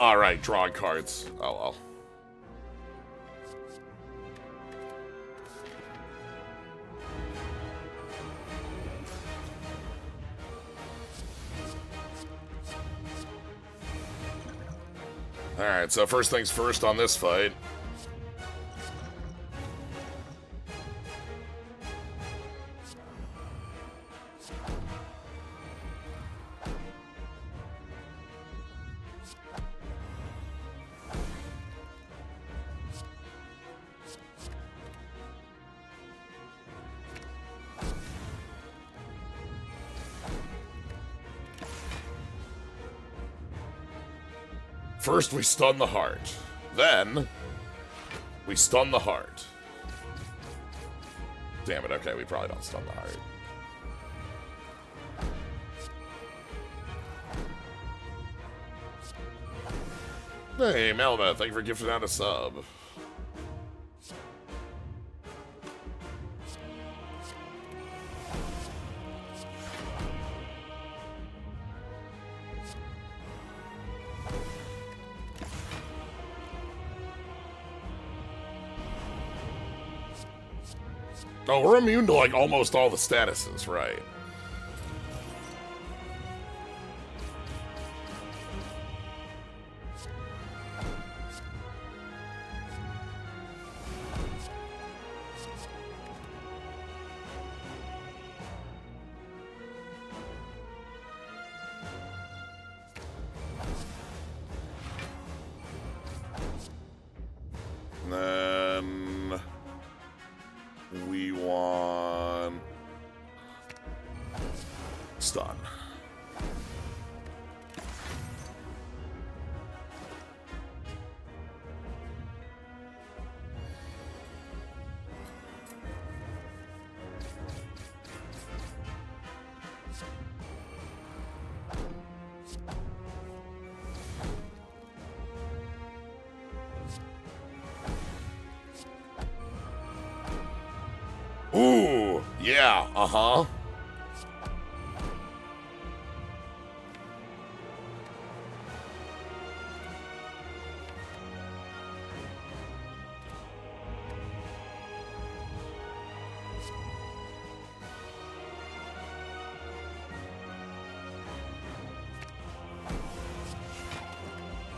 Alright, drawing cards. Oh well. Alright, so first things first on this fight. First, we stun the heart. Then, we stun the heart. Damn it, okay, we probably don't stun the heart. Hey, Melba, thank you for gifting out a sub. Oh, we're immune to, like, almost all the statuses, right? And then we want stun. Ooh, yeah, uh-huh.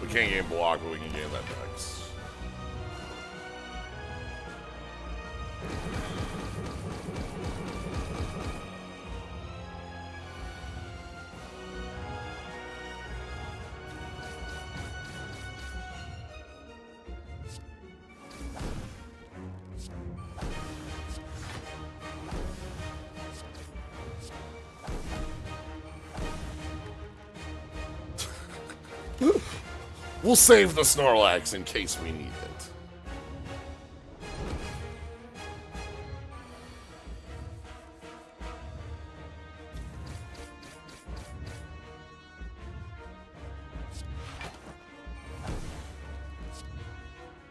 We can't gain block, but we can gain that dex. We'll save the Snorlax in case we need it.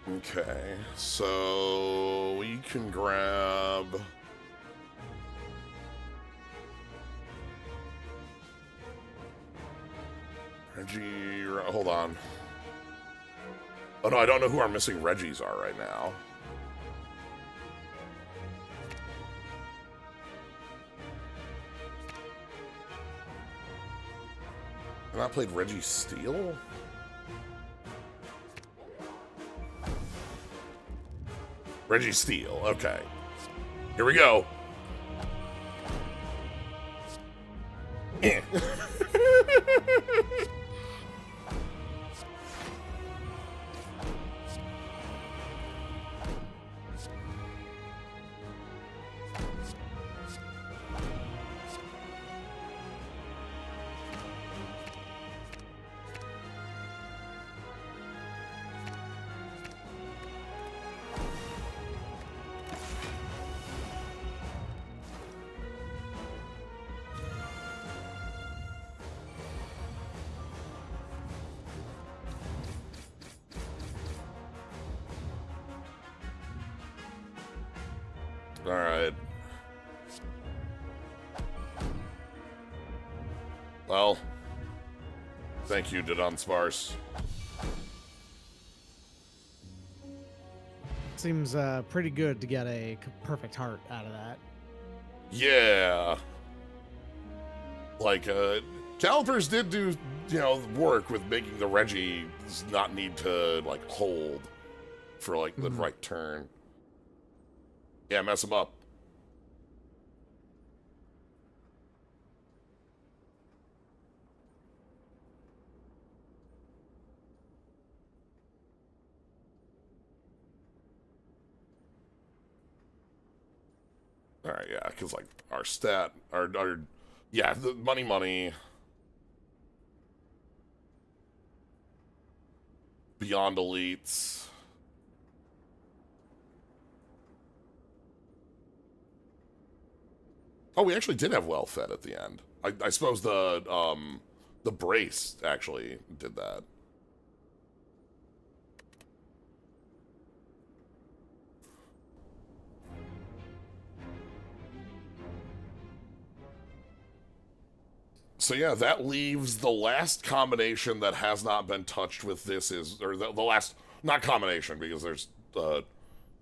Okay, so we can grab... Regi... Hold on. Oh no, I don't know who our missing Regis are right now. Have I played Regi Steel? Regi Steel, okay. Here we go. All right. Well, thank you, Didon Sparse. Seems pretty good to get a perfect heart out of that. Yeah. Like, Calipers did do, work with making the Regis not need to, like, hold for, like, the right turn. Yeah, mess them up. All right, yeah, because, like, our stat, yeah, the money, beyond elites. Oh, we actually did have well fed at the end. I suppose the brace actually did that. So yeah, that leaves the last combination that has not been touched with this or the last, not combination, because there's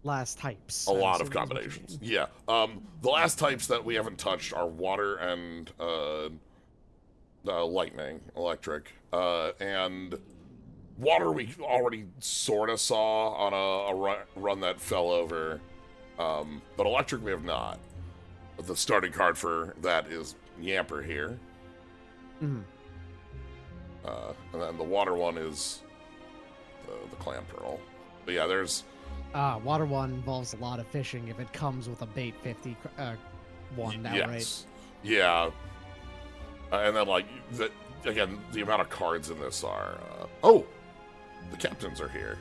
last types. a lot of combinations. Yeah. The last types that we haven't touched are water and lightning, electric. And water we already sort of saw on a run that fell over. But electric we have not. The starting card for that is Yamper here. Mm-hmm. And then the water one is the clam pearl. But yeah, there's... water one involves a lot of fishing if it comes with a bait 50 one now, yes. right? Yeah. And then, like, again, the amount of cards in this are... oh! The captains are here.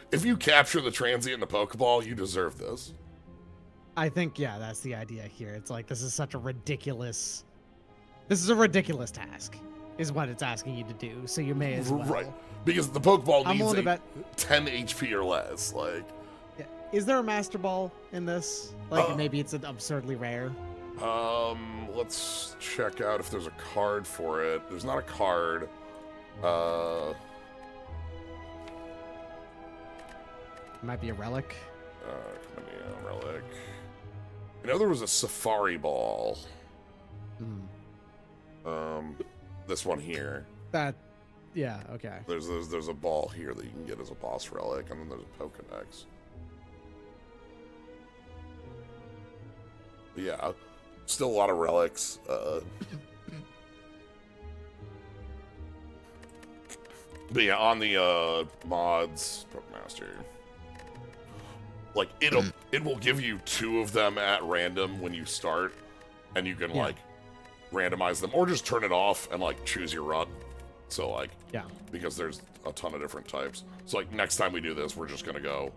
If you capture the transient in a Pokeball, you deserve this. I think, yeah, that's the idea here. It's like, this is a ridiculous task, is what it's asking you to do, so you may as well. Right. Because the Pokeball I'm needs willing to bet 10 HP or less. Like, yeah. Is there a Master Ball in this? Like, maybe it's an absurdly rare? Let's check out if there's a card for it. There's not a card. It might be a relic. Could be a relic. There was a Safari Ball. This one here. Yeah, okay. There's a ball here that you can get as a boss relic, and then there's a Pokedex. Yeah, still a lot of relics. But yeah, on the mods, Pokemaster. Like, it will give you 2 of them at random when you start, and you can like randomize them or just turn it off and like choose your run. So like, yeah, because there's a ton of different types. So like, next time we do this, we're just gonna go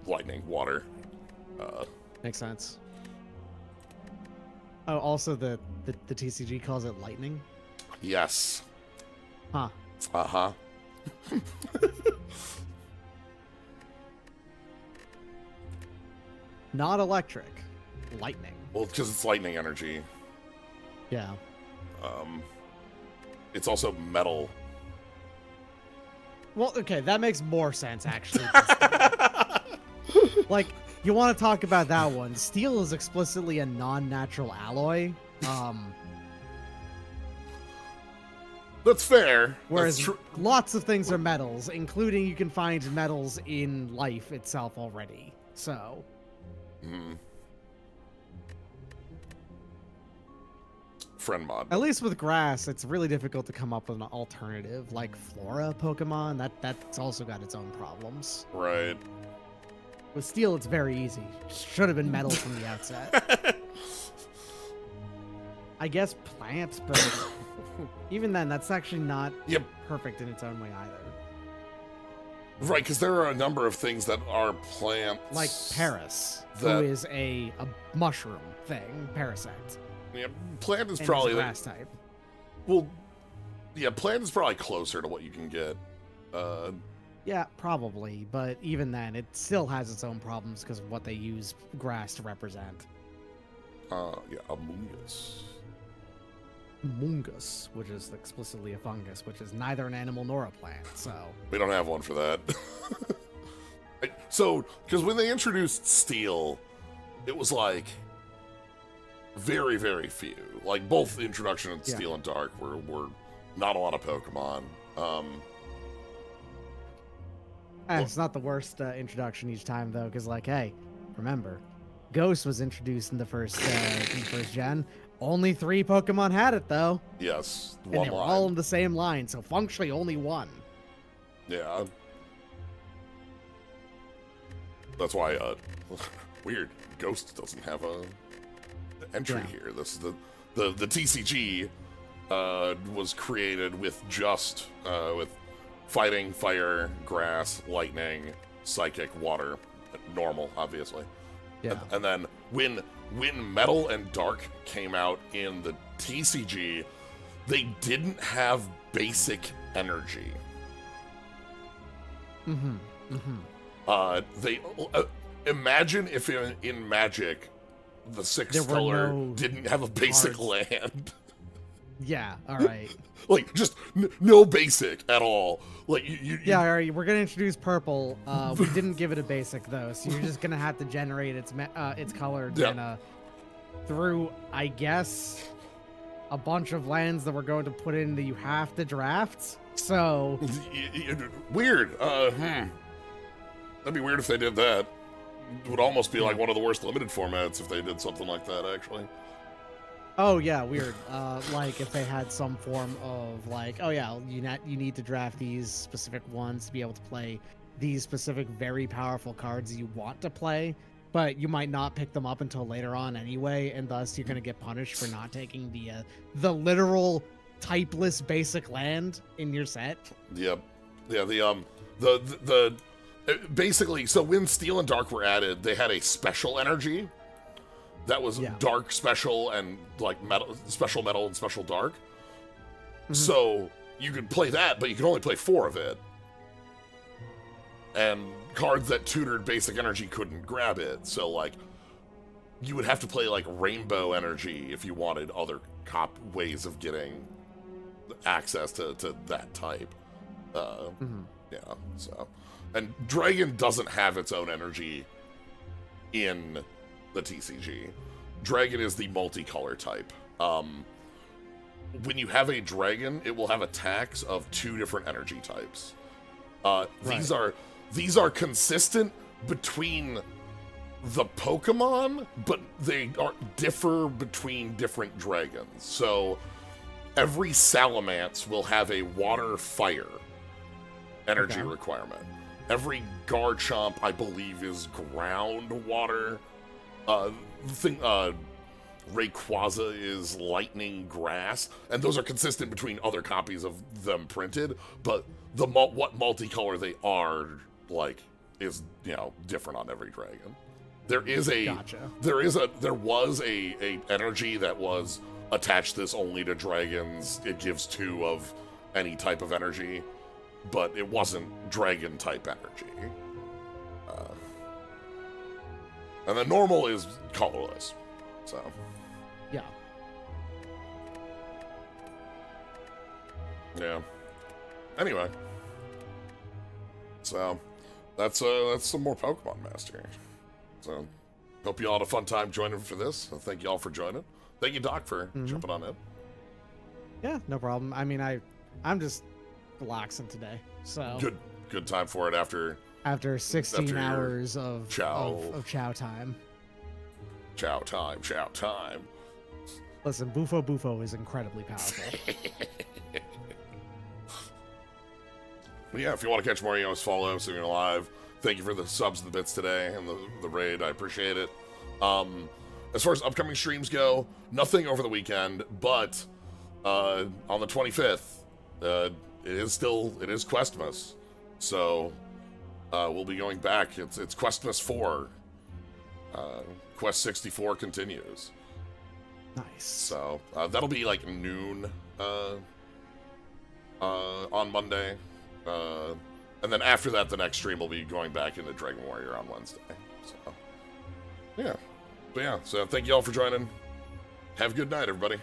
lightning, water. Makes sense. Oh, also the TCG calls it lightning. Yes. Huh. Uh-huh. Not electric, lightning. Well, because it's lightning energy. Yeah. It's also metal. Well, okay, that makes more sense, actually. Like, you want to talk about that one. Steel is explicitly a non-natural alloy. That's fair. Whereas lots of things are metals, including you can find metals in life itself already. So... Friend mod. At least with grass, it's really difficult to come up with an alternative. Like Flora Pokemon, that's also got its own problems. Right. With steel, it's very easy. Should have been metal from the outset. I guess plants, but even then, that's actually not perfect in its own way either. Right, because there are a number of things that are plants. Like Paris, who is a mushroom thing, parasite. Yeah, plant is and probably grass type. Well, Yeah, Plant is probably closer to what you can get. Yeah, probably, but even then, it still has its own problems because of what they use grass to represent. Yeah, Amoonguss. Mungus, which is explicitly a fungus, which is neither an animal nor a plant, so... We don't have one for that. So, because when they introduced Steel, it was like very, very few. Like, both Introduction and Steel and Dark were not a lot of Pokemon. It's not the worst introduction each time, though, because, like, hey, remember, Ghost was introduced in the first gen. Only 3 Pokemon had it, though. Yes, and they were all in the same line, so functionally only 1. Yeah. That's why, weird, Ghost doesn't have a entry here. This is the TCG was created with just with fighting, fire, grass, lightning, psychic, water, normal, obviously. Yeah. And then when Metal and Dark came out in the TCG, they didn't have basic energy. They imagine if in Magic, the 6th color didn't have a basic land. Yeah, all right. Like, just no basic at all. Like, yeah, all right, we're going to introduce purple. We didn't give it a basic, though, so you're just going to have to generate its color through, I guess, a bunch of lands that we're going to put in that you have to draft. So... Weird. That'd be weird if they did that. It would almost be like one of the worst limited formats if they did something like that, actually. Oh yeah, weird. Like if they had some form of like, oh yeah, you need to draft these specific ones to be able to play these specific very powerful cards you want to play, but you might not pick them up until later on anyway, and thus you're gonna get punished for not taking the literal typeless basic land in your set. Yep. Yeah. The basically, so when Steel and Dark were added, they had a special energy. That was Dark Special and like Metal, Special Metal and Special Dark. So you could play that, but you could only play 4 of it. And cards that tutored basic energy couldn't grab it. So like, you would have to play like Rainbow Energy if you wanted other ways of getting access to that type. Yeah. So, and Dragon doesn't have its own energy in the TCG. Dragon is the multicolor type. When you have a dragon, it will have attacks of 2 different energy types. These are consistent between the Pokemon, but they differ between different dragons. So every Salamence will have a water-fire energy requirement. Every Garchomp, I believe, is ground-water. Rayquaza is lightning grass, and those are consistent between other copies of them printed, but what multicolor they are, like, is, different on every dragon. There was a energy that was attached this only to dragons. It gives 2 of any type of energy, but it wasn't dragon type energy. And the normal is colorless. So. Yeah. Yeah. Anyway. So, that's some more Pokemon Master. So, hope you all had a fun time joining for this. So thank you all for joining. Thank you, Doc, for jumping on in. Yeah, no problem. I mean, I'm just relaxing today. So good time for it after 16 hours of chow time. Chow time. Listen, Bufo is incredibly powerful. Yeah, if you want to catch more, just follow us if you're live. Thank you for the subs and the bits today and the raid. I appreciate it. As far as upcoming streams go, nothing over the weekend, but on the 25th, it is Questmas. So we'll be going back. It's Questmas 4. Quest 64 continues. Nice. So that'll be like noon on Monday. And then after that, the next stream will be going back into Dragon Warrior on Wednesday. So, yeah. But yeah, so thank you all for joining. Have a good night, everybody.